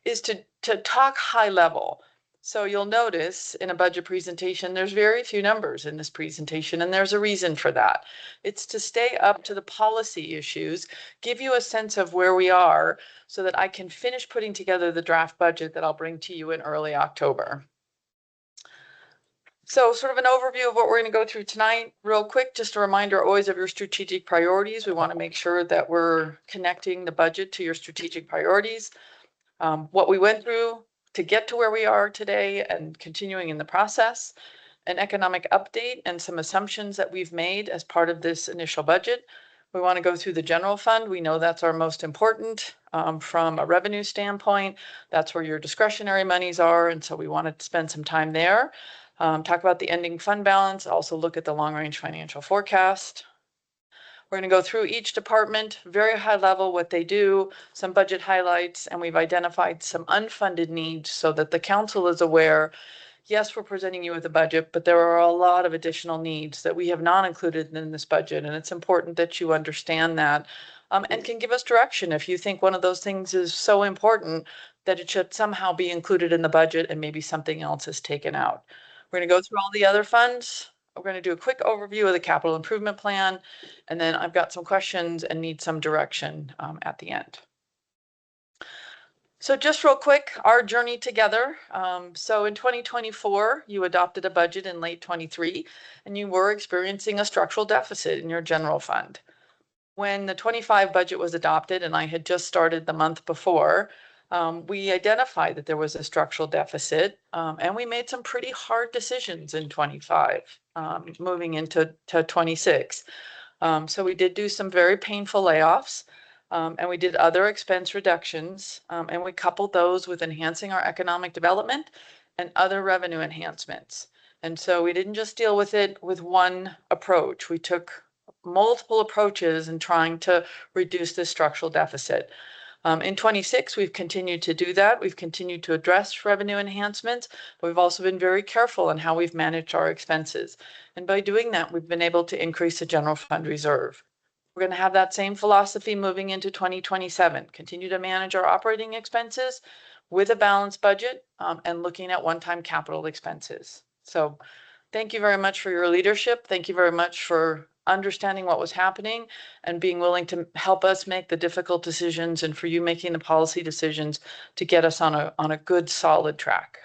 Is to talk high level. So you'll notice in a budget presentation, there's very few numbers in this presentation, and there's a reason for that. It's to stay up to the policy issues, give you a sense of where we are so that I can finish putting together the draft budget that I'll bring to you in early October. So sort of an overview of what we're going to go through tonight. Real quick, just a reminder always of your strategic priorities. We want to make sure that we're connecting the budget to your strategic priorities. What we went through to get to where we are today and continuing in the process, an economic update and some assumptions that we've made as part of this initial budget. We want to go through the general fund. We know that's our most important from a revenue standpoint. That's where your discretionary monies are. And so we want to spend some time there. Talk about the ending fund balance, also look at the long-range financial forecast. We're going to go through each department, very high level, what they do, some budget highlights, and we've identified some unfunded needs so that the council is aware. Yes, we're presenting you with a budget, but there are a lot of additional needs that we have not included in this budget, and it's important that you understand that and can give us direction if you think one of those things is so important that it should somehow be included in the budget and maybe something else is taken out. We're going to go through all the other funds. We're going to do a quick overview of the capital improvement plan, and then I've got some questions and need some direction at the end. So just real quick, our journey together. So in 2024, you adopted a budget in late 23, and you were experiencing a structural deficit in your general fund. When the 25 budget was adopted, and I had just started the month before, we identified that there was a structural deficit, and we made some pretty hard decisions in 25, moving into 26. So we did do some very painful layoffs, and we did other expense reductions, and we coupled those with enhancing our economic development and other revenue enhancements. And so we didn't just deal with it with one approach. We took multiple approaches in trying to reduce this structural deficit. In 26, we've continued to do that. We've continued to address revenue enhancements, but we've also been very careful in how we've managed our expenses. And by doing that, we've been able to increase the general fund reserve. We're going to have that same philosophy moving into 2027, continue to manage our operating expenses with a balanced budget and looking at one-time capital expenses. So thank you very much for your leadership. Thank you very much for understanding what was happening and being willing to help us make the difficult decisions and for you making the policy decisions to get us on a good, solid track.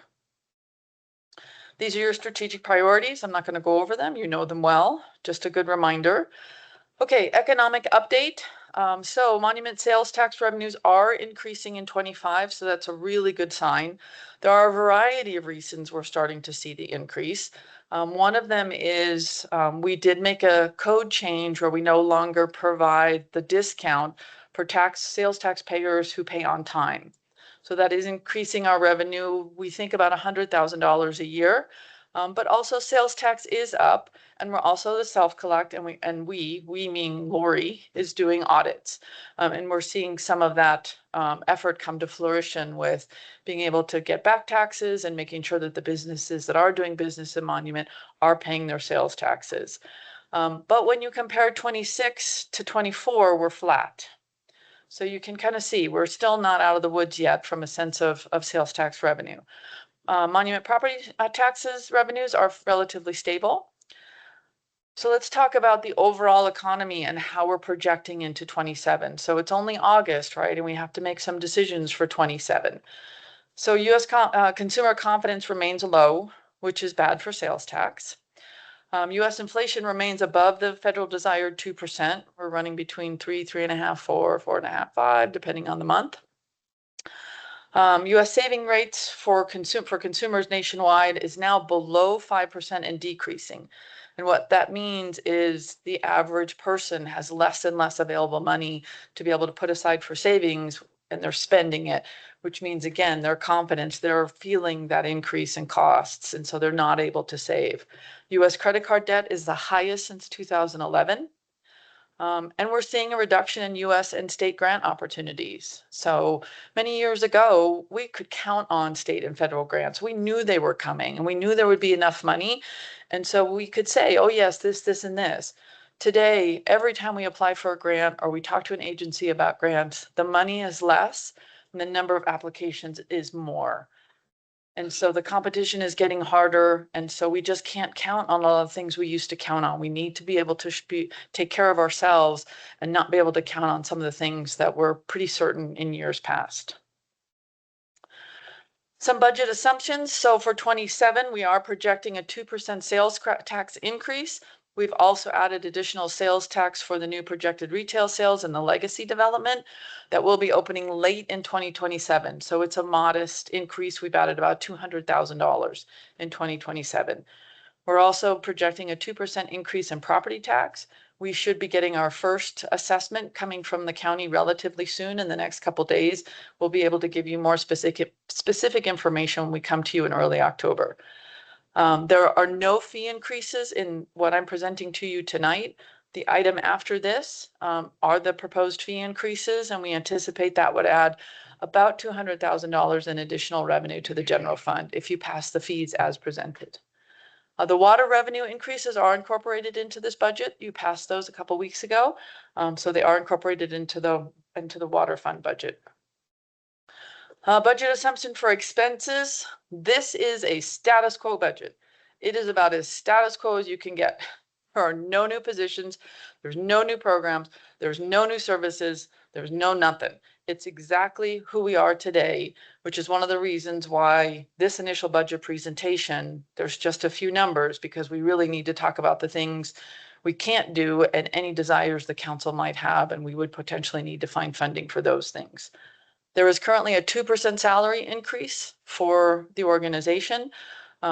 These are your strategic priorities. I'm not going to go over them. You know them well. Just a good reminder. Okay, economic update. So monument sales tax revenues are increasing in 25, so that's a really good sign. There are a variety of reasons we're starting to see the increase. One of them is we did make a code change where we no longer provide the discount for sales tax payers who pay on time. So that is increasing our revenue. We think about $100,000 a year. But also sales tax is up, and we're also the self-collect, and we mean Lori, is doing audits. And we're seeing some of that effort come to fruition with being able to get back taxes and making sure that the businesses that are doing business in Monument are paying their sales taxes. But when you compare 26 to 24, we're flat. So you can kind of see we're still not out of the woods yet from a sense of sales tax revenue. Monument property taxes revenues are relatively stable. So let's talk about the overall economy and how we're projecting into 27. So it's only August, right? And we have to make some decisions for 27. So consumer confidence remains low, which is bad for sales tax. US inflation remains above the federal desired 2%. We're running between 3.5, 4, 4.5, 5, depending on the month. US saving rates for consumers nationwide is now below 5% and decreasing. And what that means is the average person has less and less available money to be able to put aside for savings, and they're spending it, which means, again, their confidence, they're feeling that increase in costs, and so they're not able to save. US credit card debt is the highest since 2011. And we're seeing a reduction in US and state grant opportunities. So many years ago, we could count on state and federal grants. We knew they were coming and we knew there would be enough money. And so we could say, oh yes, this, and this. Today, every time we apply for a grant or we talk to an agency about grants, the money is less and the number of applications is more. And so the competition is getting harder. And so we just can't count on a lot of things we used to count on. We need to be able to take care of ourselves and not be able to count on some of the things that were pretty certain in years past. Some budget assumptions. So for 27, we are projecting a 2% sales tax increase. We've also added additional sales tax for the new projected retail sales and the legacy development that will be opening late in 2027. So it's a modest increase. We've added about $200,000 in 2027. We're also projecting a 2% increase in property tax. We should be getting our first assessment coming from the county relatively soon. In the next couple days, we'll be able to give you more specific information when we come to you in early October. There are no fee increases in what I'm presenting to you tonight. The item after this are the proposed fee increases, and we anticipate that would add about $200,000 in additional revenue to the general fund if you pass the fees as presented. The water revenue increases are incorporated into this budget. You passed those a couple weeks ago, so they are incorporated into the water fund budget. Budget assumption for expenses. This is a status quo budget. It is about as status quo as you can get. There are no new positions. There's no new programs. There's no new services. There's no nothing. It's exactly who we are today, which is one of the reasons why this initial budget presentation, there's just a few numbers because we really need to talk about the things we can't do and any desires the council might have, and we would potentially need to find funding for those things. There is currently a 2% salary increase for the organization.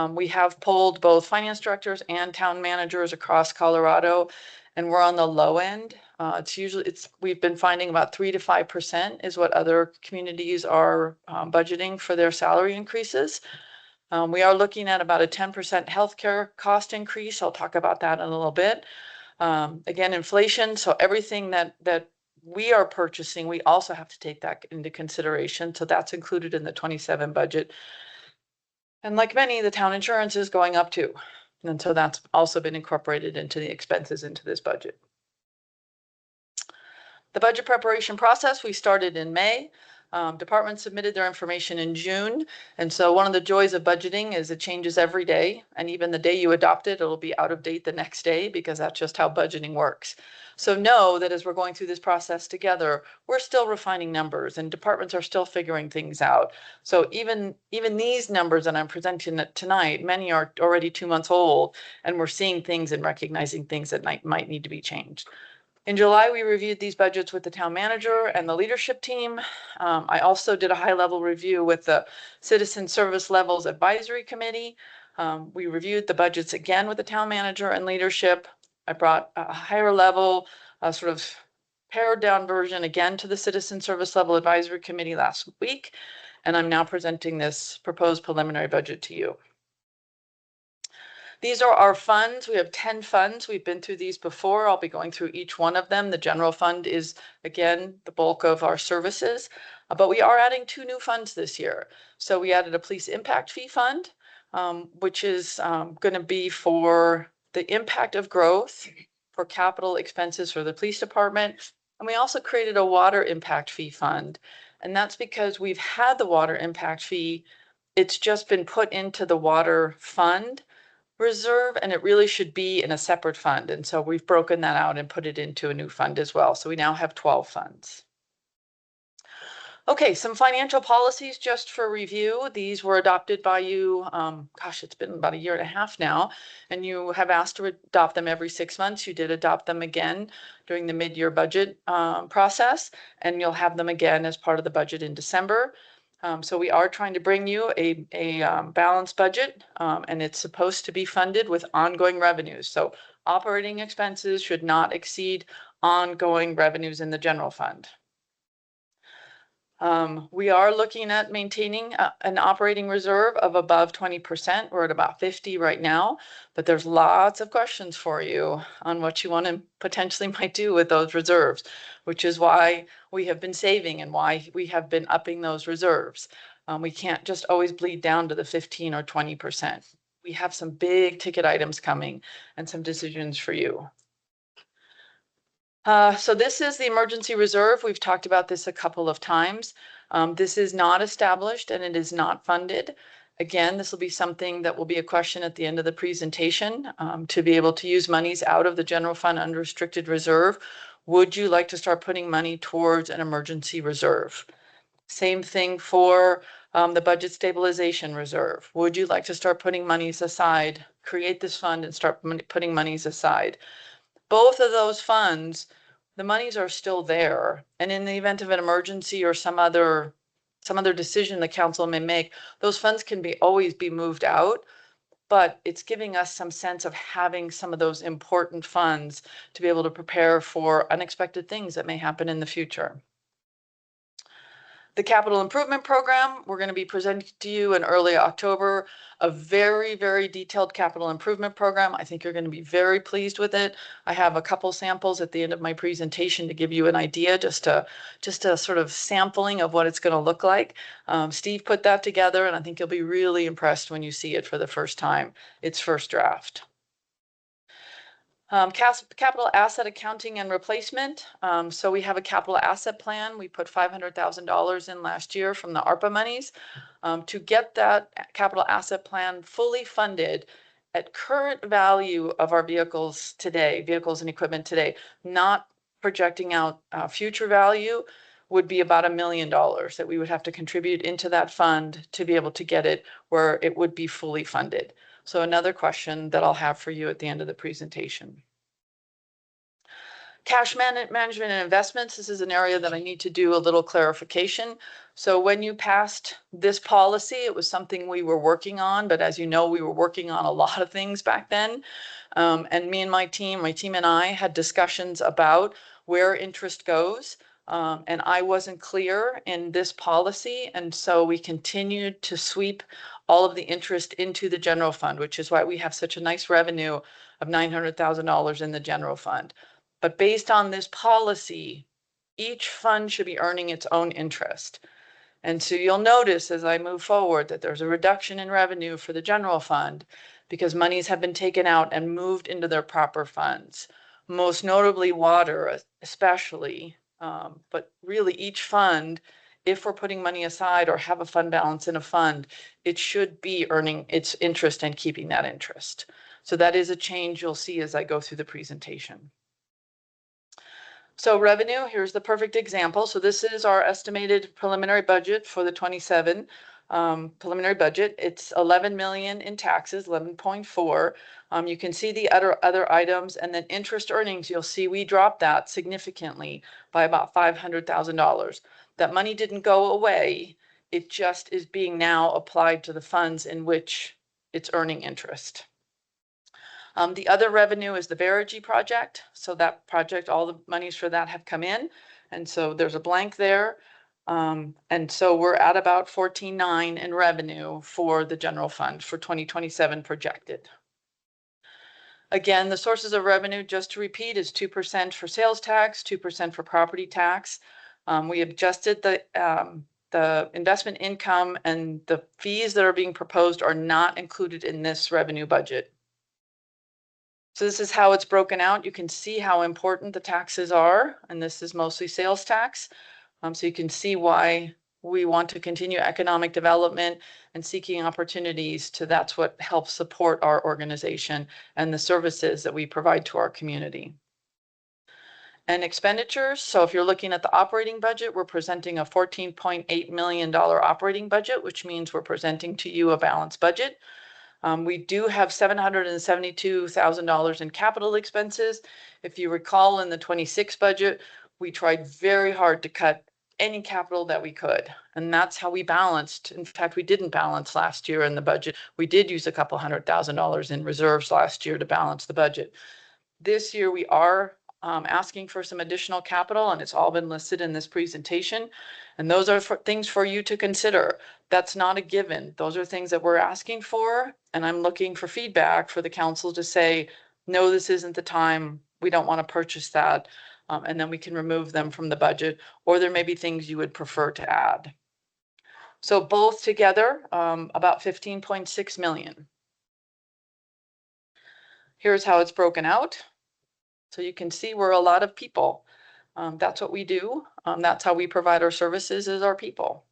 We have polled both finance directors and town managers across Colorado, and we're on the low end. We've been finding about 3 to 5% is what other communities are budgeting for their salary increases. We are looking at about a 10% healthcare cost increase. I'll talk about that in a little bit. Again, inflation. So everything that we are purchasing, we also have to take that into consideration. So that's included in the 27 budget. And like many, the town insurance is going up too. And so that's also been incorporated into the expenses into this budget. The budget preparation process, we started in May. Departments submitted their information in June. And so one of the joys of budgeting is it changes every day. And even the day you adopt it, it'll be out of date the next day because that's just how budgeting works. So know that as we're going through this process together, we're still refining numbers and departments are still figuring things out. So even these numbers that I'm presenting tonight, many are already 2 months old, and we're seeing things and recognizing things that might need to be changed. In July, we reviewed these budgets with the town manager and the leadership team. I also did a high-level review with the Citizen Service Levels Advisory Committee. We reviewed the budgets again with the town manager and leadership. I brought a higher level, sort of pared down version again to the Citizen Service Level Advisory Committee last week, and I'm now presenting this proposed preliminary budget to you. These are our funds. We have 10 funds. We've been through these before. I'll be going through each one of them. The general fund is, again, the bulk of our services, but we are adding 2 new funds this year. So we added a police impact fee fund, which is going to be for the impact of growth for capital expenses for the police department. And we also created a water impact fee fund. And that's because we've had the water impact fee. It's just been put into the water fund reserve, and it really should be in a separate fund. And so we've broken that out and put it into a new fund as well. So we now have 12 funds. Okay, some financial policies just for review. These were adopted by you, gosh, it's been about a year and a half now, and you have asked to adopt them every 6 months. You did adopt them again during the mid-year budget process, and you'll have them again as part of the budget in December. So we are trying to bring you a balanced budget, and it's supposed to be funded with ongoing revenues. So operating expenses should not exceed ongoing revenues in the general fund. We are looking at maintaining an operating reserve of above 20%. We're at about 50 right now, but there's lots of questions for you on what you want to potentially might do with those reserves, which is why we have been saving and why we have been upping those reserves. We can't just always bleed down to the 15 or 20%. We have some big ticket items coming and some decisions for you. So this is the emergency reserve. We've talked about this a couple of times. This is not established and it is not funded. Again, this will be something that will be a question at the end of the presentation to be able to use monies out of the general fund unrestricted reserve. Would you like to start putting money towards an emergency reserve? Same thing for the budget stabilization reserve. Would you like to start putting monies aside, create this fund and start putting monies aside? Both of those funds, the monies are still there. And in the event of an emergency or some other decision the council may make, those funds can always be moved out. But it's giving us some sense of having some of those important funds to be able to prepare for unexpected things that may happen in the future. The capital improvement program, we're going to be presenting to you in early October, a very, very detailed capital improvement program. I think you're going to be very pleased with it. I have a couple samples at the end of my presentation to give you an idea, just a sort of sampling of what it's going to look like. Steve put that together, and I think you'll be really impressed when you see it for the first time, its first draft. Capital asset accounting and replacement. So we have a capital asset plan. We put $500,000 in last year from the ARPA monies to get that capital asset plan fully funded at current value of our vehicles today, vehicles and equipment today, not projecting out future value, would be about $1 million that we would have to contribute into that fund to be able to get it where it would be fully funded. So another question that I'll have for you at the end of the presentation. Cash management and investments. This is an area that I need to do a little clarification. So when you passed this policy, it was something we were working on, but as you know, we were working on a lot of things back then. And me and my team and I had discussions about where interest goes. And I wasn't clear in this policy. And so we continued to sweep all of the interest into the general fund, which is why we have such a nice revenue of $900,000 in the general fund. But based on this policy, each fund should be earning its own interest. And so you'll notice as I move forward that there's a reduction in revenue for the general fund because monies have been taken out and moved into their proper funds. Most notably water, especially, but really each fund, if we're putting money aside or have a fund balance in a fund, it should be earning its interest and keeping that interest. So that is a change you'll see as I go through the presentation. So revenue, here's the perfect example. So this is our estimated preliminary budget for the 27 preliminary budget. It's 11 million in taxes, 11.4. You can see the other items, and then interest earnings, you'll see we dropped that significantly by about $500,000. That money didn't go away. It just is being now applied to the funds in which it's earning interest. The other revenue is the Verigy project. So that project, all the monies for that have come in. And so there's a blank there. And so we're at about 14.9 in revenue for the general fund for 2027 projected. Again, the sources of revenue, just to repeat, is 2% for sales tax, 2% for property tax. We adjusted the investment income, and the fees that are being proposed are not included in this revenue budget. So this is how it's broken out. You can see how important the taxes are, and this is mostly sales tax. So you can see why we want to continue economic development and seeking opportunities that's what helps support our organization and the services that we provide to our community. and expenditures. So if you're looking at the operating budget, we're presenting a $14.8 million operating budget, which means we're presenting to you a balanced budget. We do have $772,000 in capital expenses. If you recall, in the 26 budget, we tried very hard to cut any capital that we could. And that's how we balanced. In fact, we didn't balance last year in the budget. We did use a couple $100,000 in reserves last year to balance the budget. This year, we are asking for some additional capital, and it's all been listed in this presentation. And those are things for you to consider. That's not a given. Those are things that we're asking for, and I'm looking for feedback for the council to say, no, this isn't the time. We don't want to purchase that. And then we can remove them from the budget, or there may be things you would prefer to add. So both together, about 15.6 million. Here's how it's broken out. So you can see we're a lot of people. That's what we do. That's how we provide our services, is our people.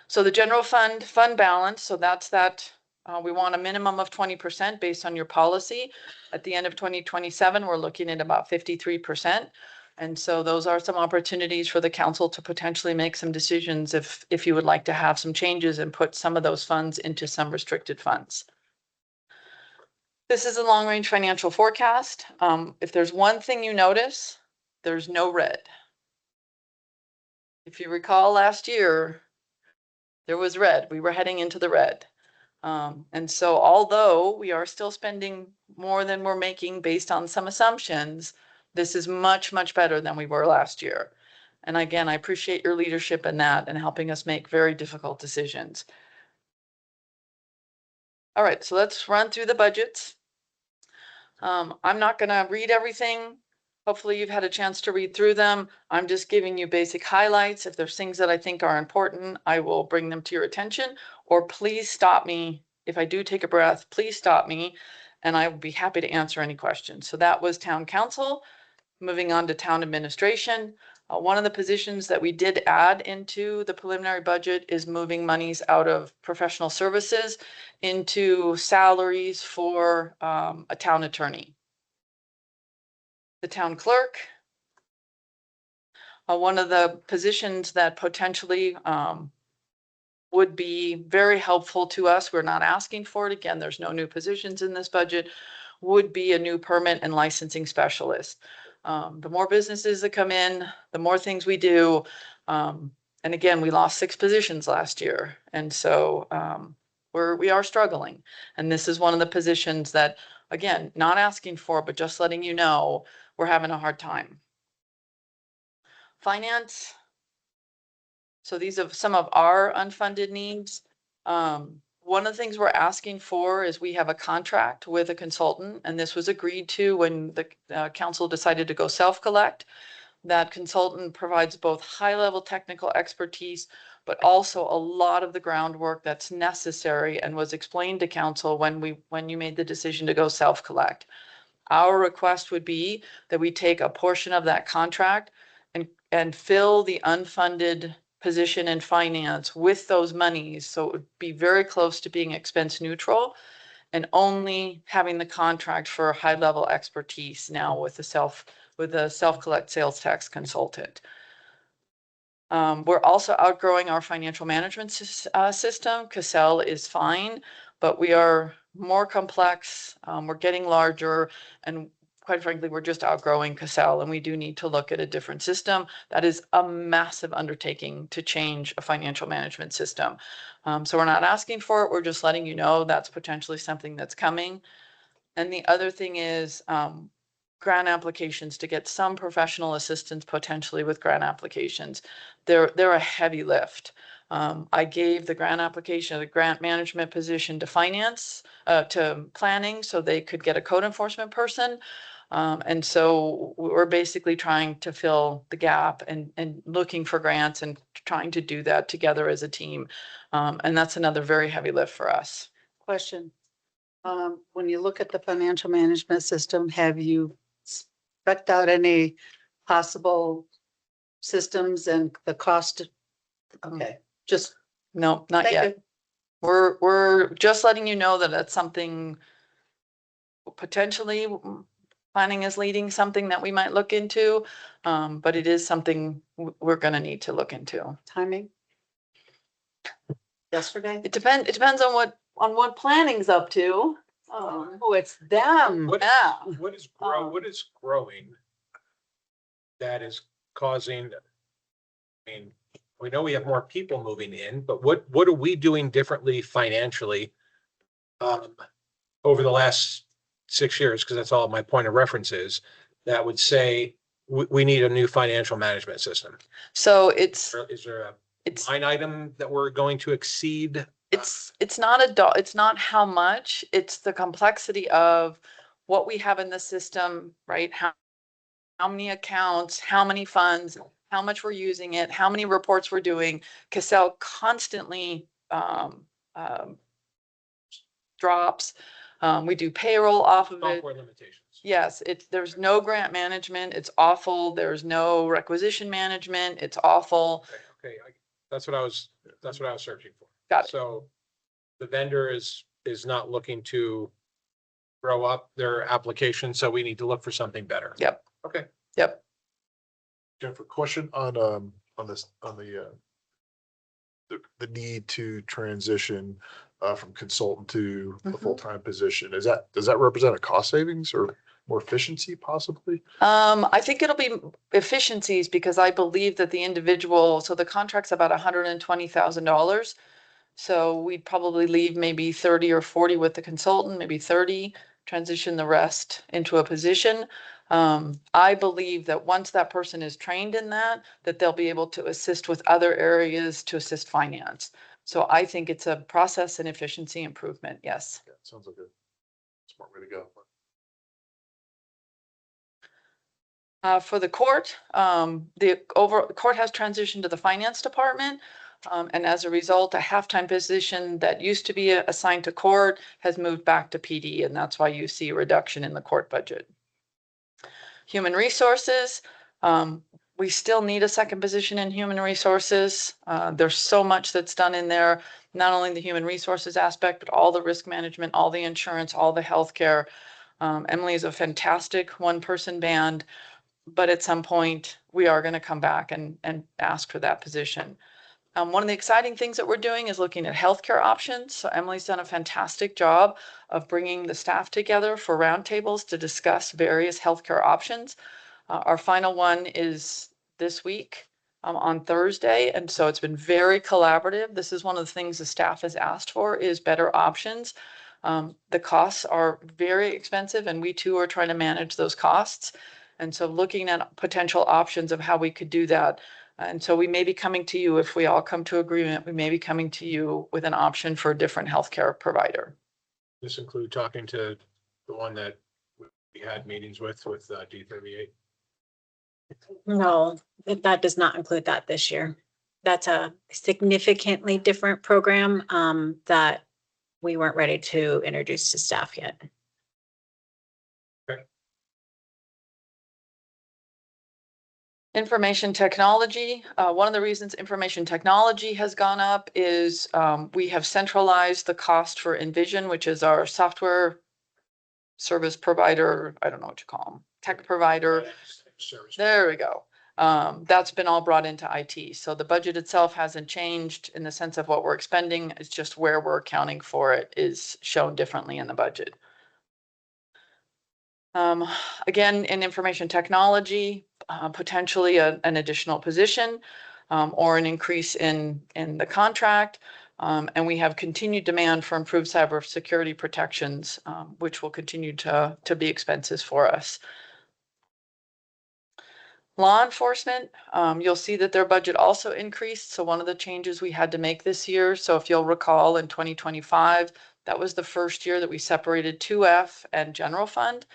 So the general fund balance, so that's that. We want a minimum of 20% based on your policy. At the end of 2027, we're looking at about 53%. And so those are some opportunities for the council to potentially make some decisions if you would like to have some changes and put some of those funds into some restricted funds. This is a long-range financial forecast. If there's one thing you notice, there's no red. If you recall last year, there was red. We were heading into the red. And so although we are still spending more than we're making based on some assumptions, this is much, much better than we were last year. And again, I appreciate your leadership in that and helping us make very difficult decisions. All right, so let's run through the budgets. I'm not going to read everything. Hopefully you've had a chance to read through them. I'm just giving you basic highlights. If there's things that I think are important, I will bring them to your attention, or please stop me. If I do take a breath, please stop me and I will be happy to answer any questions. So that was town council. Moving on to town administration. One of the positions that we did add into the preliminary budget is moving monies out of professional services into salaries for a town attorney. The town clerk. One of the positions that potentially would be very helpful to us, we're not asking for it, again, there's no new positions in this budget, would be a new permit and licensing specialist. The more businesses that come in, the more things we do. And again, we lost 6 positions last year. And so we are struggling. And this is one of the positions that, again, not asking for, but just letting you know, we're having a hard time. Finance. So these are some of our unfunded needs. One of the things we're asking for is we have a contract with a consultant, and this was agreed to when the council decided to go self-collect. That consultant provides both high-level technical expertise, but also a lot of the groundwork that's necessary and was explained to council when you made the decision to go self-collect. Our request would be that we take a portion of that contract and fill the unfunded position in finance with those monies. So it would be very close to being expense neutral and only having the contract for high level expertise now with the self-collect sales tax consultant. We're also outgrowing our financial management system. Cassell is fine, but we are more complex. We're getting larger, and quite frankly, we're just outgrowing Cassell, and we do need to look at a different system. That is a massive undertaking to change a financial management system. So we're not asking for it. We're just letting you know that's potentially something that's coming. And the other thing is grant applications, to get some professional assistance potentially with grant applications. They're a heavy lift. I gave the grant application, the grant management position to finance, to planning, so they could get a code enforcement person. And so we're basically trying to fill the gap and looking for grants and trying to do that together as a team. And that's another very heavy lift for us. Question. When you look at the financial management system, have you spec'd out any possible systems and the cost? Okay, just. No, not Thank yet. you. We're just letting you know that that's something potentially planning is leading something that we might look into. But it is something we're gonna need to look into. Timing? Yesterday? It depends on what planning's up to. Oh, it's them. What Yeah. what is Um, what is growing that is causing, I mean, we know we have more people moving in, but what are we doing differently financially over the last 6 years? Because that's all my point of reference is, that would say we need a new financial management system. So it's Is there a it's line item that we're going to exceed? it's not it's not how much, it's the complexity of what we have in the system, right? How many accounts, how many funds, how much we're using it, how many reports we're doing. Cassell constantly drops. We do payroll off of it. Software limitations. Yes, there's no grant management. It's awful. There's no requisition management. It's awful. Okay, that's what I was searching for. Got it. So the vendor is not looking to grow up their application, so we need to look for something better. Yep. Okay. Yep. Jennifer, question on this, on the need to transition from consultant to a full-time position. Does that represent a cost savings or more efficiency possibly? I think it'll be efficiencies because I believe that the individual, so the contract's about $120,000. So we'd probably leave maybe 30 or 40 with the consultant, maybe 30, transition the rest into a position. I believe that once that person is trained in that they'll be able to assist with other areas to assist finance. So I think it's a process and efficiency improvement. Yes. Yeah, sounds like a smart way to go. For the court, court has transitioned to the finance department. And as a result, a half-time position that used to be assigned to court has moved back to PD, and that's why you see a reduction in the court budget. Human resources, we still need a second position in human resources. There's so much that's done in there, not only the human resources aspect, but all the risk management, all the insurance, all the healthcare. Emily is a fantastic one-person band, but at some point we are going to come back and ask for that position. One of the exciting things that we're doing is looking at healthcare options. So Emily's done a fantastic job of bringing the staff together for roundtables to discuss various healthcare options. Our final one is this week on Thursday. And so it's been very collaborative. This is one of the things the staff has asked for is better options. The costs are very expensive and we too are trying to manage those costs. And so looking at potential options of how we could do that. And so we may be coming to you, if we all come to agreement, we may be coming to you with an option for a different healthcare provider. This include talking to the one that we had meetings with D38? No, that does not include that this year. That's a significantly different program that we weren't ready to introduce to staff yet. Information technology. One of the reasons information technology has gone up is we have centralized the cost for Envision, which is our software service provider. I don't know what you call them, tech provider. There we go. That's been all brought into IT. So the budget itself hasn't changed in the sense of what we're expending. It's just where we're accounting for it is shown differently in the budget. Again, in information technology, potentially an additional position or an increase in the contract. And we have continued demand for improved cybersecurity protections, which will continue to be expenses for us. Law enforcement, you'll see that their budget also increased. So one of the changes we had to make this year. So if you'll recall in 2025, that was the first year that we separated 2F and general fund.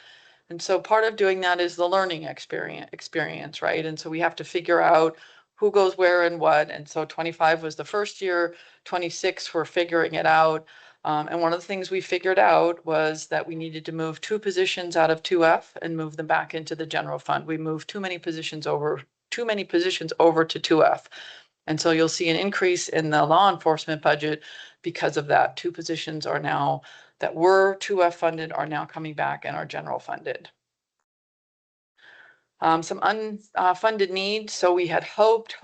And so part of doing that is the learning experience, right? And so we have to figure out who goes where and what. And so 25 was the first year, 26 we're figuring it out. And one of the things we figured out was that we needed to move 2 positions out of 2F and move them back into the general fund. We moved too many positions over to 2F. And so you'll see an increase in the law enforcement budget because of that. 2 positions are now that were 2F funded are now coming back and are general funded. Some unfunded needs. So we had hoped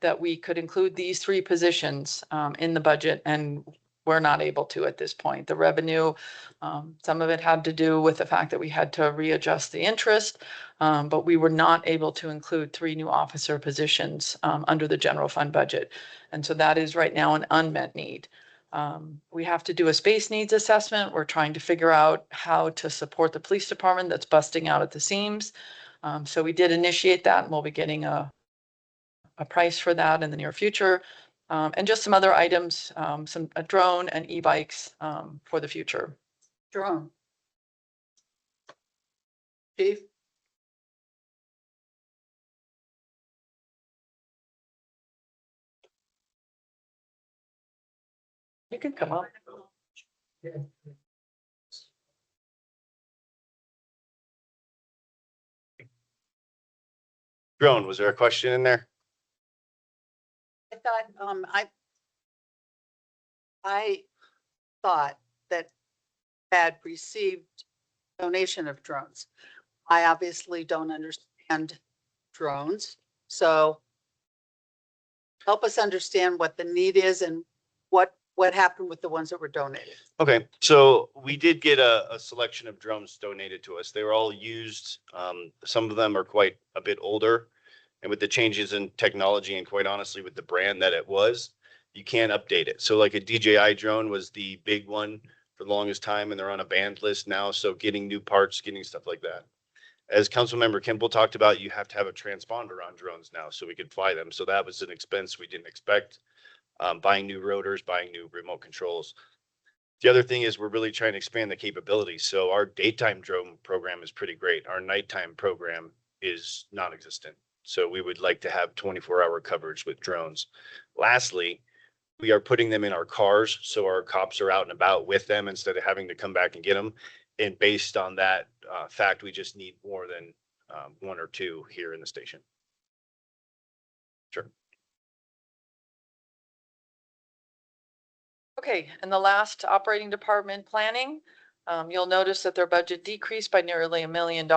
that we could include these 3 positions in the budget, and we're not able to at this point. The revenue, some of it had to do with the fact that we had to readjust the interest, but we were not able to include 3 new officer positions under the general fund budget. And so that is right now an unmet need. We have to do a space needs assessment. We're trying to figure out how to support the police department that's busting out at the seams. So we did initiate that, and we'll be getting a price for that in the near future. And just some other items, a drone and e-bikes for the future. Drone. Chief? You can come up. Drone, was there a question in there? I thought, I thought that had received donation of drones. I obviously don't understand drones, so help us understand what the need is and what happened with the ones that were donated. Okay, so we did get a selection of drones donated to us. They were all used. Some of them are quite a bit older. And with the changes in technology and quite honestly with the brand that it was, you can't update it. So like a DJI drone was the big one for the longest time, and they're on a banned list now. So getting new parts, getting stuff like that. As Councilmember Kimball talked about, you have to have a transponder on drones now so we could fly them. So that was an expense we didn't expect. Buying new rotors, buying new remote controls. The other thing is we're really trying to expand the capabilities. So our daytime drone program is pretty great. Our nighttime program is non-existent. So we would like to have 24-hour coverage with drones. Lastly, we are putting them in our cars. So our cops are out and about with them instead of having to come back and get them. And based on that fact, we just need more than 1 or 2 here in the station. Sure. Okay, and the last operating department planning, you'll notice that their budget decreased by nearly $1 million.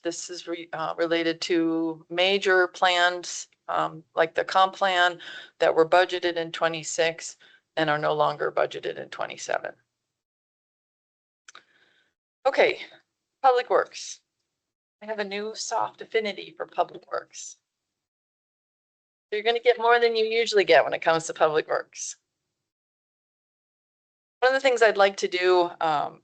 This is related to major plans like the comp plan that were budgeted in 26 and are no longer budgeted in 27. Okay, Public Works. I have a new soft affinity for Public Works. You're going to get more than you usually get when it comes to Public Works. One of the things I'd like to do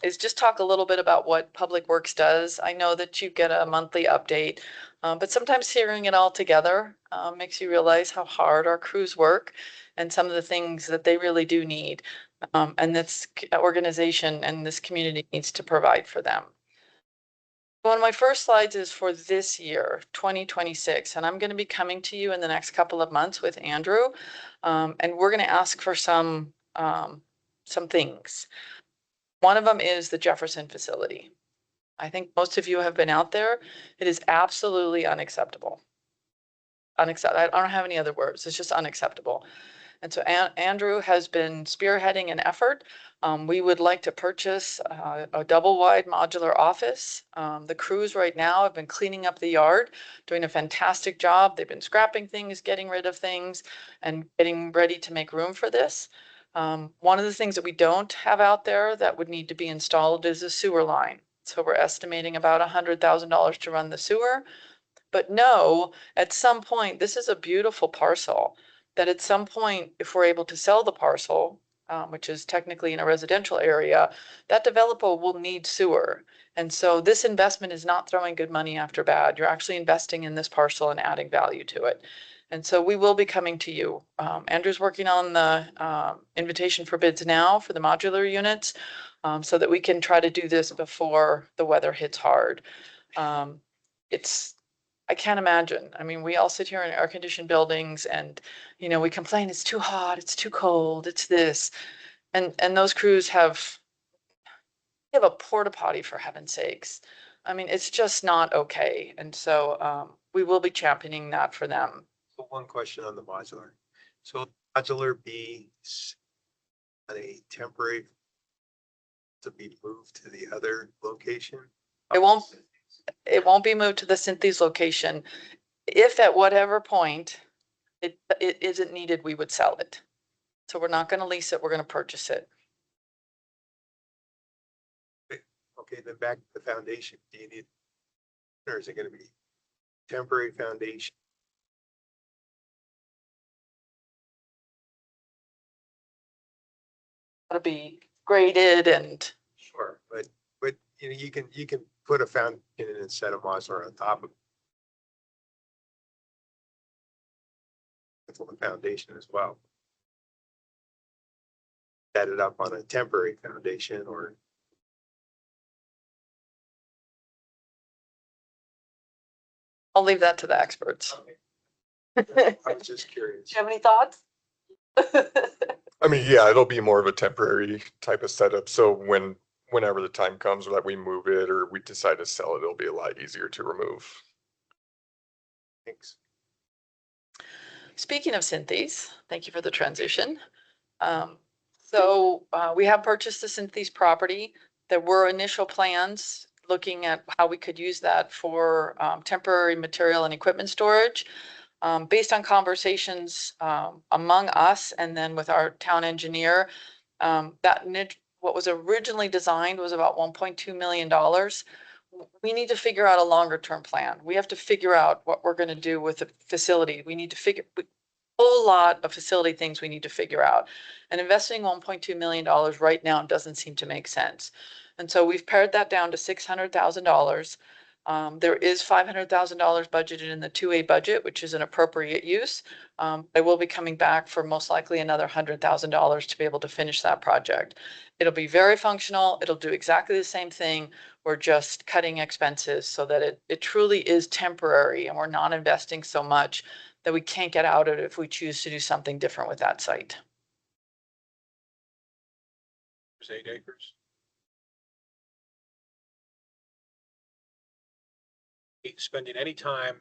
is just talk a little bit about what Public Works does. I know that you get a monthly update, but sometimes hearing it all together makes you realize how hard our crews work and some of the things that they really do need. And this organization and this community needs to provide for them. One of my first slides is for this year, 2026, and I'm going to be coming to you in the next couple of months with Andrew, and we're going to ask for some things. One of them is the Jefferson facility. I think most of you have been out there. It is absolutely unacceptable. Unacceptable. I don't have any other words. It's just unacceptable. And so Andrew has been spearheading an effort. We would like to purchase a double wide modular office. The crews right now have been cleaning up the yard, doing a fantastic job. They've been scrapping things, getting rid of things, and getting ready to make room for this. One of the things that we don't have out there that would need to be installed is a sewer line. So we're estimating about $100,000 to run the sewer. But no, at some point, this is a beautiful parcel that at some point, if we're able to sell the parcel, which is technically in a residential area, that developer will need sewer. And so this investment is not throwing good money after bad. You're actually investing in this parcel and adding value to it. And so we will be coming to you. Andrew's working on the invitation for bids now for the modular units so that we can try to do this before the weather hits hard. I can't imagine. I mean, we all sit here in air-conditioned buildings and, you know, we complain it's too hot, it's too cold, it's this. And those crews have a porta potty, for heaven's sakes. I mean, it's just not okay. And so we will be championing that for them. So one question on the modular. So modular be on a temporary to be moved to the other location? It won't. It won't be moved to the Cynthia's location. If at whatever point it isn't needed, we would sell it. So we're not gonna lease it, we're gonna purchase it. Okay, then back to the foundation. Do you need, or is it gonna be temporary foundation? It'll be graded and Sure, but you know, you can put a fountain in and set a modular on top of the foundation as well. Set it up on a temporary foundation or. I'll leave that to the experts. I was just curious. Do you have any thoughts? I mean, yeah, it'll be more of a temporary type of setup. So whenever the time comes that we move it or we decide to sell it, it'll be a lot easier to remove. Thanks. Speaking of Cynthia's, thank you for the transition. So we have purchased the Cynthia's property. There were initial plans looking at how we could use that for temporary material and equipment storage. Based on conversations among us and then with our town engineer, what was originally designed was about $1.2 million. We need to figure out a longer term plan. We have to figure out what we're going to do with the facility. We need to figure a whole lot of facility things we need to figure out. And investing $1.2 million right now doesn't seem to make sense. And so we've pared that down to $600,000. There is $500,000 budgeted in the 2A budget, which is an appropriate use. I will be coming back for most likely another $100,000 to be able to finish that project. It'll be very functional. It'll do exactly the same thing. We're just cutting expenses so that it truly is temporary and we're not investing so much that we can't get out of it if we choose to do something different with that site. There's 8 acres. Spending any time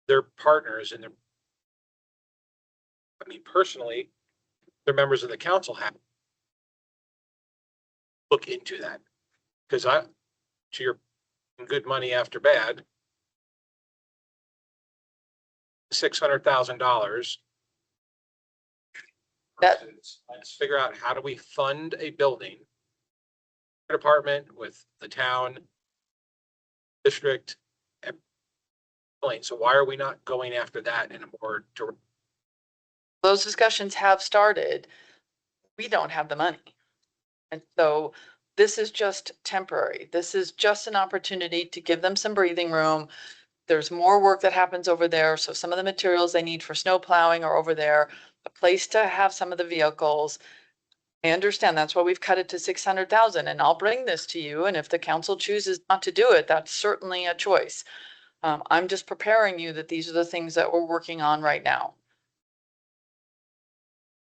they're partners and they're, I mean, personally, they're members of the council have look into that. Because to your good money after bad, $600,000. Let's figure out how do we fund a building department with the town district. So why are we not going after that in a more direct? Those discussions have started. We don't have the money. And so this is just temporary. This is just an opportunity to give them some breathing room. There's more work that happens over there. So some of the materials they need for snow plowing are over there, a place to have some of the vehicles. I understand that's why we've cut it to 600,000 and I'll bring this to you. And if the council chooses not to do it, that's certainly a choice. I'm just preparing you that these are the things that we're working on right now.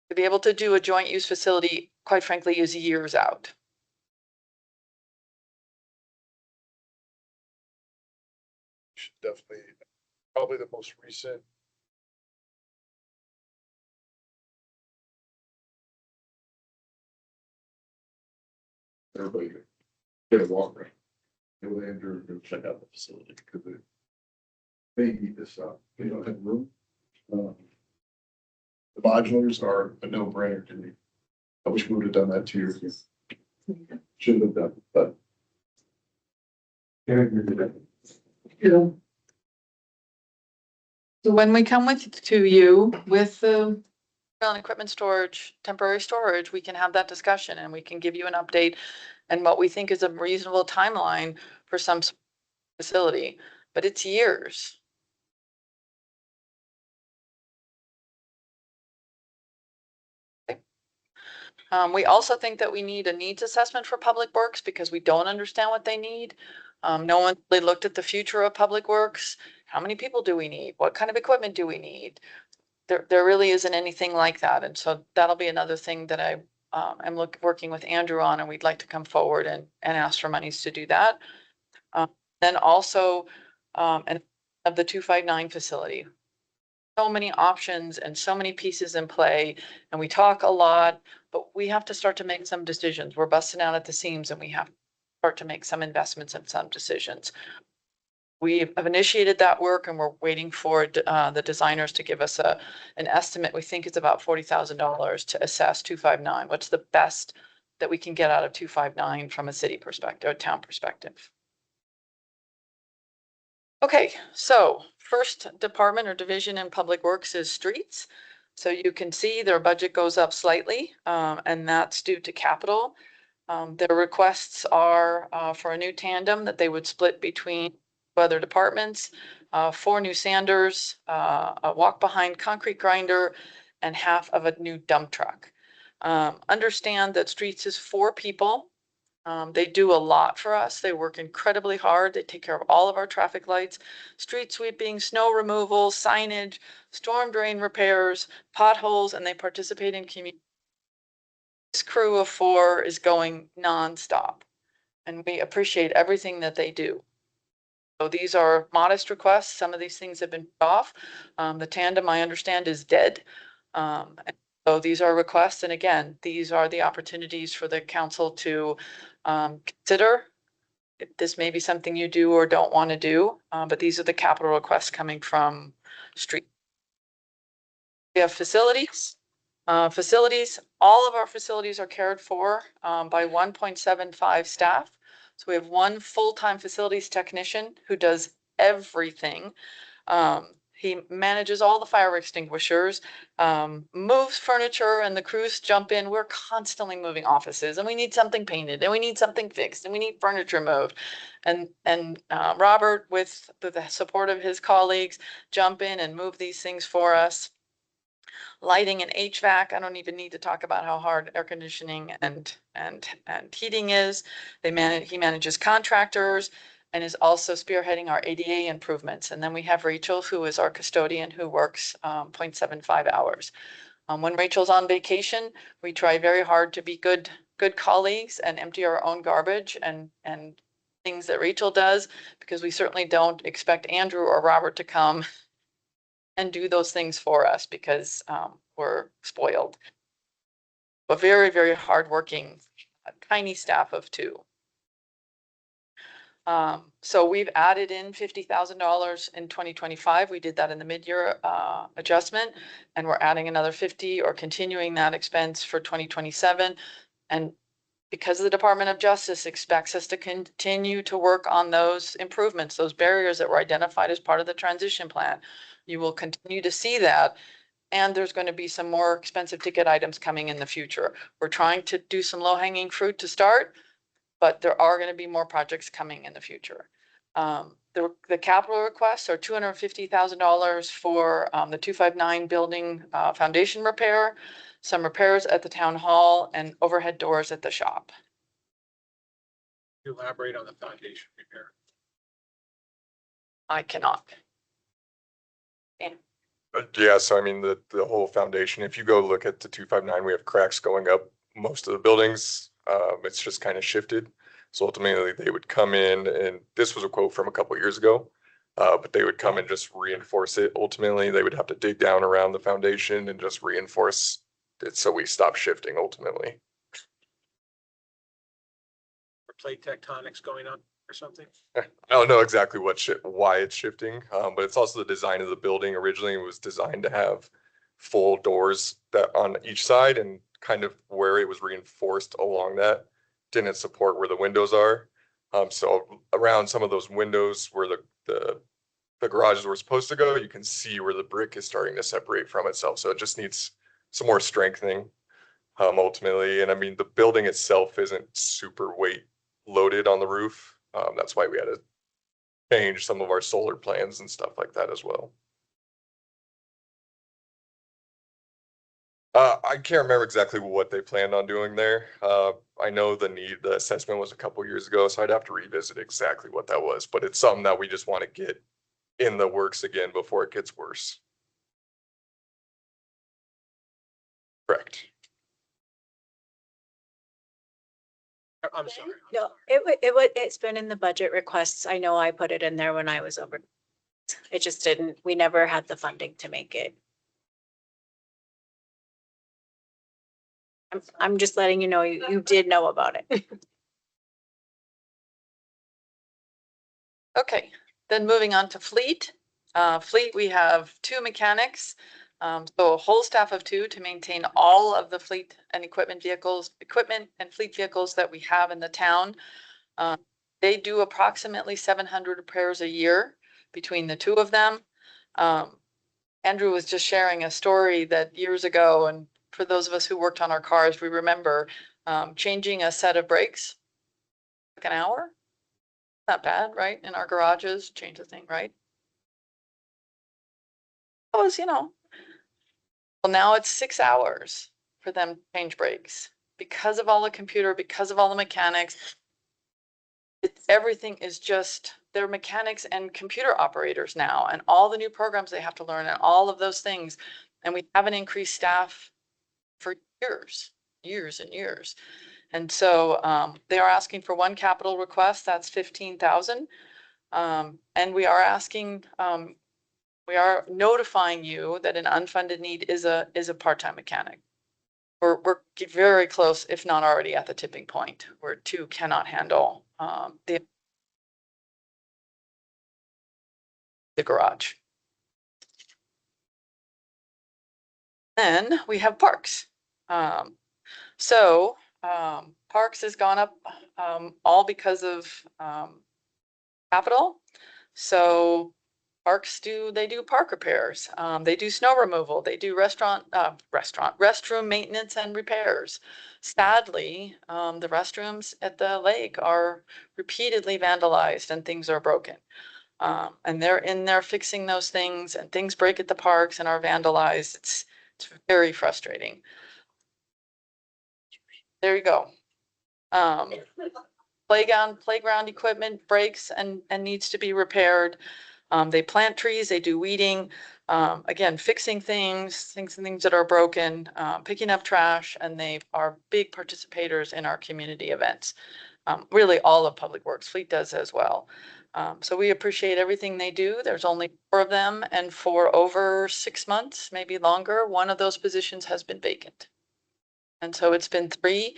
To be able to do a joint use facility, quite frankly, is years out. Should definitely, probably the most recent. Everybody get a walk around. Go to Andrew, go check out the facility because they need this up. They don't have room. The modulars are a no-brainer to me. I wish we would have done that 2 years ago. Should have done, but. Yeah. So when we come to you with the equipment storage, temporary storage, we can have that discussion and we can give you an update and what we think is a reasonable timeline for some facility, but it's years. We also think that we need a needs assessment for public works because we don't understand what they need. No one really looked at the future of public works. How many people do we need? What kind of equipment do we need? There really isn't anything like that. And so that'll be another thing that I am working with Andrew on, and we'd like to come forward and ask for monies to do that. Then also, and of the 259 facility, so many options and so many pieces in play, and we talk a lot, but we have to start to make some decisions. We're busting out at the seams and we have to start to make some investments and some decisions. We have initiated that work and we're waiting for the designers to give us an estimate. We think it's about $40,000 to assess 259. What's the best that we can get out of 259 from a city perspective, a town perspective? Okay, so first department or division in Public Works is streets. So you can see their budget goes up slightly, and that's due to capital. Their requests are for a new tandem that they would split between other departments, 4 new sanders, a walk-behind concrete grinder, and half of a new dump truck. Understand that streets is 4 people. They do a lot for us. They work incredibly hard. They take care of all of our traffic lights, street sweeping, snow removal, signage, storm drain repairs, potholes, and they participate in community. This crew of 4 is going nonstop, and we appreciate everything that they do. So these are modest requests. Some of these things have been put off. The tandem, I understand, is dead. So these are requests, and again, these are the opportunities for the council to consider. This may be something you do or don't want to do, but these are the capital requests coming from street. We have facilities. All of our facilities are cared for by 1.75 staff. So we have 1 full-time facilities technician who does everything. He manages all the fire extinguishers, moves furniture, and the crews jump in. We're constantly moving offices, and we need something painted, and we need something fixed, and we need furniture moved. And Robert, with the support of his colleagues, jump in and move these things for us. Lighting and HVAC, I don't even need to talk about how hard air conditioning and heating is. He manages contractors and is also spearheading our ADA improvements. And then we have Rachel, who is our custodian, who works 0.75 hours. When Rachel's on vacation, we try very hard to be good colleagues and empty our own garbage and things that Rachel does, because we certainly don't expect Andrew or Robert to come and do those things for us, because we're spoiled. But very, very hardworking, tiny staff of 2. So we've added in $50,000 in 2025. We did that in the mid-year adjustment, and we're adding another 50 or continuing that expense for 2027. And because the Department of Justice expects us to continue to work on those improvements, those barriers that were identified as part of the transition plan, you will continue to see that. And there's going to be some more expensive ticket items coming in the future. We're trying to do some low-hanging fruit to start, but there are going to be more projects coming in the future. The capital requests are $250,000 for the 259 building foundation repair, some repairs at the town hall, and overhead doors at the shop. Elaborate on the foundation repair. I cannot. And Yeah, so I mean, the whole foundation, if you go look at the 259, we have cracks going up most of the buildings. It's just kind of shifted. So ultimately they would come in, and this was a quote from a couple years ago, but they would come and just reinforce it. Ultimately, they would have to dig down around the foundation and just reinforce it so we stop shifting ultimately. Or plate tectonics going on or something? I don't know exactly why it's shifting, but it's also the design of the building. Originally, it was designed to have full doors that on each side, and kind of where it was reinforced along that didn't support where the windows are. So around some of those windows where the garages were supposed to go, you can see where the brick is starting to separate from itself. So it just needs some more strengthening, ultimately. And I mean, the building itself isn't super weight loaded on the roof. That's why we had to change some of our solar plans and stuff like that as well. I can't remember exactly what they planned on doing there. I know the assessment was a couple years ago, so I'd have to revisit exactly what that was, but it's something that we just want to get in the works again before it gets worse. Correct. I'm sorry. No, it's been in the budget requests. I know I put it in there when I was over. It just didn't, we never had the funding to make it. I'm just letting you know, you did know about it. Okay, then moving on to fleet. Fleet, we have 2 mechanics. So a whole staff of 2 to maintain all of the fleet and equipment and fleet vehicles that we have in the town. They do approximately 700 repairs a year between the 2 of them. Andrew was just sharing a story that years ago, and for those of us who worked on our cars, we remember changing a set of brakes, like an hour. Not bad, right? In our garages, change the thing, right? It was, well, now it's 6 hours for them to change brakes because of all the computer, because of all the mechanics. Everything is just, they're mechanics and computer operators now, and all the new programs they have to learn and all of those things. And we haven't increased staff for years and years. And so they are asking for 1 capital request, that's 15,000. And we are asking, we are notifying you that an unfunded need is a part-time mechanic. We're very close, if not already at the tipping point where 2 cannot handle the garage. Then we have parks. Parks has gone up all because of capital. So parks do park repairs. They do snow removal. They do restroom maintenance and repairs. Sadly, the restrooms at the lake are repeatedly vandalized and things are broken. And they're in there fixing those things, and things break at the parks and are vandalized. It's very frustrating. There you go. Playground equipment breaks and needs to be repaired. They plant trees, they do weeding, again, fixing things that are broken, picking up trash, and they are big participators in our community events. Really all of Public Works, Fleet does as well. So we appreciate everything they do. There's only 4 of them, and for over 6 months, maybe longer, one of those positions has been vacant. And so it's been 3,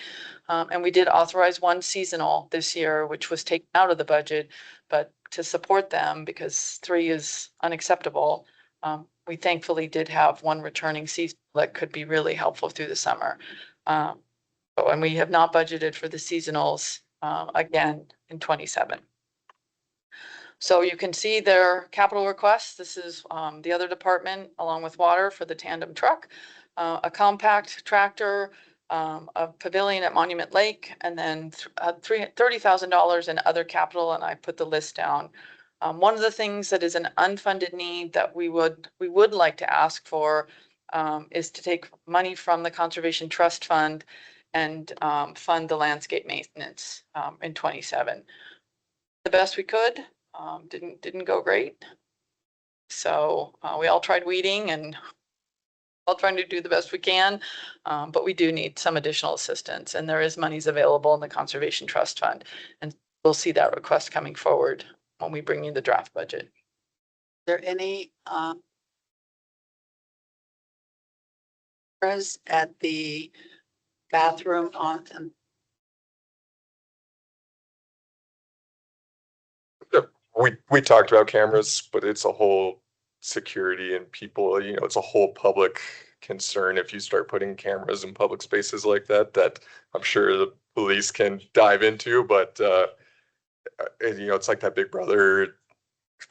and we did authorize 1 seasonal this year, which was taken out of the budget, but to support them, because 3 is unacceptable, we thankfully did have 1 returning seasonal that could be really helpful through the summer. And we have not budgeted for the seasonals again in 27. So you can see their capital requests. This is the other department along with water for the tandem truck, a compact tractor, a pavilion at Monument Lake, and then $30,000 in other capital, and I put the list down. One of the things that is an unfunded need that we would like to ask for is to take money from the Conservation Trust Fund and fund the landscape maintenance in 27. The best we could, didn't go great. So we all tried weeding and all trying to do the best we can, but we do need some additional assistance, and there is monies available in the Conservation Trust Fund, and we'll see that request coming forward when we bring you the draft budget. Is there any at the bathroom on We talked about cameras, but it's a whole security and people, it's a whole public concern if you start putting cameras in public spaces like that I'm sure the police can dive into, but it's like that big brother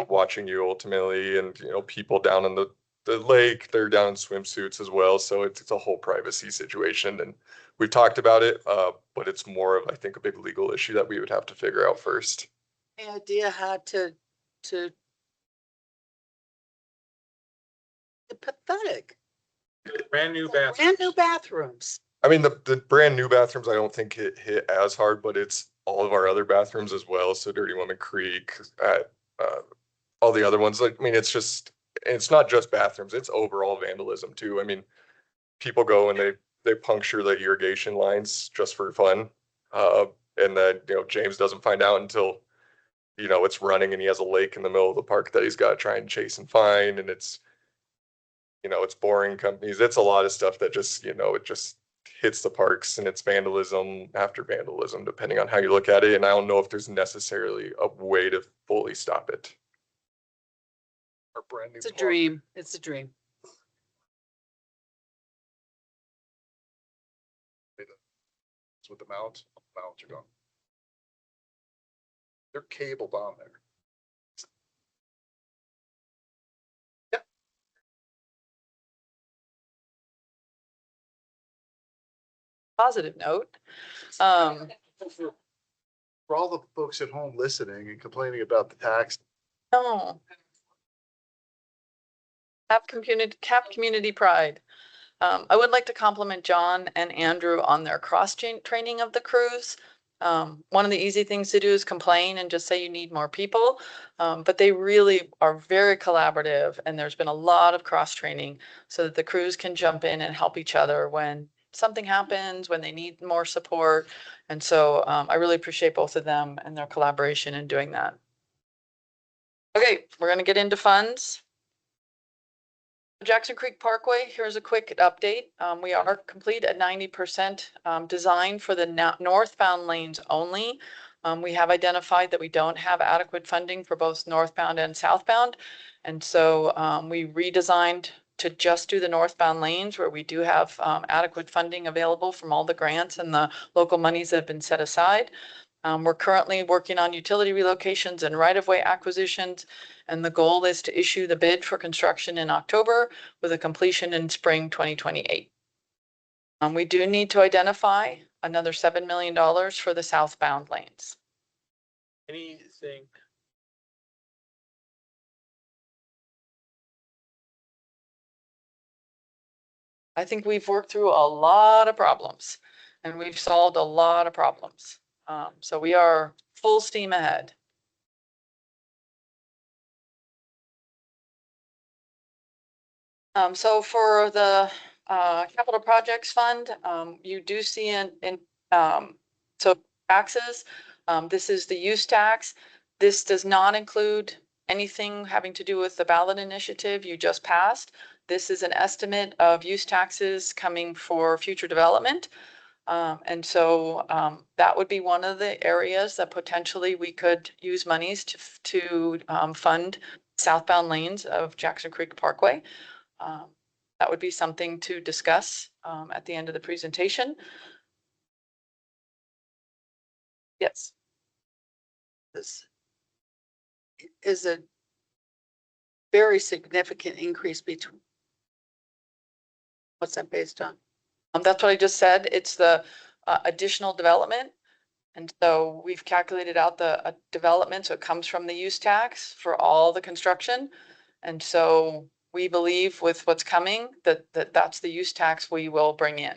watching you ultimately, and people down in the lake, they're down in swimsuits as well, so it's a whole privacy situation, and we've talked about it, but it's more of, I think, a big legal issue that we would have to figure out first. any idea how to pathetic Brand new bathrooms? I mean, the brand new bathrooms, I don't think hit as hard, but it's all of our other bathrooms as well. So Dirty Woman Creek, all the other ones. Like, I mean, it's not just bathrooms, it's overall vandalism too. I mean, people go and they puncture the irrigation lines just for fun. And then, James doesn't find out until, you know, it's running and he has a lake in the middle of the park that he's got to try and chase and find. And it's, you know, it's boring companies. It's a lot of stuff that just, you know, it just hits the parks, and it's vandalism after vandalism, depending on how you look at it. And I don't know if there's necessarily a way to fully stop it. Our brand new It's a park. dream. It's a dream. It's with the mounts. Mounts are gone. They're cabled on there. Positive note. Um, For all the folks at home listening and complaining about the tax, no. Have community pride. I would like to compliment John and Andrew on their training of the crews. One of the easy things to do is complain and just say you need more people. But they really are very collaborative, and there's been a lot of cross training so that the crews can jump in and help each other when something happens, when they need more support. And so I really appreciate both of them and their collaboration in doing that. Okay, we're going to get into funds. Jackson Creek Parkway, here's a quick update. We are complete at 90% design for the northbound lanes only. We have identified that we don't have adequate funding for both northbound and southbound. And so we redesigned to just do the northbound lanes where we do have adequate funding available from all the grants and the local monies that have been set aside. We're currently working on utility relocations and right-of-way acquisitions, and the goal is to issue the bid for construction in October with a completion in spring 2028. We do need to identify another $7 million for the southbound lanes. Anything? I think we've worked through a lot of problems, and we've solved a lot of problems. So we are full steam ahead. So for the capital projects fund, you do see so taxes. This is the use tax. This does not include anything having to do with the ballot initiative you just passed. This is an estimate of use taxes coming for future development. And so that would be one of the areas that potentially we could use monies to fund southbound lanes of Jackson Creek Parkway. That would be something to discuss at the end of the presentation. Yes. This is a very significant increase between. What's that based on? That's what I just said. It's the additional development. And so we've calculated out the development. So it comes from the use tax for all the construction. And so we believe with what's coming that's the use tax we will bring in.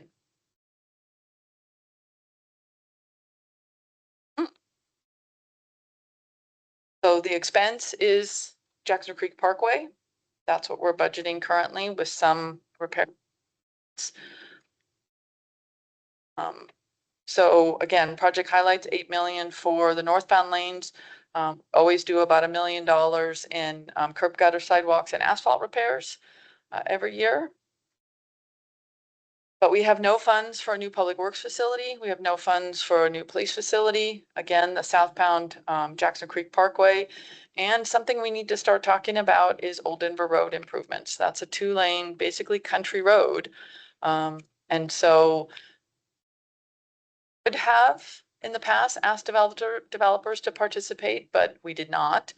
So the expense is Jackson Creek Parkway. That's what we're budgeting currently with some repairs. So again, project highlights 8 million for the northbound lanes. Always do about $1 million in curb gutter sidewalks and asphalt repairs every year. But we have no funds for a new public works facility. We have no funds for a new police facility. Again, the southbound Jackson Creek Parkway. And something we need to start talking about is Old Denver Road improvements. That's a 2-lane, basically country road. And so could have in the past asked developers to participate, but we did not.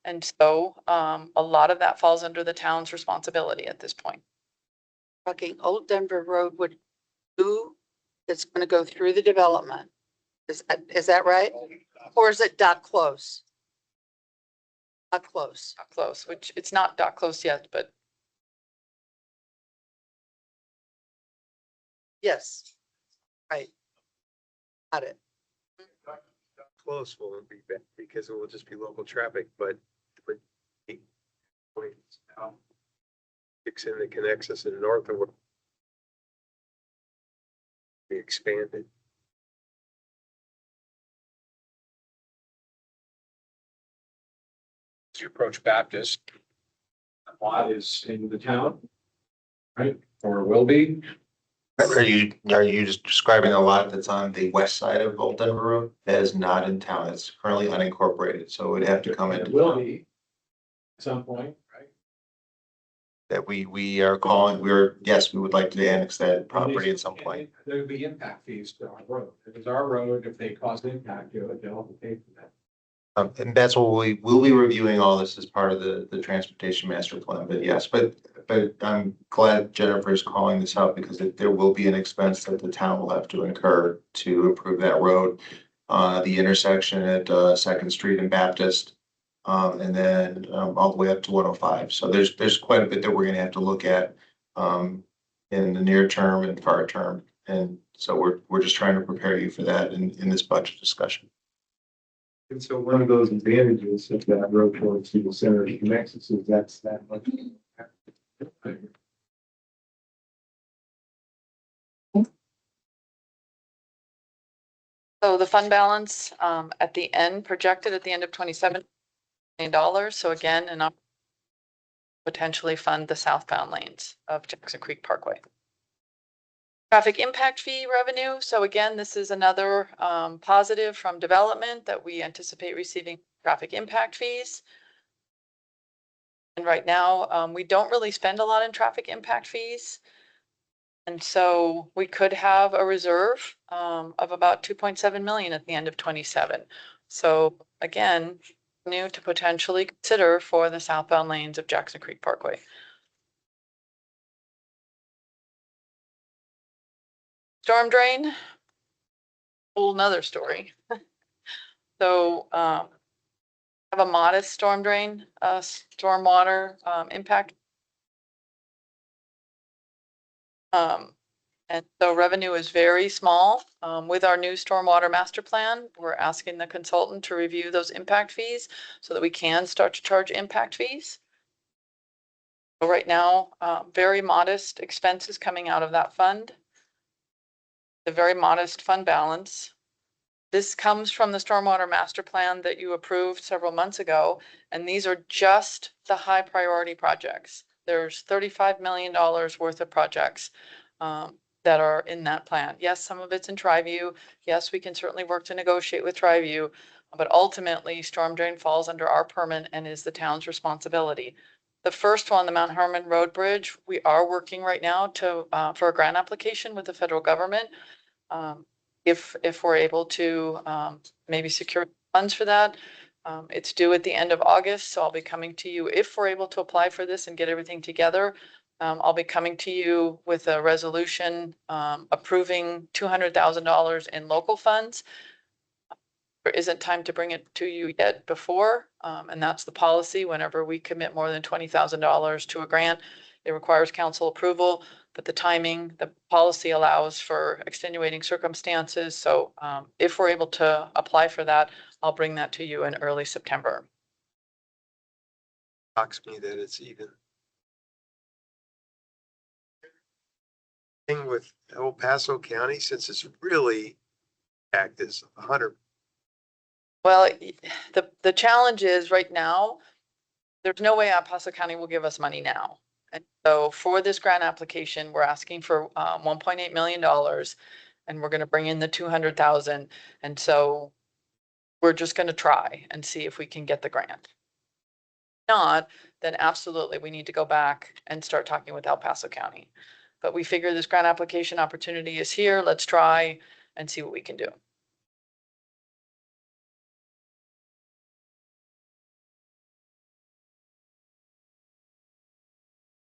And so a lot of that falls under the town's responsibility at this point. Talking Old Denver Road would do, it's going to go through the development. Is that right? Or is it dot close? Dot close. Dot close, which it's not dot close yet, but. Yes. Right. Got it. Close will be bad because it will just be local traffic, but fix in that connects us in the north and be expanded. as you approach Baptist. A lot is in the town, right? Or will be. Are you just describing a lot that's on the west side of Old Denver Road? That is not in town. It's currently unincorporated, so it would have to come It into will town. be at some point, right? That we are calling, yes, we would like to annex that property at some point. There would be impact fees to our road. If it's our road, if they cause impact to it, they'll have to pay for that. And that's what we'll be reviewing all this as part of the transportation master plan, but yes, but I'm glad Jennifer's calling this out because there will be an expense that the town will have to incur to improve that road. The intersection at Second Street and Baptist, and then all the way up to 105. So there's quite a bit that we're gonna have to look at in the near term and far term. And so we're just trying to prepare you for that in this budget discussion. And so one of those advantages of that road towards the center of Nexus is that's that much. So the fund balance at the end, projected at the end of $27 million. So again, and potentially fund the southbound lanes of Jackson Creek Parkway. Traffic impact fee revenue. So again, this is another positive from development that we anticipate receiving traffic impact fees. And right now, we don't really spend a lot in traffic impact fees. And so we could have a reserve of about 2.7 million at the end of 27. So again, new to potentially consider for the southbound lanes of Jackson Creek Parkway. Storm drain, whole nother story. So have a modest storm drain, stormwater impact. And so revenue is very small. With our new stormwater master plan, we're asking the consultant to review those impact fees so that we can start to charge impact fees. So right now, very modest expenses coming out of that fund. A very modest fund balance. This comes from the stormwater master plan that you approved several months ago, and these are just the high priority projects. There's $35 million worth of projects that are in that plan. Yes, some of it's in Triview. Yes, we can certainly work to negotiate with Triview, but ultimately storm drain falls under our permit and is the town's responsibility. The first one, the Mount Herman Road Bridge, we are working right now to for a grant application with the federal government. If we're able to maybe secure funds for that. It's due at the end of August, so I'll be coming to you if we're able to apply for this and get everything together. I'll be coming to you with a resolution approving $200,000 in local funds. There isn't time to bring it to you yet before, and that's the policy. Whenever we commit more than $20,000 to a grant, it requires council approval, but the timing, the policy allows for extenuating circumstances. So if we're able to apply for that, I'll bring that to you in early September. Shocks me that it's even. Thing with El Paso County, since it's really act as 100. Well, the challenge is right now, there's no way El Paso County will give us money now. And so for this grant application, we're asking for $1.8 million and we're going to bring in the 200,000. And so we're just going to try and see if we can get the grant. If not, then absolutely we need to go back and start talking with El Paso County. But we figure this grant application opportunity is here. Let's try and see what we can do.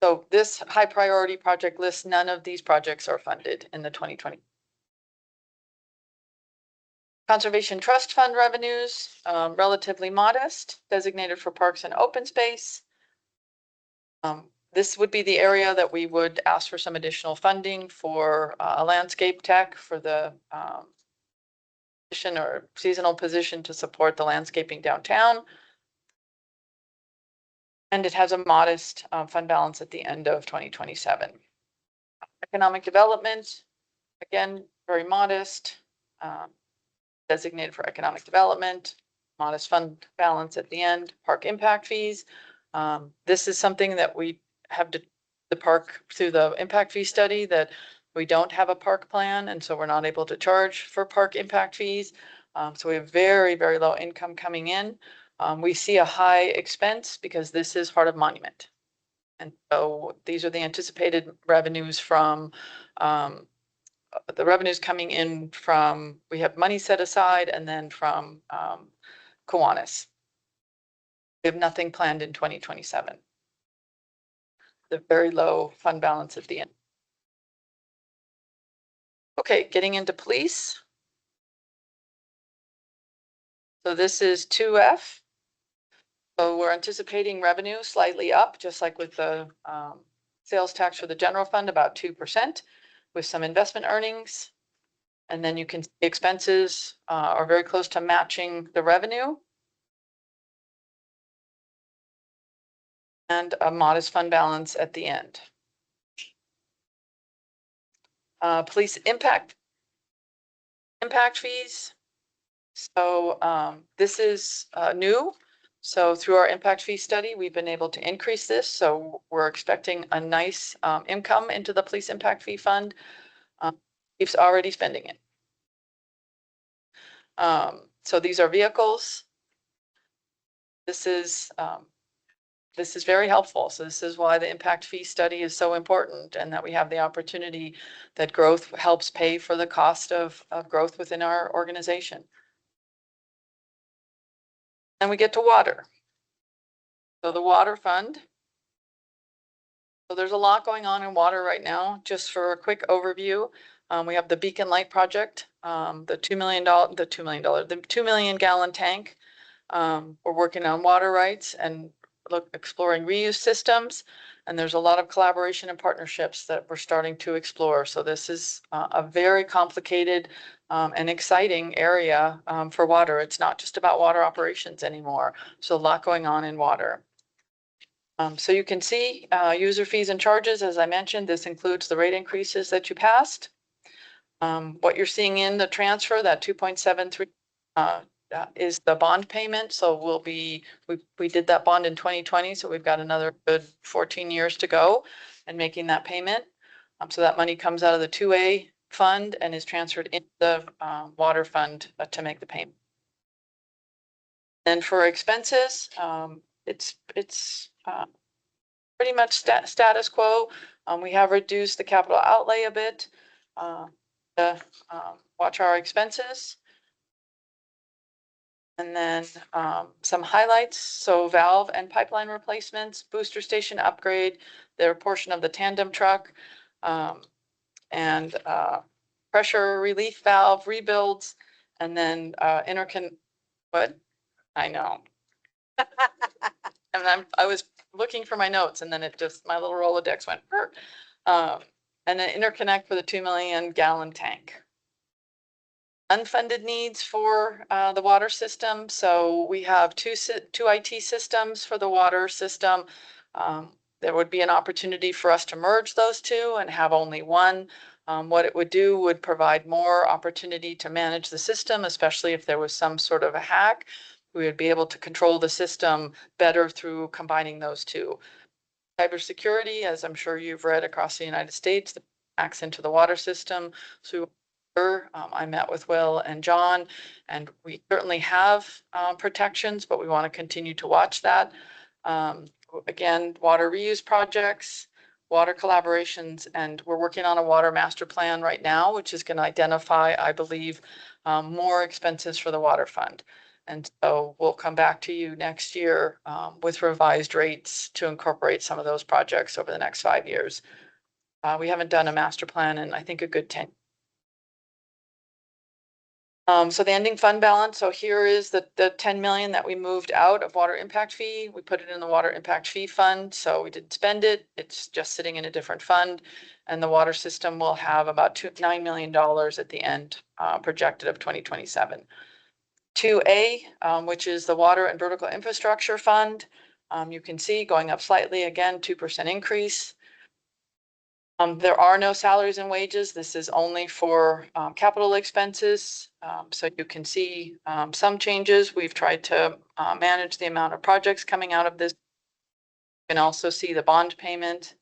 So this high priority project list, none of these projects are funded in the 2020. Conservation Trust Fund revenues, relatively modest, designated for parks and open space. This would be the area that we would ask for some additional funding for a landscape tech for the position or seasonal position to support the landscaping downtown. And it has a modest fund balance at the end of 2027. Economic development, again, very modest, designated for economic development. modest fund balance at the end, park impact fees. This is something that we have to, the park through the impact fee study, that we don't have a park plan, and so we're not able to charge for park impact fees. So we have very, very low income coming in. We see a high expense because this is heart of monument. And so these are the anticipated revenues from the revenues coming in from, we have money set aside, and then from Kiwanis. We have nothing planned in 2027. The very low fund balance at the end. Okay, getting into police. So this is 2F. So we're anticipating revenue slightly up, just like with the sales tax for the general fund, about 2%, with some investment earnings. And then you can see expenses are very close to matching the revenue. And a modest fund balance at the end. Police impact fees. So this is new. So through our impact fee study, we've been able to increase this. So we're expecting a nice income into the police impact fee fund. Chief's already spending it. So these are vehicles. This is very helpful. So this is why the impact fee study is so important, and that we have the opportunity that growth helps pay for the cost of growth within our organization. And we get to water. So the water fund. So there's a lot going on in water right now. Just for a quick overview, we have the Beacon Lite project, the $2 million gallon tank. We're working on water rights and exploring reuse systems. And there's a lot of collaboration and partnerships that we're starting to explore. So this is a very complicated and exciting area for water. It's not just about water operations anymore. So a lot going on in water. So you can see user fees and charges. As I mentioned, this includes the rate increases that you passed. What you're seeing in the transfer, that 2.73 is the bond payment. So we did that bond in 2020. So we've got another good 14 years to go and making that payment. So that money comes out of the 2A fund and is transferred into the water fund to make the payment. And for expenses, it's pretty much status quo. We have reduced the capital outlay a bit to watch our expenses. And then some highlights. So valve and pipeline replacements, booster station upgrade, their portion of the tandem truck, and pressure relief valve rebuilds, and then what? I know. And I was looking for my notes, and then my little Rolodex went, and then interconnect for the 2 million gallon tank. Unfunded needs for the water system. So we have two IT systems for the water system. There would be an opportunity for us to merge those two and have only one. What it would do would provide more opportunity to manage the system, especially if there was some sort of a hack. We would be able to control the system better through combining those two. Cybersecurity, as I'm sure you've read across the United States, hacks into the water system. So I met with Will and John, and we certainly have protections, but we want to continue to watch that. Again, water reuse projects, water collaborations, and we're working on a water master plan right now, which is going to identify, I believe, more expenses for the water fund. And so we'll come back to you next year with revised rates to incorporate some of those projects over the next 5 years. We haven't done a master plan in, I think, a good 10. So the ending fund balance. So here is the 10 million that we moved out of water impact fee. We put it in the water impact fee fund. So we didn't spend it. It's just sitting in a different fund. And the water system will have about $9 million at the end projected of 2027. 2A, which is the water and vertical infrastructure fund. You can see going up slightly, again, 2% increase. There are no salaries and wages. This is only for capital expenses. So you can see some changes. We've tried to manage the amount of projects coming out of this. You can also see the bond payment.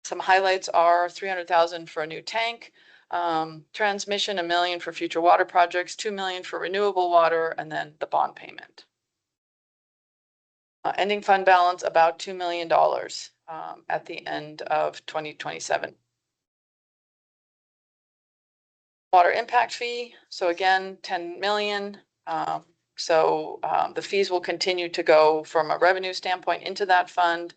Some highlights are 300,000 for a new tank, transmission, $1 million for future water projects, 2 million for renewable water, and then the bond payment. Ending fund balance about $2 million at the end of 2027. Water impact fee. So again, 10 million. The fees will continue to go from a revenue standpoint into that fund.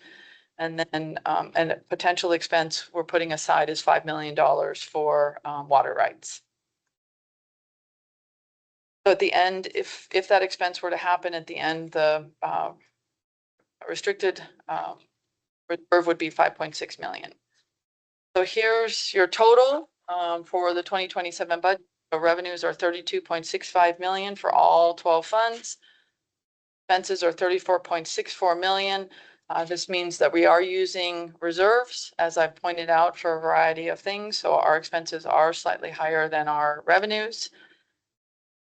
And then, and potential expense we're putting aside is $5 million for water rights. So at the end, if that expense were to happen at the end, the restricted reserve would be 5.6 million. So here's your total for the 2027 budget. The revenues are 32.65 million for all 12 funds. Expenses are 34.64 million. This means that we are using reserves, as I've pointed out, for a variety of things. So our expenses are slightly higher than our revenues.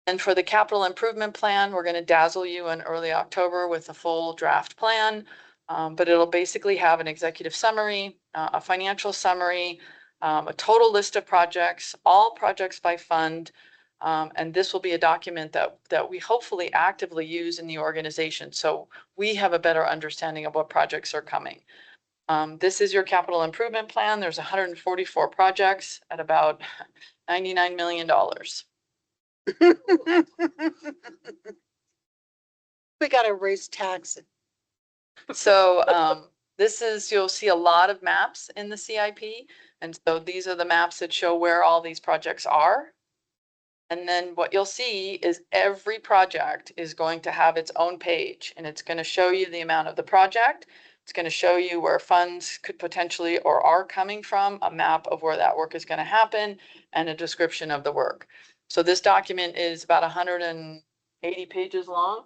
And for the capital improvement plan, we're going to dazzle you in early October with a full draft plan. But it'll basically have an executive summary, a financial summary, a total list of projects, all projects by fund. And this will be a document that we hopefully actively use in the organization. So we have a better understanding of what projects are coming. This is your capital improvement plan. There's 144 projects at about $99 million. We gotta raise taxes. So this is, you'll see a lot of maps in the CIP. And so these are the maps that show where all these projects are. And then what you'll see is every project is going to have its own page, and it's going to show you the amount of the project. It's going to show you where funds could potentially or are coming from, a map of where that work is going to happen, and a description of the work. So this document is about 180 pages long.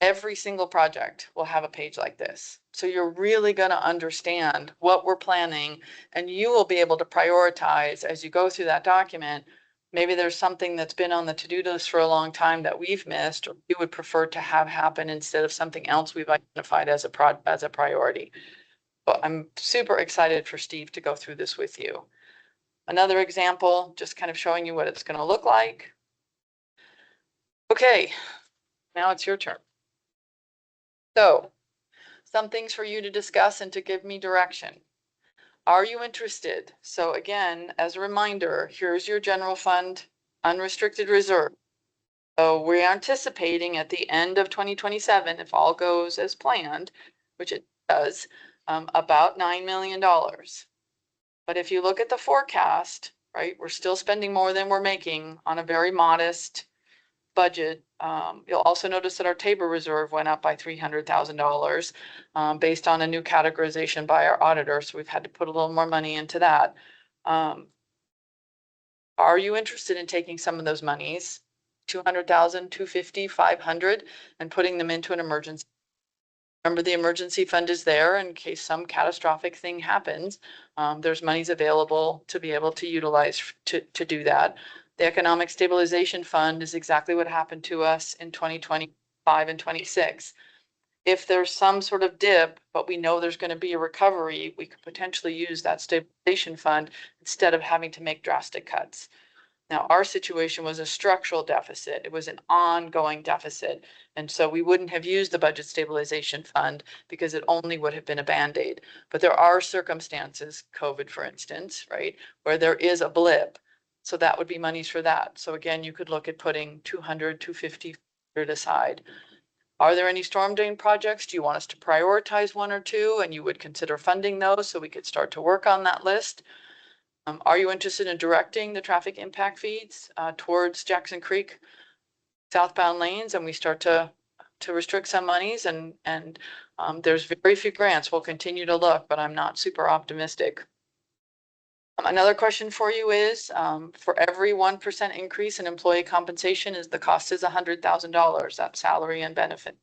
Every single project will have a page like this. So you're really going to understand what we're planning, and you will be able to prioritize as you go through that document. Maybe there's something that's been on the to-do list for a long time that we've missed, or you would prefer to have happen instead of something else we've identified as a priority. But I'm super excited for Steve to go through this with you. Another example, just kind of showing you what it's going to look like. Okay, now it's your turn. So, some things for you to discuss and to give me direction. Are you interested? So again, as a reminder, here's your general fund unrestricted reserve. So we're anticipating at the end of 2027, if all goes as planned, which it does, about $9 million. But if you look at the forecast, right, we're still spending more than we're making on a very modest budget. You'll also notice that our Tabor reserve went up by $300,000 based on a new categorization by our auditor. So we've had to put a little more money into that. Are you interested in taking some of those monies, 200,000, 250, 500, and putting them into an emergency? Remember, the emergency fund is there in case some catastrophic thing happens. There's monies available to be able to utilize to do that. The Economic Stabilization Fund is exactly what happened to us in 2025 and 26. If there's some sort of dip, but we know there's going to be a recovery, we could potentially use that stabilization fund instead of having to make drastic cuts. Now, our situation was a structural deficit. It was an ongoing deficit. And so we wouldn't have used the budget stabilization fund because it only would have been a Band-Aid. But there are circumstances, COVID, for instance, right, where there is a blip. So that would be monies for that. So again, you could look at putting 200, 250 aside. Are there any storm drain projects? Do you want us to prioritize one or two? And you would consider funding those so we could start to work on that list. Are you interested in directing the traffic impact feeds towards Jackson Creek southbound lanes, and we start to restrict some monies, and there's very few grants. We'll continue to look, but I'm not super optimistic. Another question for you is, for every 1% increase in employee compensation, the cost is $100,000. That's salary and benefit.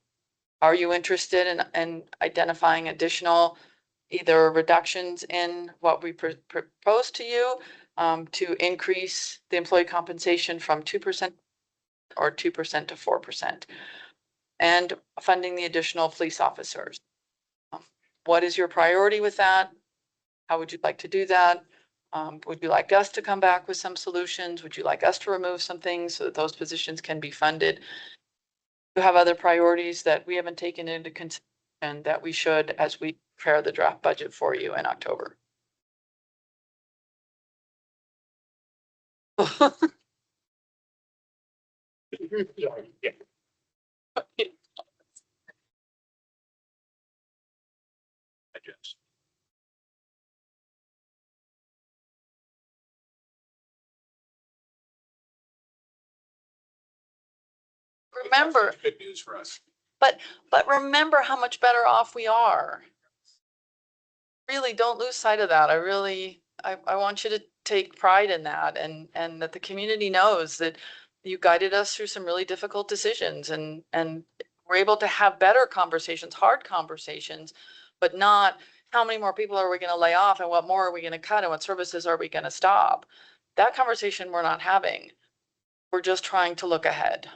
Are you interested in identifying additional either reductions in what we propose to you to increase the employee compensation from 2% or 2% to 4%, and funding the additional police officers. What is your priority with that? How would you like to do that? Would you like us to come back with some solutions? Would you like us to remove some things so that those positions can be funded? You have other priorities that we haven't taken into consideration that we should as we prepare the draft budget for you in October. Remember, Good news for us. but remember how much better off we are. Really don't lose sight of that. I want you to take pride in that, and that the community knows that you guided us through some really difficult decisions, and we're able to have better conversations, hard conversations, but not how many more people are we going to lay off, and what more are we going to cut, and what services are we going to stop. That conversation we're not having. We're just trying to look ahead.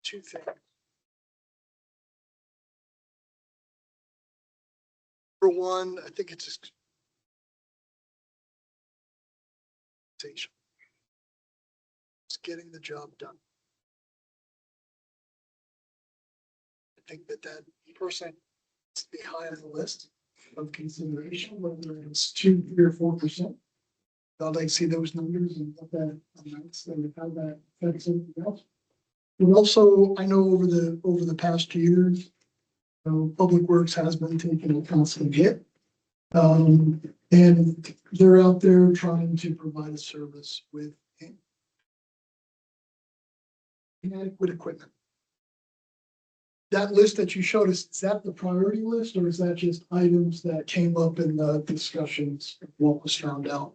Two things. For one, I think it's just it's getting the job done. I think that person is behind the list of consideration, whether it's 2, 3, or 4%. I'd like to see those numbers and what that amounts and how that affects everything else. And also, I know over the past 2 years, Public Works has been taking a constant hit. And they're out there trying to provide a service with inadequate equipment. That list that you showed us, is that the priority list, or is that just items that came up in the discussions of what was found out?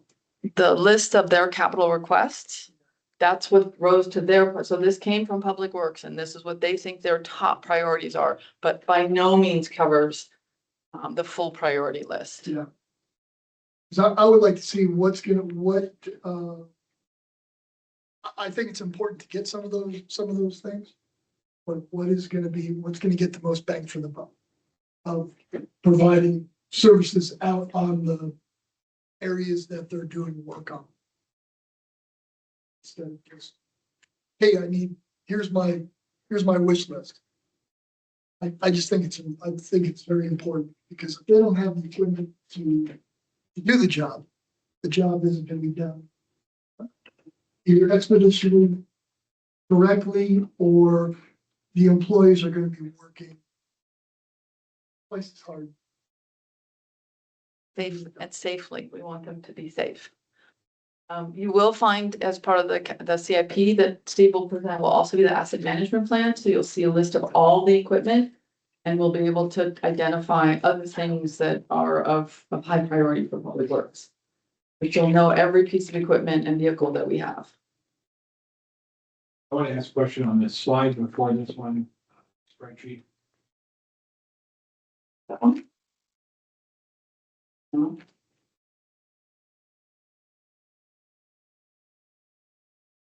The list of their capital requests, that's what rose to their, so this came from Public Works, and this is what they think their top priorities are, but by no means covers the full priority list. Yeah. So I would like to see I think it's important to get some of those things. But what's going to get the most bang for the buck of providing services out on the areas that they're doing work on. Instead of just, hey, here's my wish list. I just think it's very important, because if they don't have the equipment to do the job isn't going to be done either expeditiously, correctly, or the employees are going to be working twice as hard. Safe and safely. We want them to be safe. You will find, as part of the CIP that Steve will present, will also be the asset management plan. So you'll see a list of all the equipment, and we'll be able to identify other things that are of high priority for Public Works. But you'll know every piece of equipment and vehicle that we have. I want to ask a question on this slide before this one spreadsheet. That one? No.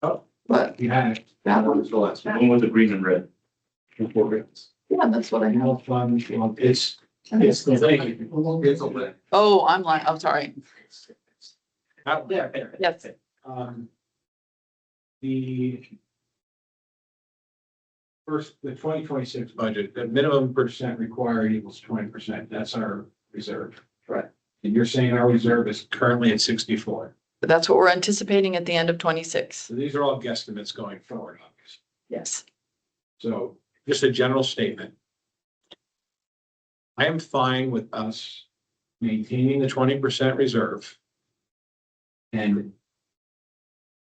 Oh, but you had it. That one. Was the last one with the green and red. Yeah, that's what I have. It's the thing. It's a list. Oh, I'm sorry. Out there. Yes. The 2026 budget, the minimum percent required equals 20%. That's our reserve. Right. And you're saying our reserve is currently at 64. But that's what we're anticipating at the end of 26. So these are all guesstimates going forward, obviously. Yes. So just a general statement. I am fine with us maintaining the 20% reserve. And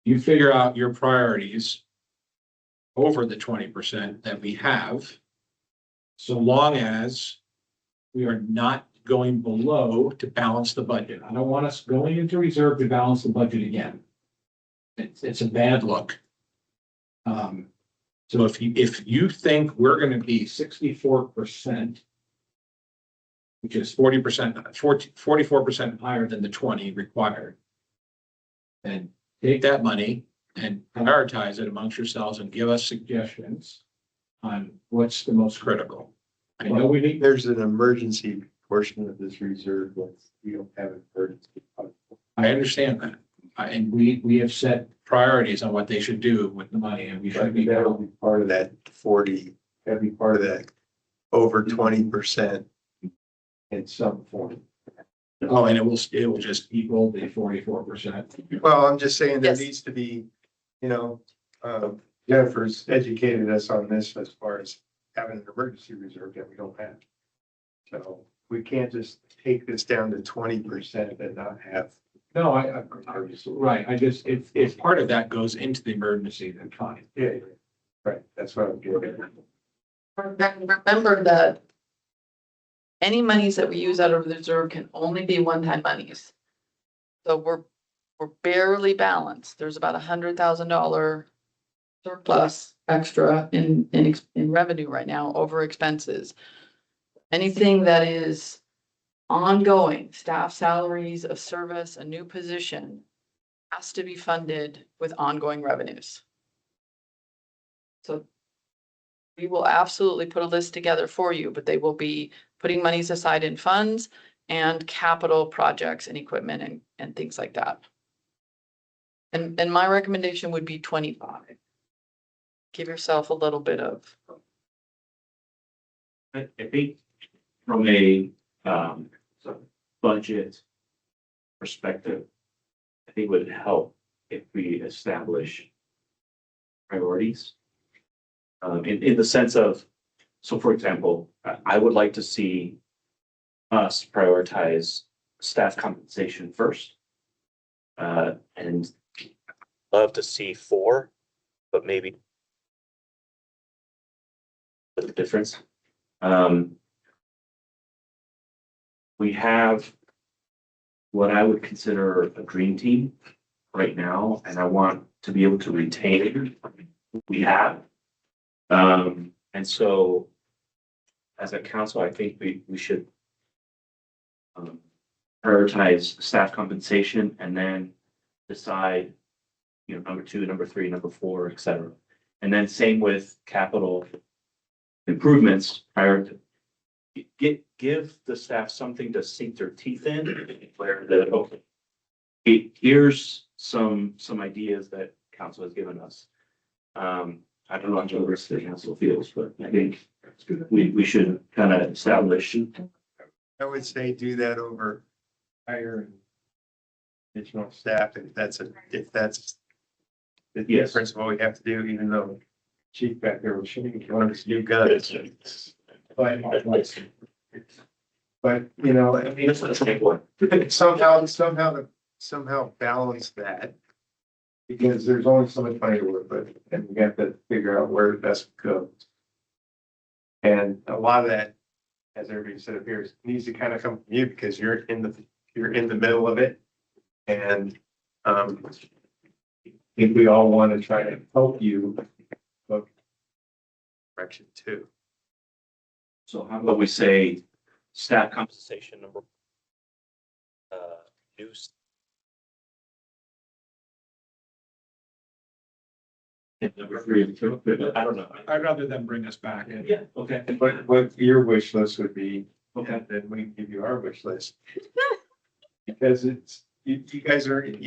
you figure out your priorities over the 20% that we have, so long as we are not going below to balance the budget. I don't want us going into reserve to balance the budget again. It's a bad look. So if you think we're gonna be 64%, which is 44% higher than the 20 required, then take that money and prioritize it amongst yourselves and give us suggestions on what's the most critical. I know we need, There's an emergency portion of this reserve, but we don't have an emergency. I understand that. And we have set priorities on what they should do with the money, and we should be. That'll be part of that 40, that'd be part of that over 20% in some form. Oh, and it will just equal the 44%. Well, I'm just saying there Yes. needs to be, you know, Jennifer's educated us on this as far as having an emergency reserve that we don't have. So we can't just take this down to 20% and not have. No, right, I just, if part of that goes into the emergency, then fine. Yeah, right, that's what I'm getting at. Remember that any monies that we use out of the reserve can only be one-time monies. So we're barely balanced. There's about $100,000 surplus extra in revenue right now over expenses. Anything that is ongoing, staff salaries, a service, a new position, has to be funded with ongoing revenues. So we will absolutely put a list together for you, but they will be putting monies aside in funds and capital projects and equipment and things like that. And my recommendation would be 25. Give yourself a little bit of. I think from a budget perspective, I think it would help if we establish priorities. In the sense of, so for example, I would like to see us prioritize staff compensation first. And Love to see 4, but maybe the difference. We have what I would consider a dream team right now, and I want to be able to retain what we have. And so as a council, I think we should prioritize staff compensation and then decide, you know, number 2, number 3, number 4, et cetera. And then same with capital improvements, prior to give the staff something to sink their teeth in, where okay, here's some ideas that council has given us. I don't know how the rest of the council feels, but I think we should kind of establish. I would say do that over hiring additional staff if that's the Yes. difference of what we have to do, even though chief back there was shooting one of his new guns. But you know, I mean, somehow balance that. Because there's only so much money to work with, and we have to figure out where it best goes. And a lot of that, as everybody said up here, needs to kind of come from you because you're in the middle of it. And I think we all want to try to help you look direction too. So how about we say staff compensation number new. Number 3 and 2, I don't know. I'd rather them bring us back in. Yeah, okay. But what your wish list would be, Okay. then we can give you our wish list. Because it's, you guys are in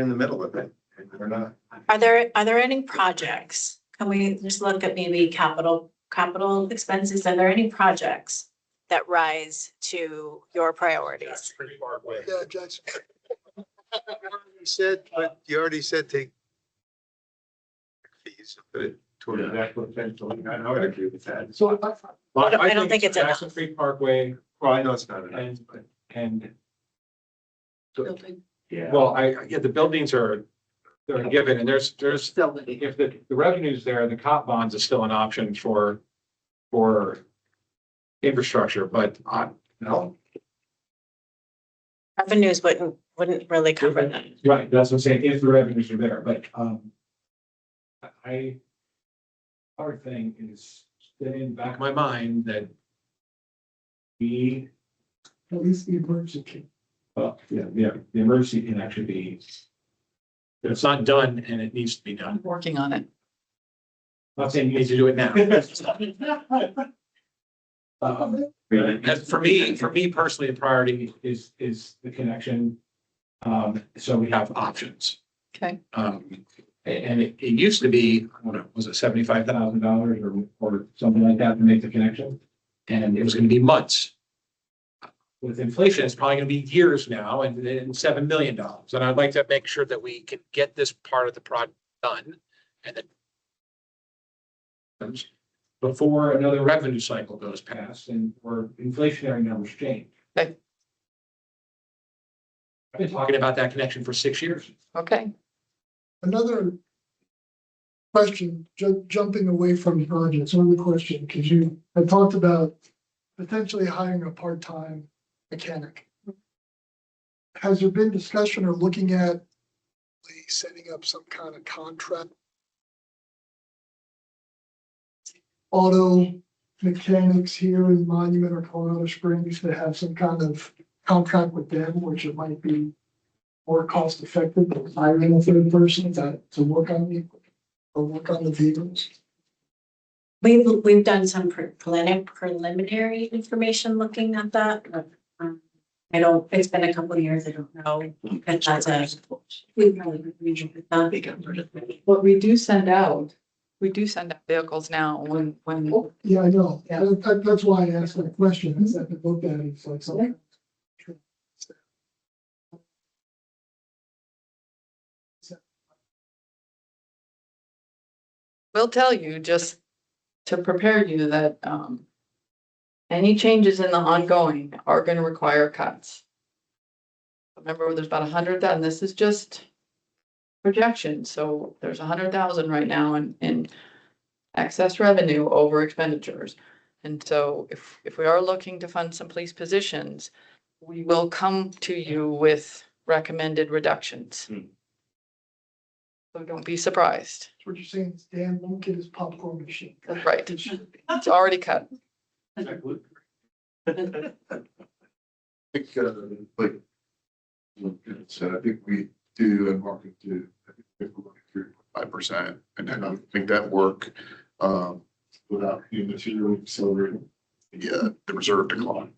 the middle of it, and we're not. Are there any projects? Can we just look at maybe capital expenses? Are there any projects that rise to your priorities? Pretty far away. Yeah, Jackson. You already said take fees, put it toward that potential. I would agree with that. So I don't think it's Jackson enough. Creek Parkway Well, I know it's not enough. and so, Yeah. well, the buildings they're given, and there's still, if the revenue's there, the cop bonds is still an option for infrastructure, but no. Revenues wouldn't really cover that. Right, that's what I'm saying, if the revenues are there, but I hard thing is staying in the back of my mind that we, At least the emergency. yeah, the emergency can actually be, if it's not done and it needs to be done. Working on it. Not saying you need to do it now. As for me personally, the priority is the connection. So we have options. Okay. And it used to be, I don't know, was it $75,000 or something like that to make the connection? And it was gonna be months. With inflation, it's probably gonna be years now and $7 million. And I'd like to make sure that we can get this part of the project done and then before another revenue cycle goes past and or inflationary numbers change. Okay. I've been talking about that connection for 6 years. Okay. Another question, jumping away from projects, another question, because you had talked about potentially hiring a part-time mechanic. Has there been discussion or looking at setting up some kind of contract? Auto mechanics here in Monument or Colorado Springs to have some kind of contract with them, which it might be more cost effective than hiring a third person to work on the vehicles. We've done some preliminary information looking at that. It's been a couple of years, I don't know. What we do send out vehicles now when. Yeah, I know. That's why I asked that question. Is that the book that it's like something. We'll tell you just to prepare you that any changes in the ongoing are going to require cuts. Remember, there's about 100,000. This is just projection. So there's 100,000 right now in excess revenue over expenditures. And so if we are looking to fund some police positions, we will come to you with recommended reductions. So don't be surprised. That's what you're saying. Is Dan won't get his popcorn machine. That's right. It's already cut. I think, like, so I think we do and market to 3.5%, and then I think that work without the material accelerating the reserve decline.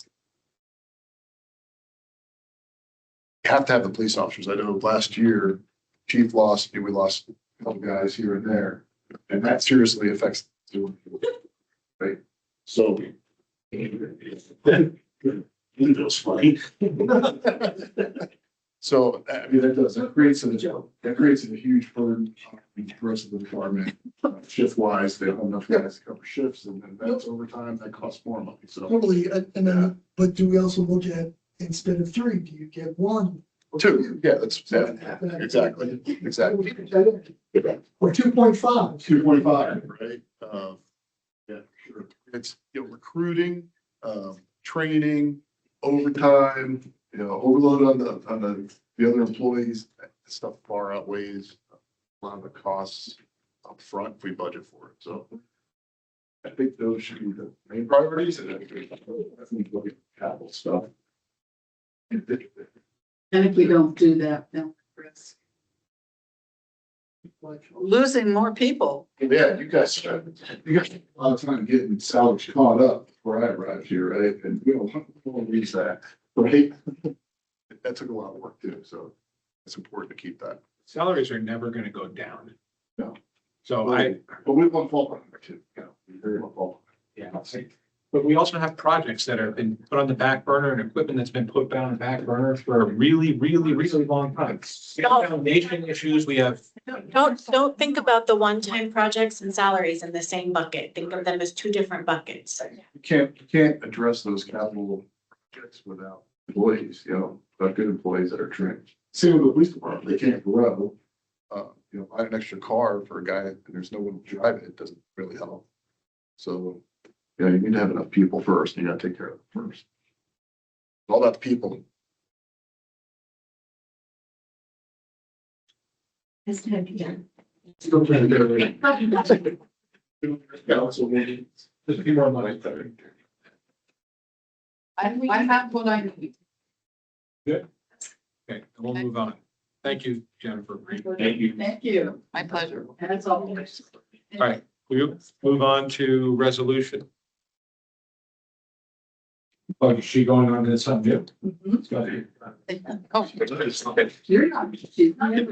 You have to have the police officers. I know last year, chief lost, we lost a couple guys here and there, and that seriously affects the right. So. Windows funny. So, I mean, that creates a huge burden on the rest of the department. Shift wise, they don't have enough guys to cover shifts, and then that's overtime, that costs more money, so. Totally, and then, but do we also look at, instead of 3, do you get 1? Or 2, yeah, that's, exactly. Or 2.5. 2.5, right? Yeah, sure. It's, recruiting, training, overtime, overload on the other employees, that stuff far outweighs a lot of the costs up front if we budget for it. So I think those should be the main priorities, and I think look at capital stuff. And if we don't do that, then we're at risk. Losing more people. Yeah, you guys spent a lot of time getting salaries caught up before I arrived here, right? And we'll reach that, right? That took a lot of work too, so it's important to keep that. Salaries are never gonna go down. No. So but we want fall back too, very well fall. Yeah, but we also have projects that have been put on the back burner and equipment that's been put down on the back burner for a really long time. We have foundation issues, we have. Don't think about the one-time projects and salaries in the same bucket. Think of them as 2 different buckets. You can't address those capital projects without employees, without good employees that are trained. Same with the police department, they can't grow. Buy an extra car for a guy and there's no one to drive it, it doesn't really help. So, you need to have enough people first, and you gotta take care of them first. It's all about the people. It's time to get. Still trying to get everything. Council meeting. There's a few more money. I have what I need. Good. Okay, we'll move on. Thank you, Jennifer. Thank you. Thank you. My pleasure. That's all. All right, we'll move on to resolution. Oh, is she going on to something new? It's got to be. Oh, Okay. you're not. She's not. Okay.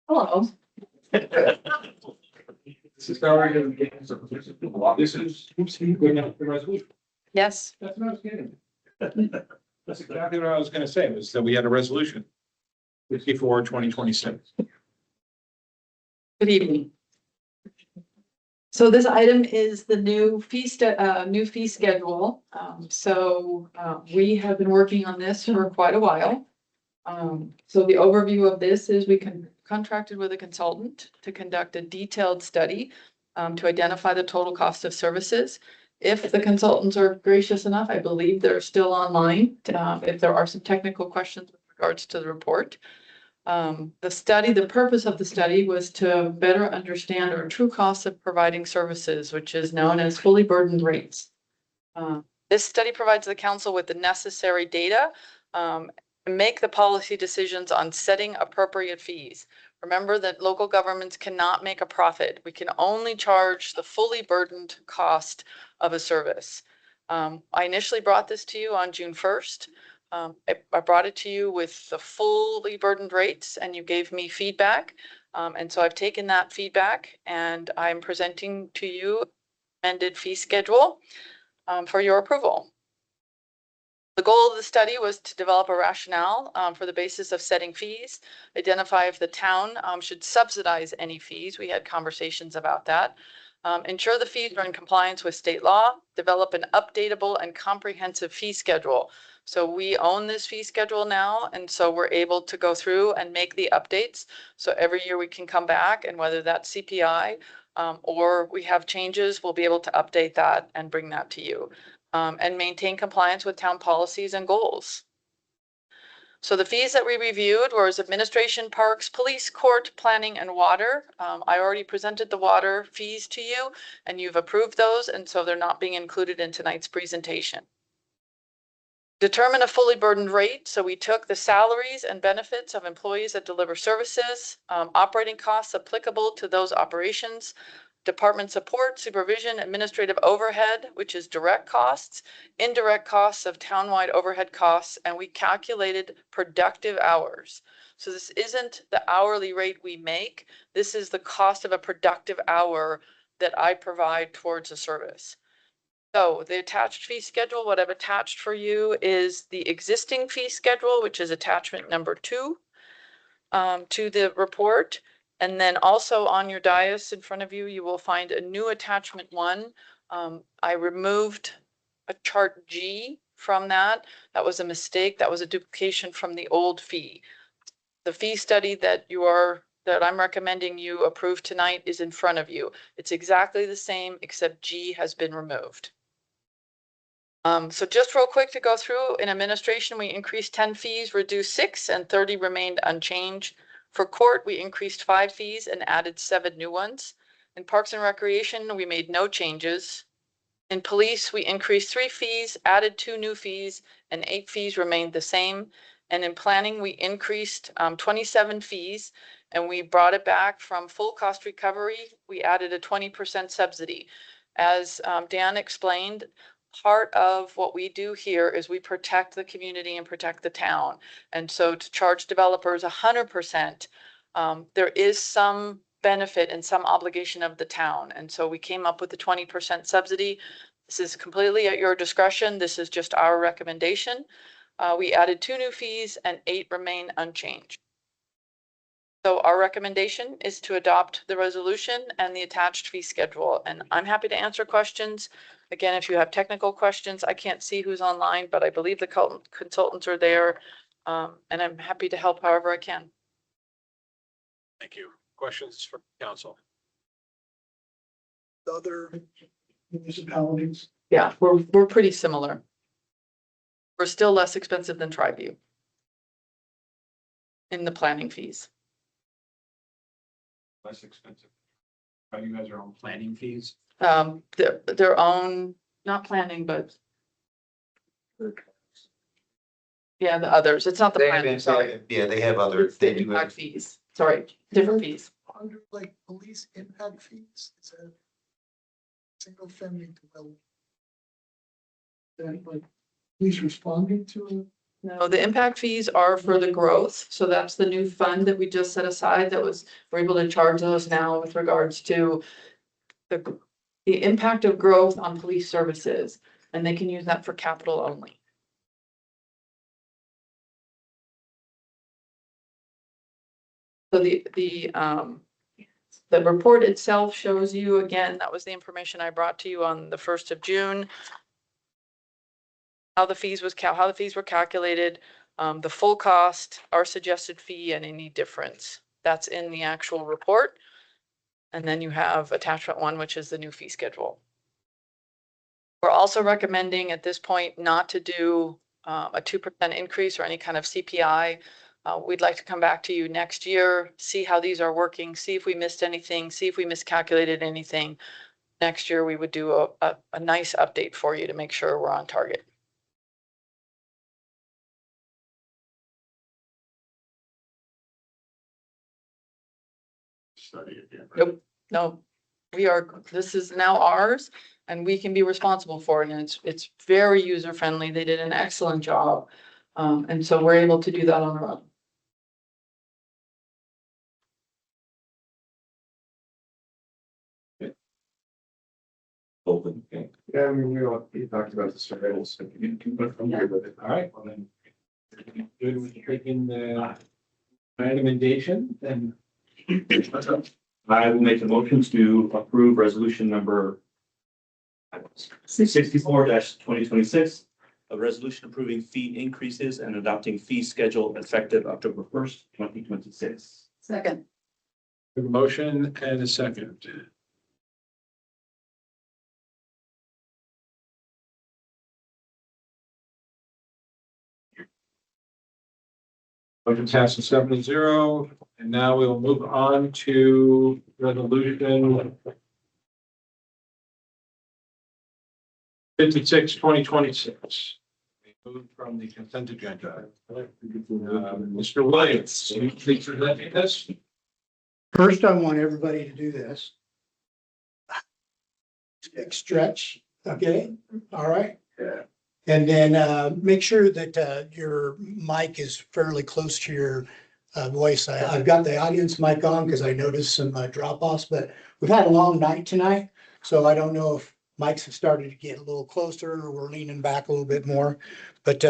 Hello. This is how we're gonna get. This is good enough for resolution. Yes. That's what I was getting. That's exactly what I was gonna say, was that we had a resolution. 54/2026. Good evening. So this item is the new fee schedule. We have been working on this for quite a while. So the overview of this is we contracted with a consultant to conduct a detailed study to identify the total cost of services. If the consultants are gracious enough, I believe they're still online. If there are some technical questions with regards to the report. The purpose of the study was to better understand our true costs of providing services, which is known as fully burdened rates. This study provides the council with the necessary data to make the policy decisions on setting appropriate fees. Remember that local governments cannot make a profit. We can only charge the fully burdened cost of a service. I initially brought this to you on June 1st. I brought it to you with the fully burdened rates and you gave me feedback. And so I've taken that feedback and I'm presenting to you amended fee schedule for your approval. The goal of the study was to develop a rationale for the basis of setting fees, identify if the town should subsidize any fees. We had conversations about that. Ensure the fees are in compliance with state law, develop an updatable and comprehensive fee schedule. So we own this fee schedule now, and so we're able to go through and make the updates. So every year we can come back, and whether that's CPI or we have changes, we'll be able to update that and bring that to you. And maintain compliance with town policies and goals. So the fees that we reviewed was administration, parks, police, court, planning, and water. I already presented the water fees to you and you've approved those, and so they're not being included in tonight's presentation. Determine a fully burdened rate. So we took the salaries and benefits of employees that deliver services, operating costs applicable to those operations, department support, supervision, administrative overhead, which is direct costs, indirect costs of townwide overhead costs, and we calculated productive hours. So this isn't the hourly rate we make. This is the cost of a productive hour that I provide towards a service. So the attached fee schedule, what I've attached for you is the existing fee schedule, which is attachment number 2 to the report. And then also on your dais in front of you, you will find a new attachment 1. I removed a chart G from that. That was a mistake. That was a duplication from the old fee. The fee study that I'm recommending you approve tonight is in front of you. It's exactly the same, except G has been removed. So just real quick to go through, in administration, we increased 10 fees, reduced 6, and 30 remained unchanged. For court, we increased 5 fees and added 7 new ones. In Parks and Recreation, we made no changes. In police, we increased 3 fees, added 2 new fees, and 8 fees remained the same. And in planning, we increased 27 fees, and we brought it back from full cost recovery. We added a 20% subsidy. As Dan explained, part of what we do here is we protect the community and protect the town. And so to charge developers 100%, there is some benefit and some obligation of the town. And so we came up with the 20% subsidy. This is completely at your discretion. This is just our recommendation. We added 2 new fees and 8 remain unchanged. So our recommendation is to adopt the resolution and the attached fee schedule. And I'm happy to answer questions. Again, if you have technical questions, I can't see who's online, but I believe the consultants are there. And I'm happy to help however I can. Thank you. Questions for council? the other municipalities? Yeah, we're pretty similar. We're still less expensive than Triview in the planning fees. Less expensive. Are you guys are on planning fees? Their own, not planning, but yeah, the others. It's not the planning, sorry. Yeah, they have other, It's the impact fees. Sorry, different fees. Under like police impact fees, is that single family dwelling? That like police responding to it? No, the impact fees are for the growth. So that's the new fund that we just set aside that was, we're able to charge those now with regards to the impact of growth on police services. And they can use that for capital only. So the report itself shows you, again, that was the information I brought to you on the 1st of June. How the fees were calculated, the full cost, our suggested fee, and any difference. That's in the actual report. And then you have attachment 1, which is the new fee schedule. We're also recommending at this point not to do a 2% increase or any kind of CPI. We'd like to come back to you next year, see how these are working, see if we missed anything, see if we miscalculated anything. Next year, we would do a nice update for you to make sure we're on target. Study again. Nope, no, this is now ours and we can be responsible for it. And it's very user friendly. They did an excellent job. And so we're able to do that on our own. Open, okay. Yeah, I mean, we talked about the surveillance, so we can put from here with it. All right, well then. Good with taking the recommendation, then. I will make a motion to approve resolution number 64-2026, a resolution approving fee increases and adopting fee schedule effective October 1st, 2026. Second. A motion and a second. Motion passes 7-0, and now we will move on to resolution 56-2026. We move from the consent agenda. Mr. Williams, can you please present this? First, I want everybody to do this. Big stretch, okay? All right? Yeah. And then make sure that your mic is fairly close to your voice. I've got the audience mic on because I noticed some drop-offs, but we've had a long night tonight. So I don't know if mics have started to get a little closer or we're leaning back a little bit more. But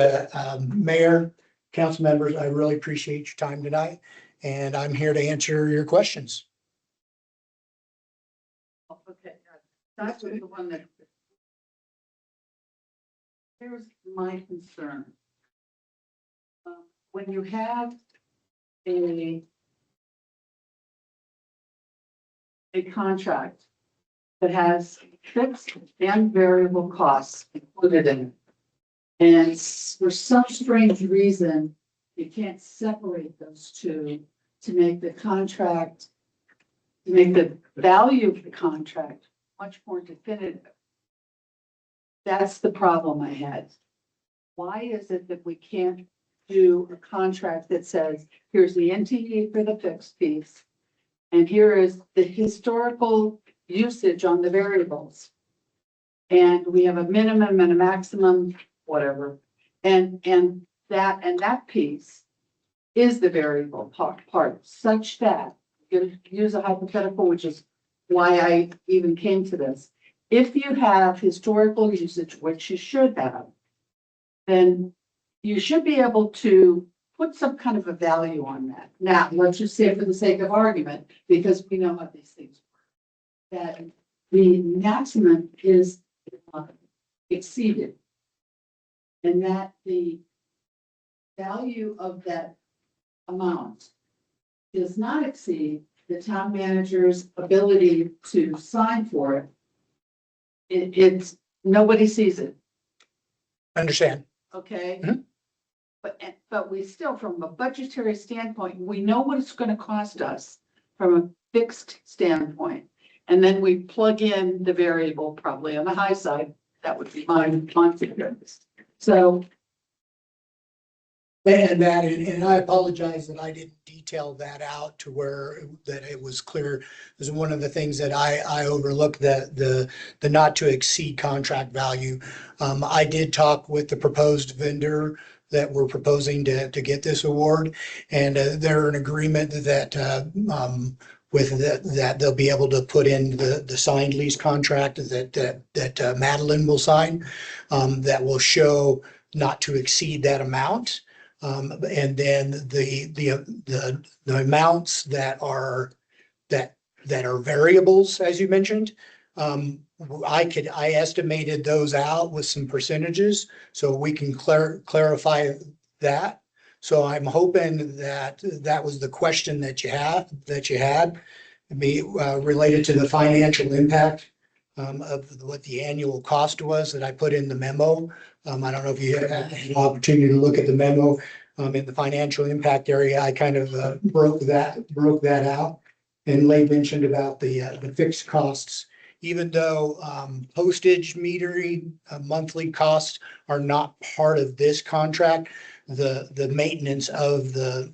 Mayor, council members, I really appreciate your time tonight. And I'm here to answer your questions. Okay, that's the one that. Here's my concern. When you have a contract that has fixed and variable costs included in it, and for some strange reason, you can't separate those two to make the contract, to make the value of the contract much more definitive. That's the problem I had. Why is it that we can't do a contract that says, here's the NTE for the fixed piece, and here is the historical usage on the variables. And we have a minimum and a maximum, whatever. And that piece is the variable part, such that, you use a hypothetical, which is why I even came to this. If you have historical usage, which you should have, then you should be able to put some kind of a value on that. Now, let's just say for the sake of argument, because we know how these things work, that the maximum is exceeded. And that the value of that amount does not exceed the town manager's ability to sign for it it's, nobody sees it, Understand? okay? Mhm. But we still, from a budgetary standpoint, we know what it's gonna cost us from a fixed standpoint. And then we plug in the variable probably on the high side. That would be my figure. So And I apologize that I didn't detail that out to where that it was clear. This is one of the things that I overlooked, the not to exceed contract value. I did talk with the proposed vendor that we're proposing to get this award, and they're in agreement that with that they'll be able to put in the signed lease contract that Madeline will sign, that will show not to exceed that amount. And then the amounts that are variables, as you mentioned, I estimated those out with some percentages, so we can clarify that. So I'm hoping that that was the question that you had, be related to the financial impact of what the annual cost was that I put in the memo. I don't know if you had an opportunity to look at the memo. In the financial impact area, I kind of broke that out. And Lay mentioned about the fixed costs, even though postage metering monthly costs are not part of this contract, the maintenance of the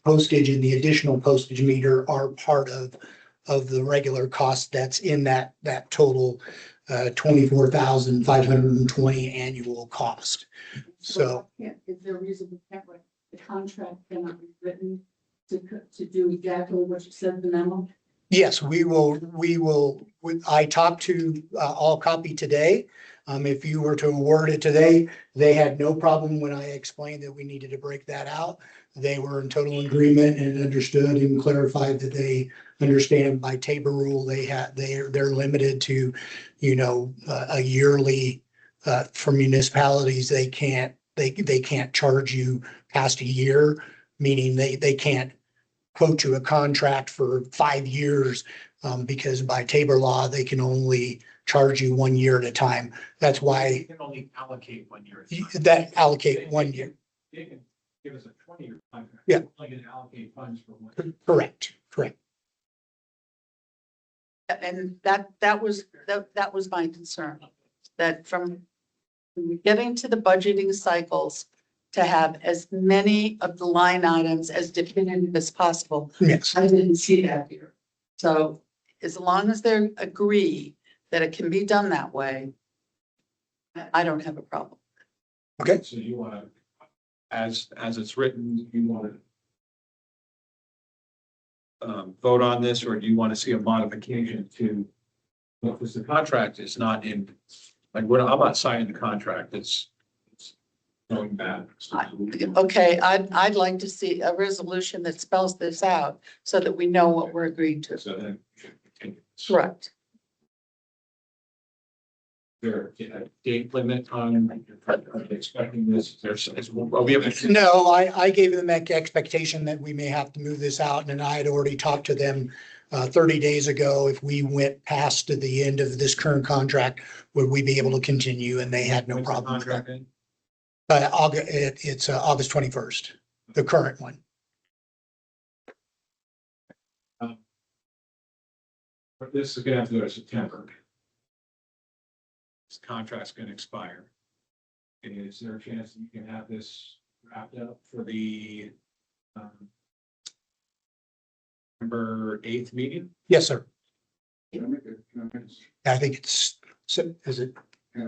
postage and the additional postage meter are part of the regular cost that's in that total 24,520 annual cost. So is there a reason we can't, write the contract cannot be written to do exactly what you said in the memo? yes, we will, I talked to All Copy today. If you were to award it today, they had no problem when I explained that we needed to break that out. They were in total agreement and understood and clarified that they understand by Tabor rule, they're limited to, a yearly, for municipalities, they can't charge you past a year, meaning they can't quote you a contract for 5 years, because by Tabor law, they can only charge you 1 year at a time. That's why You can only allocate 1 year. that allocate 1 year. They can give us a 20-year contract. Yeah. Like an allocate funds for 1 year. Correct. And that was my concern, that from getting to the budgeting cycles, to have as many of the line items as definitive as possible. Yes. I didn't see that here. So as long as they agree that it can be done that way, I don't have a problem. Okay. So you want to, as it's written, you want to vote on this, or do you want to see a modification to, because the contract is not in, like, I'm not signing the contract, it's going back. Okay, I'd like to see a resolution that spells this out so that we know what we're agreeing to. So then. Correct. There a date limit on expecting this? Are we able to? No, I gave them that expectation that we may have to move this out, and I had already talked to them 30 days ago. If we went past to the end of this current contract, would we be able to continue? And they had no When's the problem with that. contract in? It's August 21st, the current one. But this is gonna have to go to September. This contract's gonna expire. Is there a chance that you can have this wrapped up for the November 8th meeting? Yes, sir. Can I make a comment? I think is it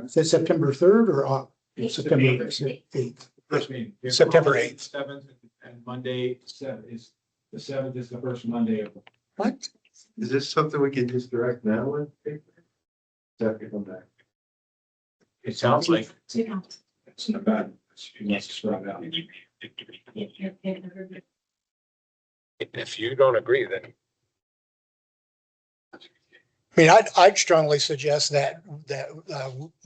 September 3rd or September 8th? First meeting. September 8th. 7th and Monday 7th is, the 7th is the first Monday of. What? Is this something we can just direct now with? Come back. It sounds like it's not bad. She wants to spread it out. If you don't agree, then I mean, I'd strongly suggest that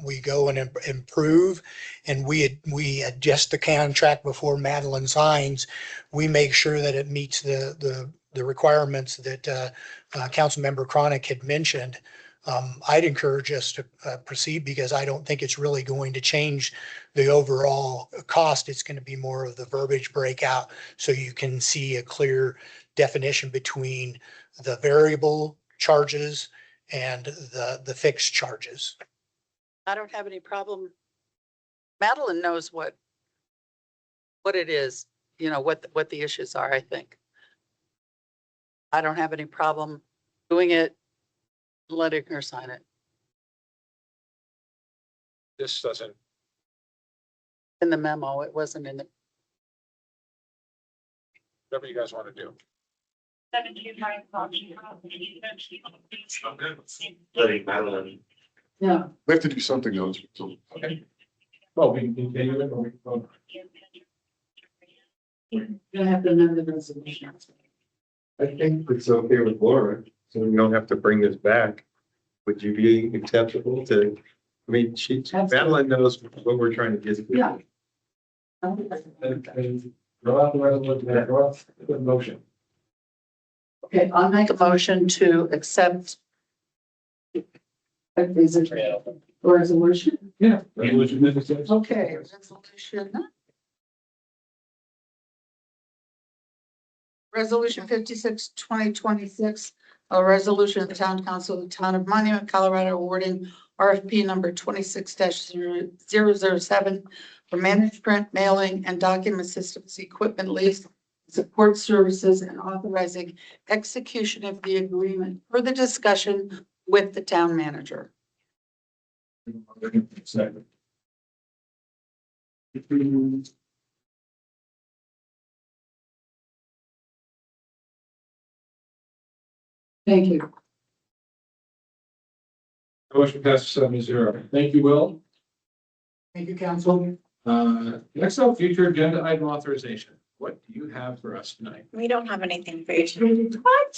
we go and improve, and we adjust the contract before Madeline signs. We make sure that it meets the requirements that Councilmember Chronic had mentioned. I'd encourage us to proceed because I don't think it's really going to change the overall cost. It's going to be more of the verbiage breakout so you can see a clear definition between the variable charges and the fixed charges. I don't have any problem. Madeline knows what it is, you know, what the issues are, I think. I don't have any problem doing it, letting her sign it. This doesn't, In the memo, it wasn't in the. whatever you guys want to do. Letting Madeline. Yeah. We have to do something else. Okay. Well, we can continue it or we can vote. You have to amend the resolution. I think it's okay with Laura, so we don't have to bring this back. Would you be acceptable to, I mean, Madeline knows what we're trying to get to. Yeah. Throw out the resolution, throw out the motion. Okay, I'll make a motion to accept. Is it resolution? Yeah. Resolution 56. Okay, resolution. Resolution 56, 2026, a resolution of the Town Council of the Town of Monument, Colorado, awarding RFP number 26-007 for managed print, mailing, and document systems, equipment lease, support services, and authorizing execution of the agreement for the discussion with the town manager. Second. Thank you. Motion passes 7-0. Thank you, Will. Thank you, council. Next up, future agenda item authorization. What do you have for us tonight? We don't have anything for you today.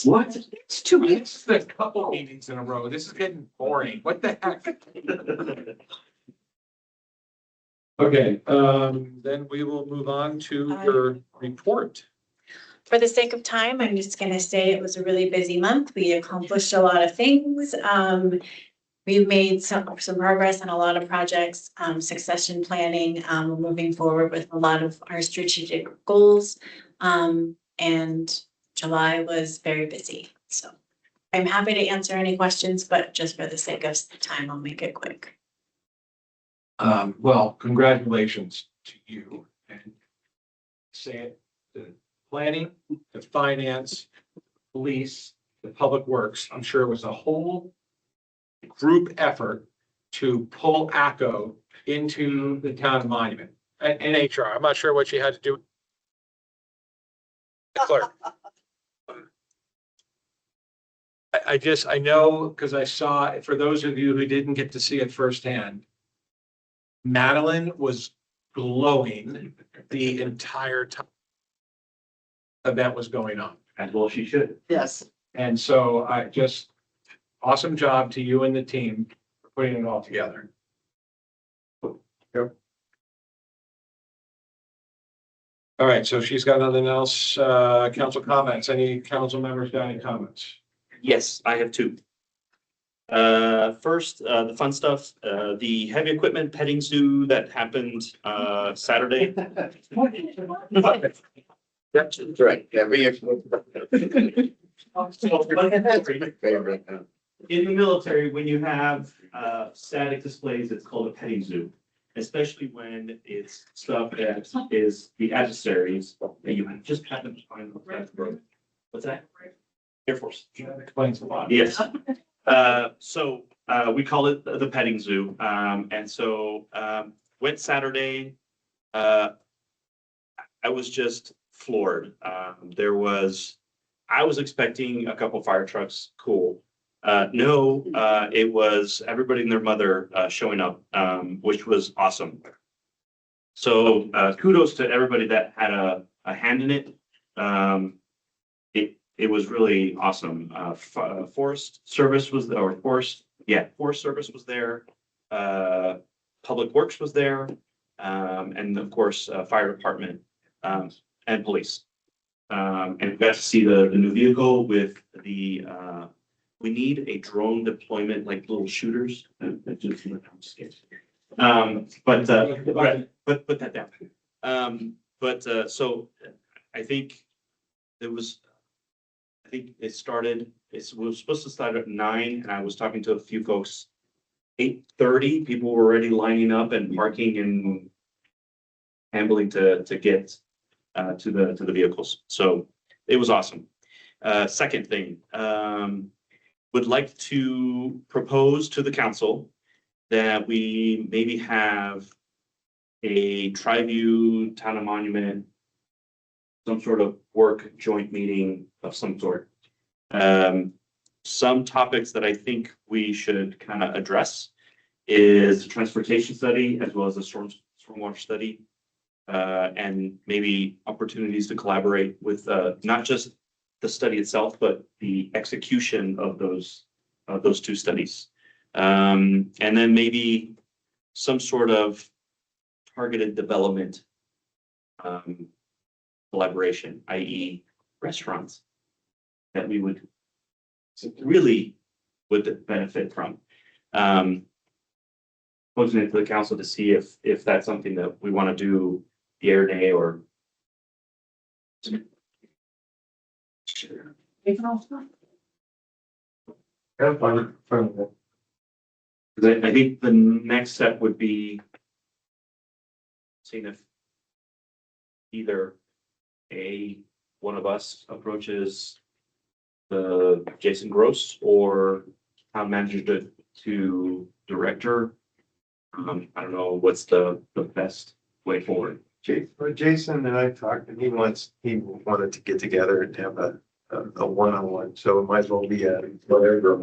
What? It's 2 weeks. It's a couple meetings in a row. This is getting boring. What the heck? Okay, then we will move on to your report. For the sake of time, I'm just gonna say it was a really busy month. We accomplished a lot of things. We've made some progress on a lot of projects, succession planning, we're moving forward with a lot of our strategic goals. And July was very busy, so I'm happy to answer any questions, but just for the sake of time, I'll make it quick. Well, congratulations to you and say it, the planning, the finance, police, the public works. I'm sure it was a whole group effort to pull ACO into the town of Monument. And HR, I'm not sure what you had to do. Clerk. I know, because I saw, for those of you who didn't get to see it firsthand, Madeline was glowing the entire time event was going on. As well she should. Yes. And so I just, awesome job to you and the team for putting it all together. Yep. All right, so she's got nothing else. Council comments. Any council members got any comments? Yes, I have two. First, the fun stuff, the heavy equipment petting zoo that happened, Saturday. That's right. In the military, when you have static displays, it's called a petting zoo, especially when it's stuff that is the adversaries that you just happen to find on the road. What's that? Air Force. That explains a lot. Yes. So we call it the petting zoo. And so went Saturday. I was just floored. I was expecting a couple fire trucks. Cool. No, it was everybody and their mother showing up, which was awesome. So kudos to everybody that had a hand in it. It was really awesome. Forest Service was there, or Forest Service was there. Public Works was there. And of course, fire department and police. And we got to see the new vehicle with the we need a drone deployment, like little shooters. I'm just kidding. But put that down. So I think it was, I think it started, we were supposed to start at 9, and I was talking to a few folks. 8:30, people were already lining up and parking and ambling to get to the vehicles. So it was awesome. Second thing, would like to propose to the council that we maybe have a Triview Town of Monument, some sort of work joint meeting of some sort. Some topics that I think we should kind of address is the transportation study as well as the stormwater study. And maybe opportunities to collaborate with not just the study itself, but the execution of those two studies. And then maybe some sort of targeted development collaboration, i.e. restaurants that we would really would benefit from. Posing it to the council to see if that's something that we want to do year or nay or. Sure. Have fun. I think the next step would be seeing if either one of us approaches the Jason Gross or town manager to director. I don't know what's the best way forward. Jason and I talked, and he wanted to get together and have a one-on-one, so it might as well be a whatever. I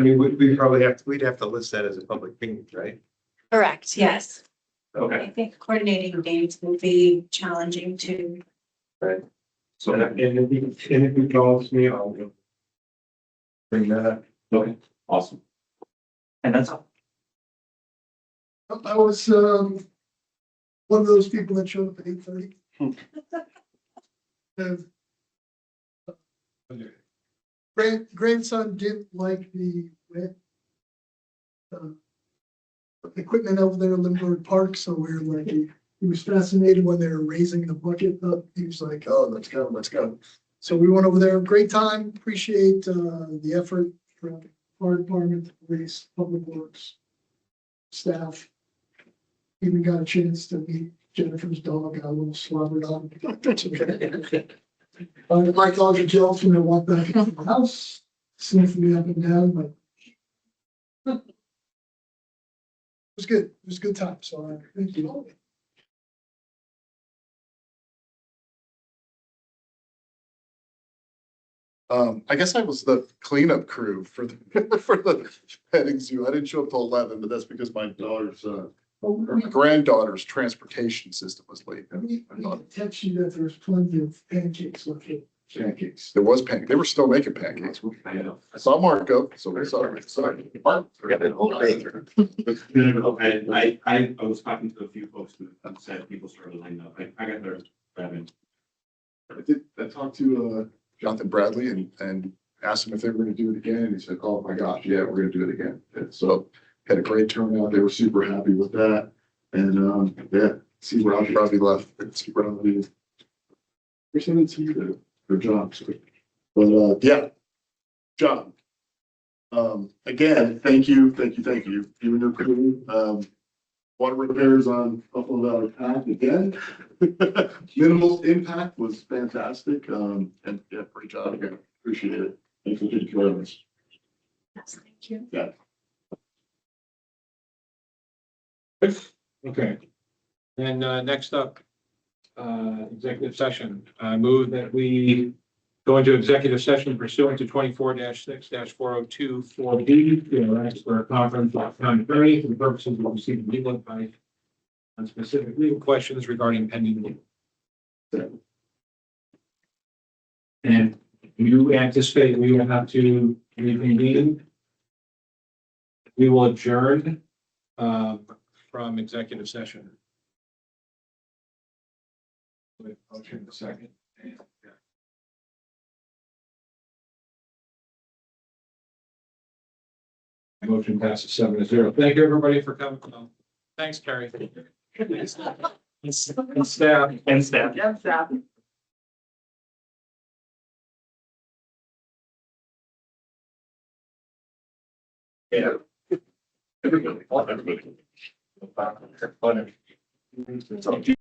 mean, we'd have to list that as a public meeting, right? Correct, yes. Okay. I think coordinating dates will be challenging too. Right. So, and if he calls me, I'll bring that up. Okay, awesome. And that's all. I was one of those people that showed up at 8:30. Grandson didn't like the equipment over there in Lindbergh Park, so we were like, he was fascinated when they were raising the bucket up. He was like, "Oh, let's go, let's go." So we went over there. Great time. Appreciate the effort from fire department, police, public works, staff. Even got a chance to meet Jennifer's dog. Got a little slobbered on. My dog are jealous when I walk back into the house, sniffing me up and down, but it was good. It was a good time. So thank you. I guess I was the cleanup crew for the for the petting zoo. I didn't show up till 11, but that's because my my granddaughter's transportation system was late. I text you that there's plenty of pancakes left. Pancakes. There was pancakes. They were still making pancakes. I saw Marco, so sorry. Mark. And I was talking to a few folks who said people started lining up. I got there. I talked to Jonathan Bradley and asked him if they were going to do it again. And he said, "Oh my gosh, yeah, we're going to do it again." And so had a great turnout. They were super happy with that. And yeah, see where I'll probably left. See where I'll leave. We're sending to you their jobs. But yeah, John. Again, thank you. You and your crew. Water repairs on Buffalo Valley Path again. Minimal impact was fantastic. And yeah, great job again. Appreciate it. Thanks for taking care of us. Yes, thank you. Yeah. Okay. And next up, executive session. I move that we go into executive session pursuant to 24-6-402 4B to arrest for a conference with town attorney for the purposes of receiving legal advice on specific legal questions regarding pending legal. And you anticipate we will have to reconvene. We will adjourn from executive session. Motion in a second. Motion passes 7-0. Thank you, everybody, for coming. Thanks, Carrie. And staff. And staff. Yeah. Everybody. Everybody.